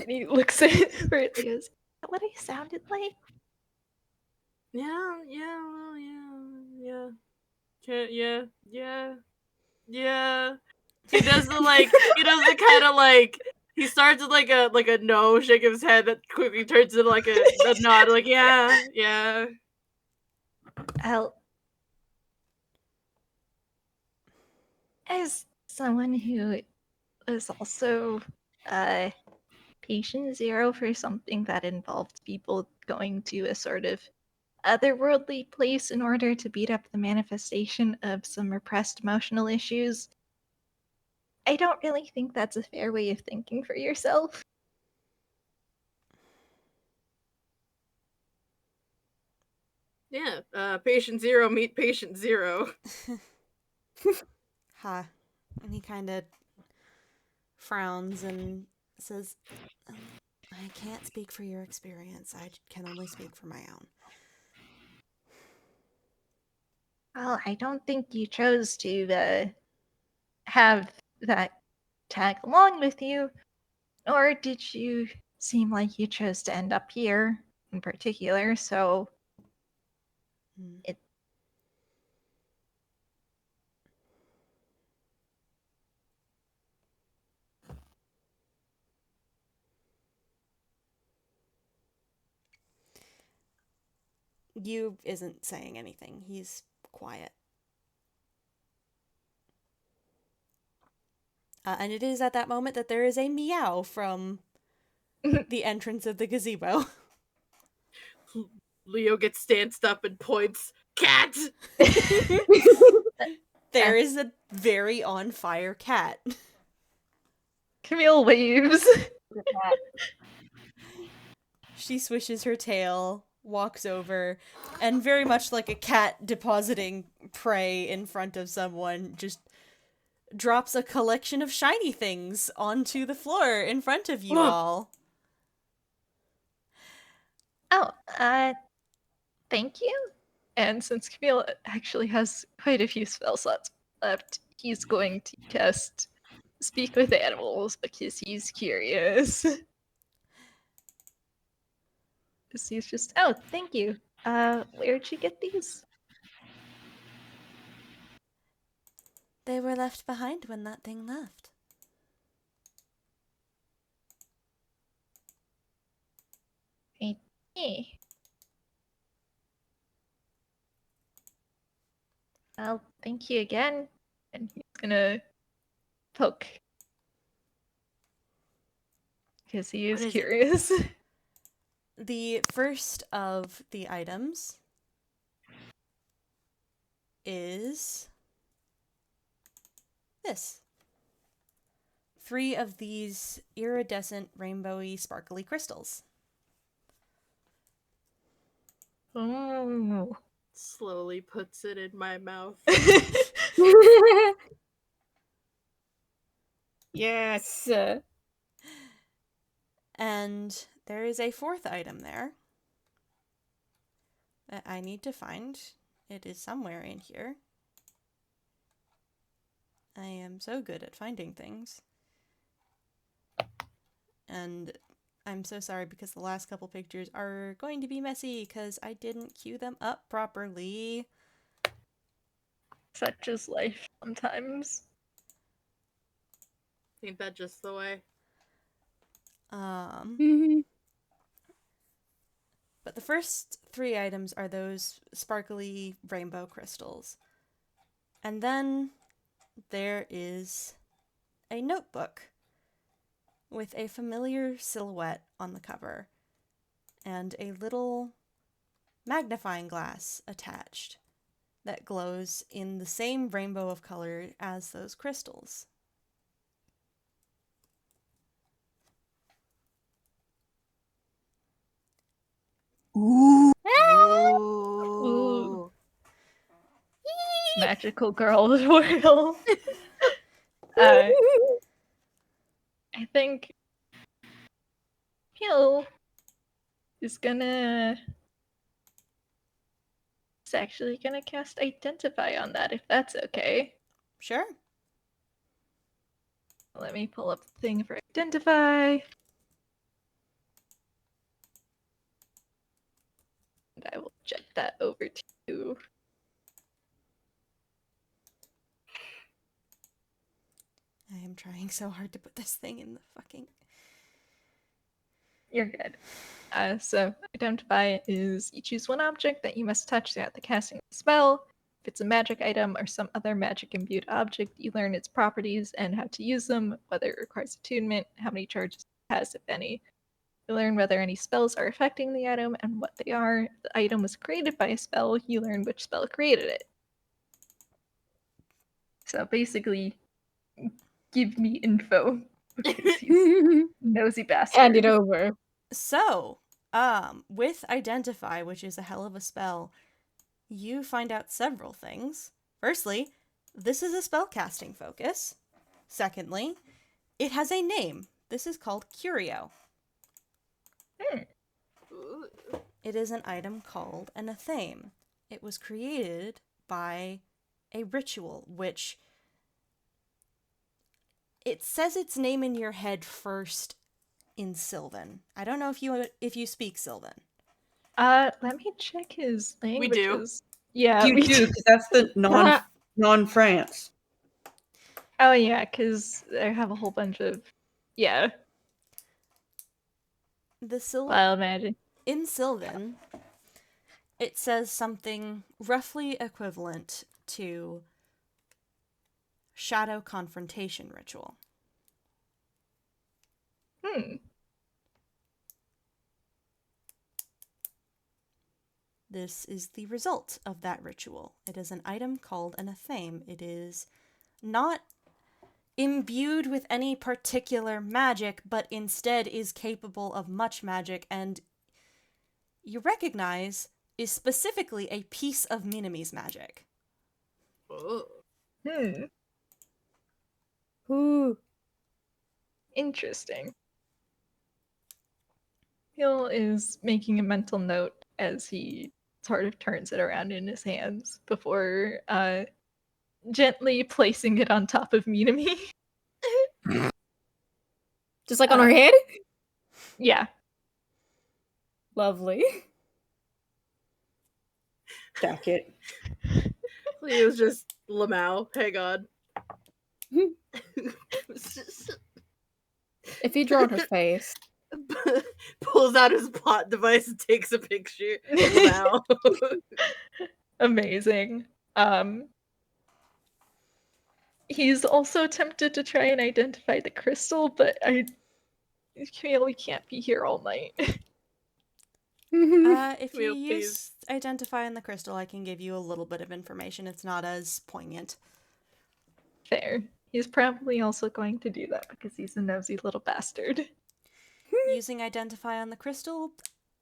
he looks at where it goes, is that what I sounded like? Yeah. He does the kind of like, he starts with like a no, shake of his head that quickly turns into like a nod, like, yeah. Well, as someone who is also patient zero for something that involved people going to a sort of otherworldly place in order to beat up the manifestation of some repressed emotional issues, I don't really think that's a fair way of thinking for yourself. Yeah, patient zero meet patient zero. Ha. And he kind of frowns and says, I can't speak for your experience. I can only speak for my own. Well, I don't think you chose to have that tag along with you, nor did you seem like you chose to end up here in particular, so it. You isn't saying anything. He's quiet. And it is at that moment that there is a meow from the entrance of the gazebo. Leo gets stanced up and points. Cat! There is a very on fire cat. Camille waves. She swishes her tail, walks over, and very much like a cat depositing prey in front of someone, just drops a collection of shiny things onto the floor in front of you all. Oh, thank you. And since Camille actually has quite a few spell slots left, he's going to cast Speak with Animals because he's curious. He's just, oh, thank you. Where'd you get these? They were left behind when that thing left. Hey. Well, thank you again. And he's gonna poke. Because he is curious. The first of the items is this. 3 of these iridescent, rainbowy, sparkly crystals. Oh. Slowly puts it in my mouth. Yes. And there is a 4th item there that I need to find. It is somewhere in here. I am so good at finding things. And I'm so sorry because the last couple pictures are going to be messy because I didn't queue them up properly. Such is life sometimes. Ain't that just the way? But the first 3 items are those sparkly rainbow crystals. And then there is a notebook with a familiar silhouette on the cover and a little magnifying glass attached that glows in the same rainbow of color as those crystals. Ooh. Ooh. Magical girl world. I think Hill is actually gonna cast Identify on that, if that's okay. Sure. Let me pull up the thing for Identify. And I will jet that over to you. I am trying so hard to put this thing in the fucking... You're good. So Identify is you choose one object that you must touch throughout the casting of the spell. If it's a magic item or some other magic imbued object, you learn its properties and how to use them, whether it requires attunement, how many charges it has, if any. You learn whether any spells are affecting the item and what they are. If the item was created by a spell, you learn which spell created it. So basically, give me info because he's nosy bastard. Hand it over. So, with Identify, which is a hell of a spell, you find out several things. Firstly, this is a spellcasting focus. Secondly, it has a name. This is called Curio. Ooh. It is an item called an athame. It was created by a ritual, which it says its name in your head first in Sylvan. I don't know if you speak Sylvan. Let me check his languages. Yeah, You we do, because that's the non-France. Oh yeah, because I have a whole bunch of The wild magic. In Sylvan, it says something roughly equivalent to shadow confrontation ritual. This is the result of that ritual. It is an item called an athame. It is not imbued with any particular magic, but instead is capable of much magic, and you recognize is specifically a piece of Minami's magic. Oh. Ooh. Interesting. Hill is making a mental note as he sort of turns it around in his hands before gently placing it on top of Minami. Just like on her head? Yeah. Lovely. Stack it. Leo's just Lamau. Hang on. If you draw on her face. Pulls out his plot device and takes a picture. Lamau. Amazing. He's also tempted to try and identify the crystal, but Camille, we can't be here all night. If you Camille, use Identify in the Crystal, I can give you a little bit of information. It's not as poignant. Fair. He's probably also going to do that because he's a nosy little bastard. Using Identify on the Crystal,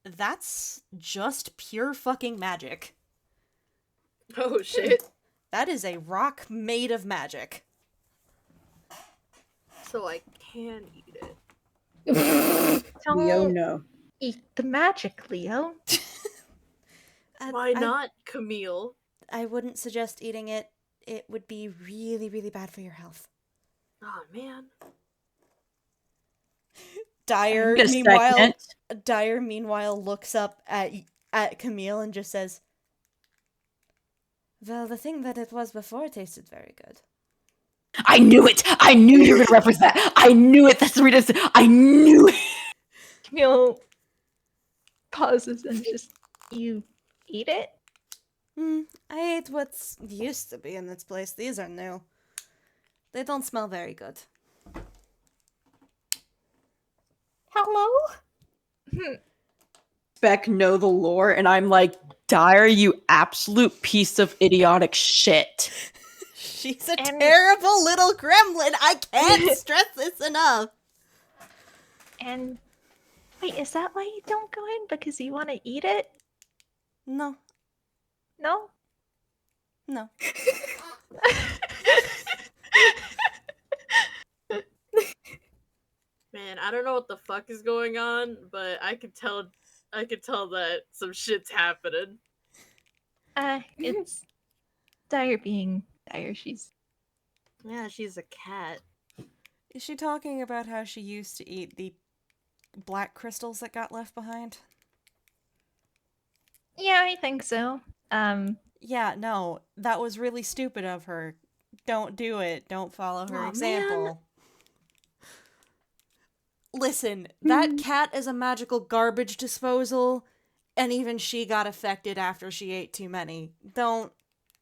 that's just pure fucking magic. Oh shit. That is a rock made of magic. So I can eat it. Leo, no. Eat the magic, Leo. Why not, Camille? I wouldn't suggest eating it. It would be really, really bad for your health. Oh man. Dyer, Just meanwhile, looks up at Camille and just says, "Well, the thing that it was before tasted very good." I knew it! I knew you were going to reference that! I knew it! That's the reason. I knew it! Camille pauses and just, you eat it? I ate what's used to be in this place. These are new. They don't smell very good. Hello? Beck know the lore, and I'm like, Dyer, you absolute piece of idiotic shit. She's a And- terrible little gremlin. I can't stress this enough. And wait, is that why you don't go in? Because you want to eat it? No, No? no. Man, I don't know what the fuck is going on, but I could tell that some shit's happening. It's Dyer being Dyer. She's Yeah, she's a cat. Is she talking about how she used to eat the black crystals that got left behind? yeah, I think so. Yeah, no, that was really stupid of her. Don't do it. Don't follow her Aw, example. Listen, that cat is a magical garbage disposal, and even she got affected after she ate too many. Don't.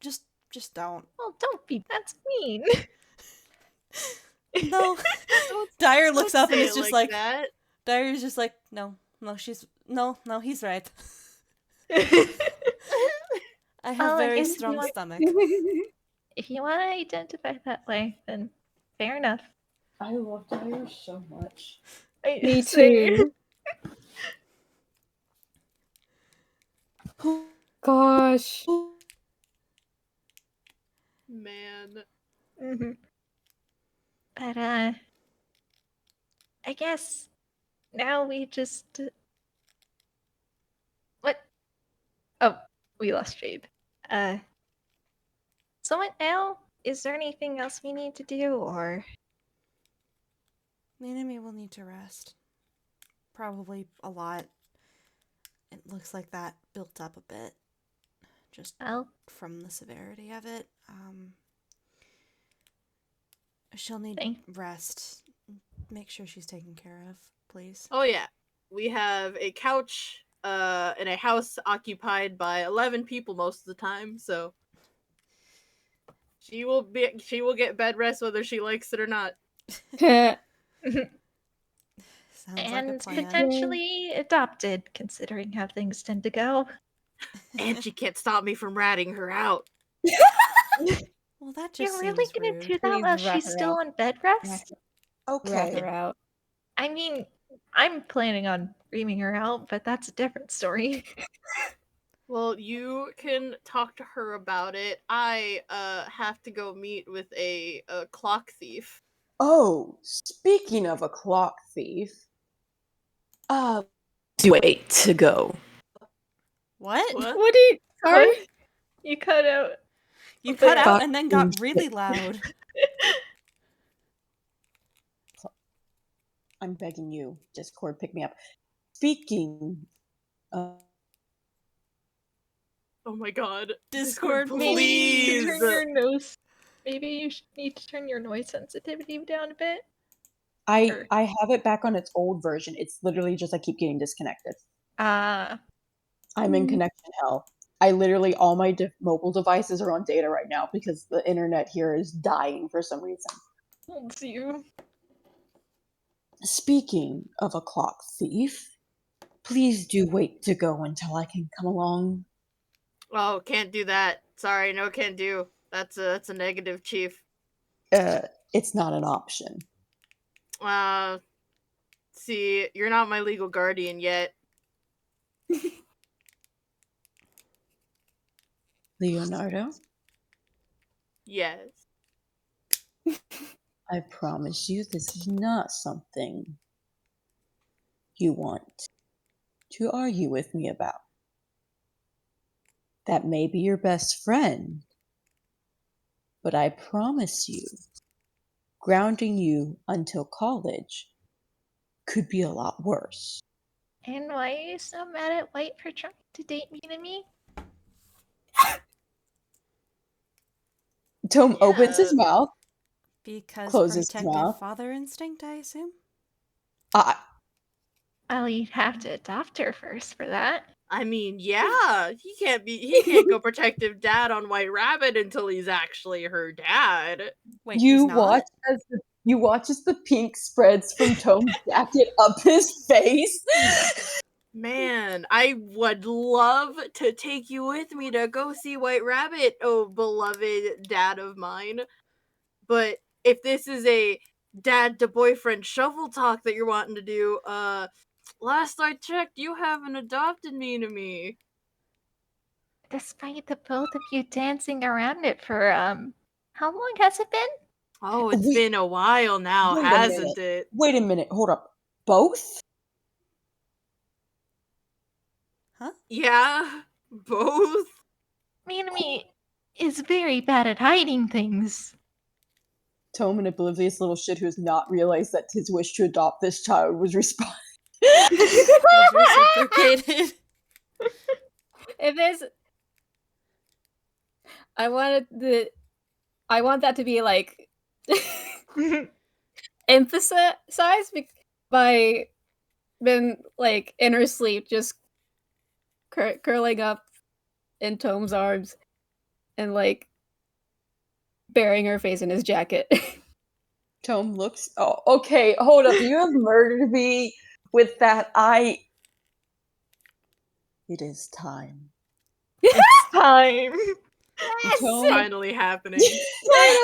Just don't. Well, don't be. That's mean. No. Dyer looks Don't up and say is it just like, that. Dyer's just like, no, he's right. I have Well, I very guess if you strong want- stomach. If you want to identify that way, then fair enough. I love Dyer so much. Me too. Gosh. Man. Mm-hmm. But I guess now we just what? Oh, we lost Jade. So what now? Is there anything else we need to do, or? Minami will need to rest. Probably a lot. It looks like that built up a bit. Just Well, from the severity of it. She'll need Thank- rest. Make sure she's taken care of, please. Oh yeah. We have a couch in a house occupied by 11 people most of the time, so she will get bed rest whether she likes it or not. Sounds and like a plan. potentially adopted, considering how things tend to go. And she can't stop me from ratting her out. Well, that just You're really seems gonna rude. do that Please while rat she's her still out. on bed rest? Rat Okay. her out. I mean, I'm planning on reaming her out, but that's a different story. Well, you can talk to her about it. I have to go meet with a clock thief. Oh, speaking of a clock thief, way to go. What? What? What do you? Sorry. What? You cut out. You Okay. cut out and then got really loud. I'm begging you, Discord, pick me up. Speaking of Oh my god. Discord, Maybe you please. should turn your nose. Maybe you need to turn your noise sensitivity down a bit. Sure. I have it back on its old version. It's literally just I keep getting disconnected. I'm in connection hell. I literally all my mobile devices are on data right now because the internet here is dying for some reason. Holds you. Speaking of a clock thief, please do wait to go until I can come along. Oh, can't do that. Sorry, no can do. That's a negative, Chief. It's not an option. See, you're not my legal guardian yet. Leonardo, Yes. I promise you this is not something you want to argue with me about. That may be your best friend, but I promise you, grounding you until college could be a lot worse. And why are you so mad at White for trying to date Minami? Tome opens his Yeah. mouth. Because Closes his protective mouth. father instinct, I assume? Well, you'd have to adopt her first for that. I mean, yeah, he can't go protective dad on White Rabbit until he's actually her dad. Wait, You he's not? watch as the You watch as the pink spreads from Tome's jacket up his face. Man, I would love to take you with me to go see White Rabbit, oh beloved dad of mine. But if this is a dad to boyfriend shovel talk that you're wanting to do, last I checked, you haven't adopted Minami. Despite the both of you dancing around it for, how long has it been? Oh, it's Wait- been a while now, Wait a hasn't minute. it? Wait a minute, hold up. Both? Huh? Yeah, both. Minami is very bad at hiding things. Tome, an oblivious little shit who has not realized that his wish to adopt this child was responded. Was reciprocated. If there's, I want that to be like emphasized by Ben, like in her sleep, just curling up in Tome's arms and like burying her face in his jacket. Tome looks. Oh, okay, hold up. You have murdered me with that. It is time. It's time. Tome, Finally happening.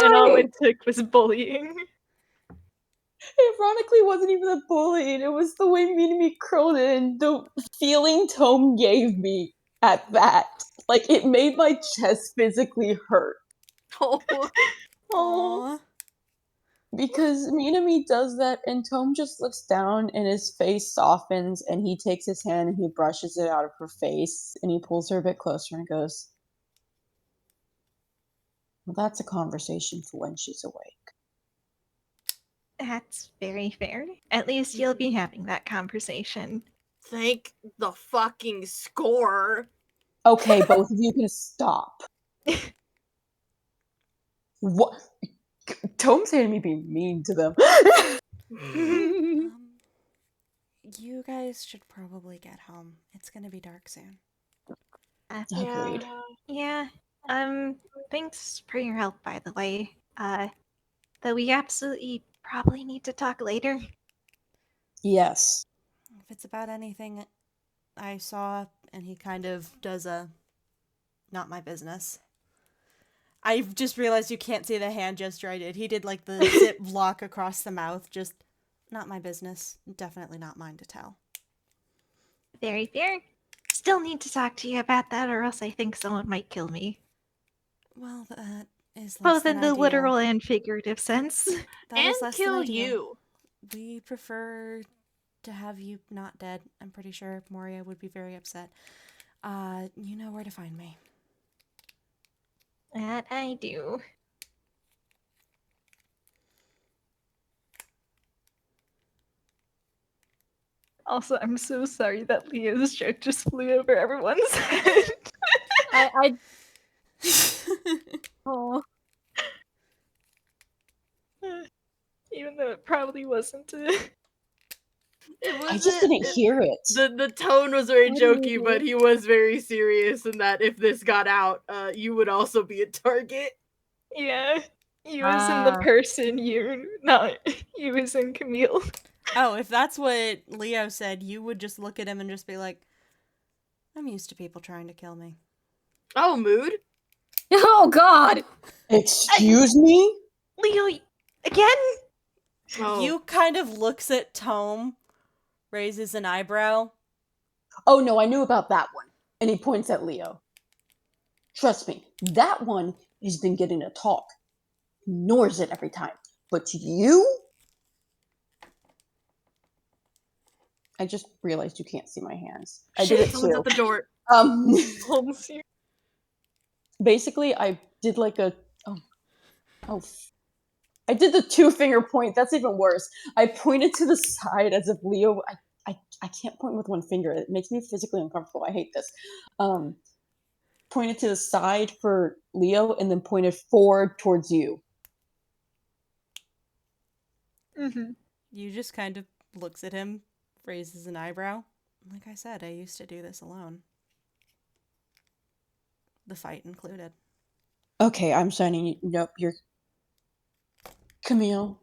And all it took was bullying. ironically, wasn't even the bullying. It was the way Minami curled it and the feeling Tome gave me at that. Like, it made my chest physically hurt. Oh, Aw. Because Minami does that, and Tome just looks down, and his face softens, and he takes his hand and he brushes it out of her face, and he pulls her a bit closer and goes, "Well, that's a conversation for when she's awake." That's very fair. At least you'll be having that conversation. thank the fucking score. Okay, both of you can stop. What? Tome's saying me being mean to them. You guys should probably get home. It's gonna be dark soon. Agreed. Yeah. Thanks for your help, by the way. Though we absolutely probably need to talk later. Yes. If it's about anything I saw, and he kind of does a not my business. I've just realized you can't see the hand gesture I did. He did like the zip lock across the mouth. Just not my business. Definitely not mine to tell. Very fair. Still need to talk to you about that, or else I think someone might kill me. Well, that is less Both than in the ideal. literal and figurative sense. That And is less than kill ideal. you. We prefer to have you not dead. I'm pretty sure Moria would be very upset. You know where to find me. That I do. Also, I'm so sorry that Leo's joke just flew over everyone's head. I oh, Even though it probably wasn't. It I was just didn't hear it. the tone was very What do you jokey, but do? he was very serious in that if this got out, you would also be a target. Yeah. You as in the Ah. person, you not you as in Camille. Oh, if that's what Leo said, you would just look at him and just be like, I'm used to people trying to kill me. Oh, mood. oh God! Excuse me? Leo again? Oh, You kind of looks at Tome, raises an eyebrow. Oh no, I knew about that one. And he points at Leo. Trust me, that one has been getting a talk. Ignores it every time. But you? I just realized you can't see my hands. I did it someone's too. at the door. Holmes you. Basically, I did like a I did the 2-finger point. That's even worse. I pointed to the side as if Leo. I can't point with one finger. It makes me physically uncomfortable. I hate this. Pointed to the side for Leo and then pointed forward towards you. Mm-hmm. You just kind of looks at him, raises an eyebrow. Like I said, I used to do this alone. The fight included. Okay, I'm signing you. Nope, you're Camille.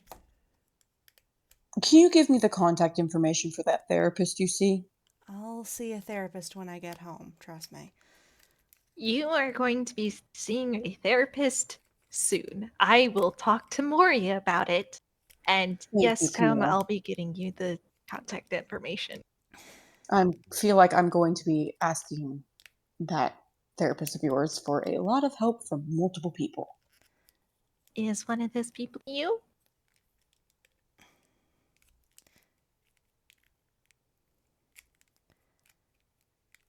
Can you give me the contact information for that therapist you see? I'll see a therapist when I get home, trust me. You are going to be seeing a therapist soon. I will talk to Moria about it. And Thank you, yes, Tome, Camille. I'll be getting you the contact information. I feel like I'm going to be asking that therapist of yours for a lot of help from multiple people. Is one of those people you?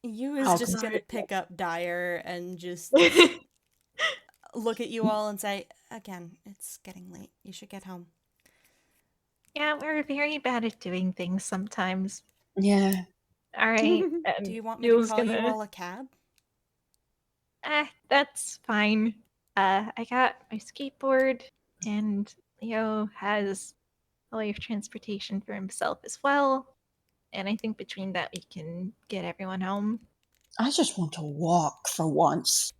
You is I'll just consider gonna it. pick up Dyer and just look at you all and say, again, it's getting late. You should get home. Yeah, we're very bad at doing things sometimes. Yeah. All right. Do you want me to call you gonna... all a cab? That's fine. I got my skateboard, and Leo has a way of transportation for himself as well. And I think between that, we can get everyone home. I just want to walk for once.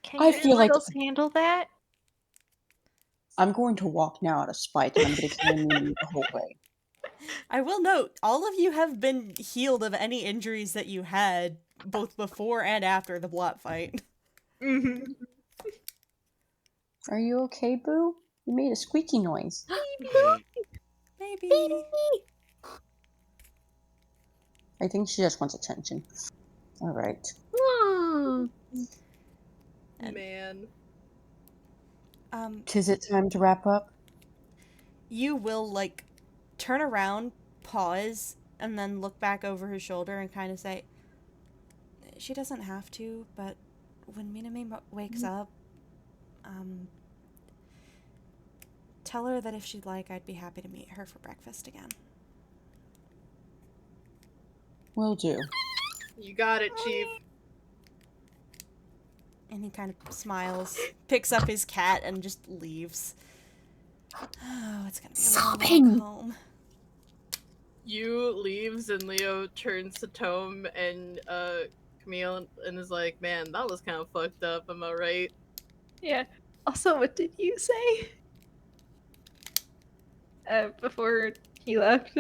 Can I your feel like littles handle that? I'm going to walk now out of spite, and I'm going to carry Minami the whole way. I will note, all of you have been healed of any injuries that you had, both before and after the blot fight. Mm-hmm. Are you okay, Boo? You made a squeaky noise. Maybe. I think she just wants attention. All right. Aw. Man. Tis it time to wrap up? You will, like, turn around, pause, and then look back over her shoulder and kind of say, she doesn't have to, but when Minami wakes up, tell her that if she'd like, I'd be happy to meet her for breakfast again. Will do. You got it, Chief. And he kind of smiles, picks up his cat, and just leaves. Oh, it's gonna be a long Sobbing. walk home. You leaves and Leo turns to Tome and Camille and is like, man, that was kind of fucked up, am I right? Yeah. Also, what did you say? Before he left.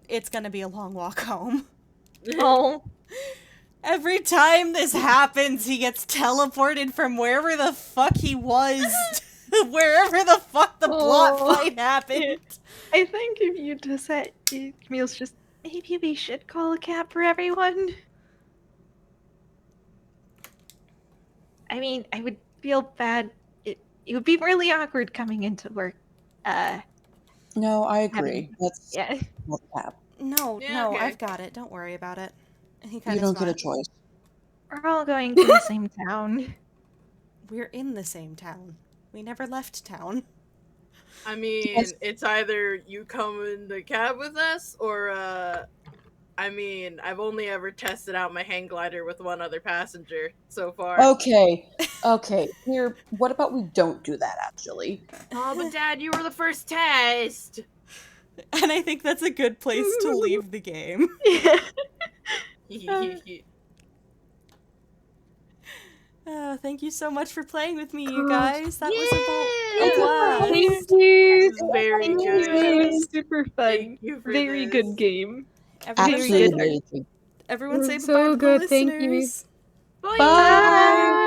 It's gonna be a long walk home. Oh. Every time this happens, he gets teleported from wherever the fuck he was to wherever the fuck the blot Oh. fight happened. I think if you just said, Camille's just, maybe we should call a cab for everyone. I mean, I would feel bad. It would be really awkward coming into work. No, I agree. Let's Yeah. look up. No, Yeah, no, okay. I've got it. Don't worry about it. And he kind You of don't get a smiles. choice. We're all going to the same town. We're in the same town. We never left town. I mean, Yes. it's either you come in the cab with us, or, I mean, I've only ever tested out my hang glider with one other passenger so far. Okay. Here, what about we don't do that, actually? Oh, but Dad, you were the first test! And I think that's a good place to leave the game. Thank you so much for playing with me, you guys. That was a blast. Thank This you. is very Thank good. you. It was super fun. Thank you for Very this. good game. Everyone Absolutely say, amazing. everyone say So bye to the good, thank you. listeners. Bye! Bye!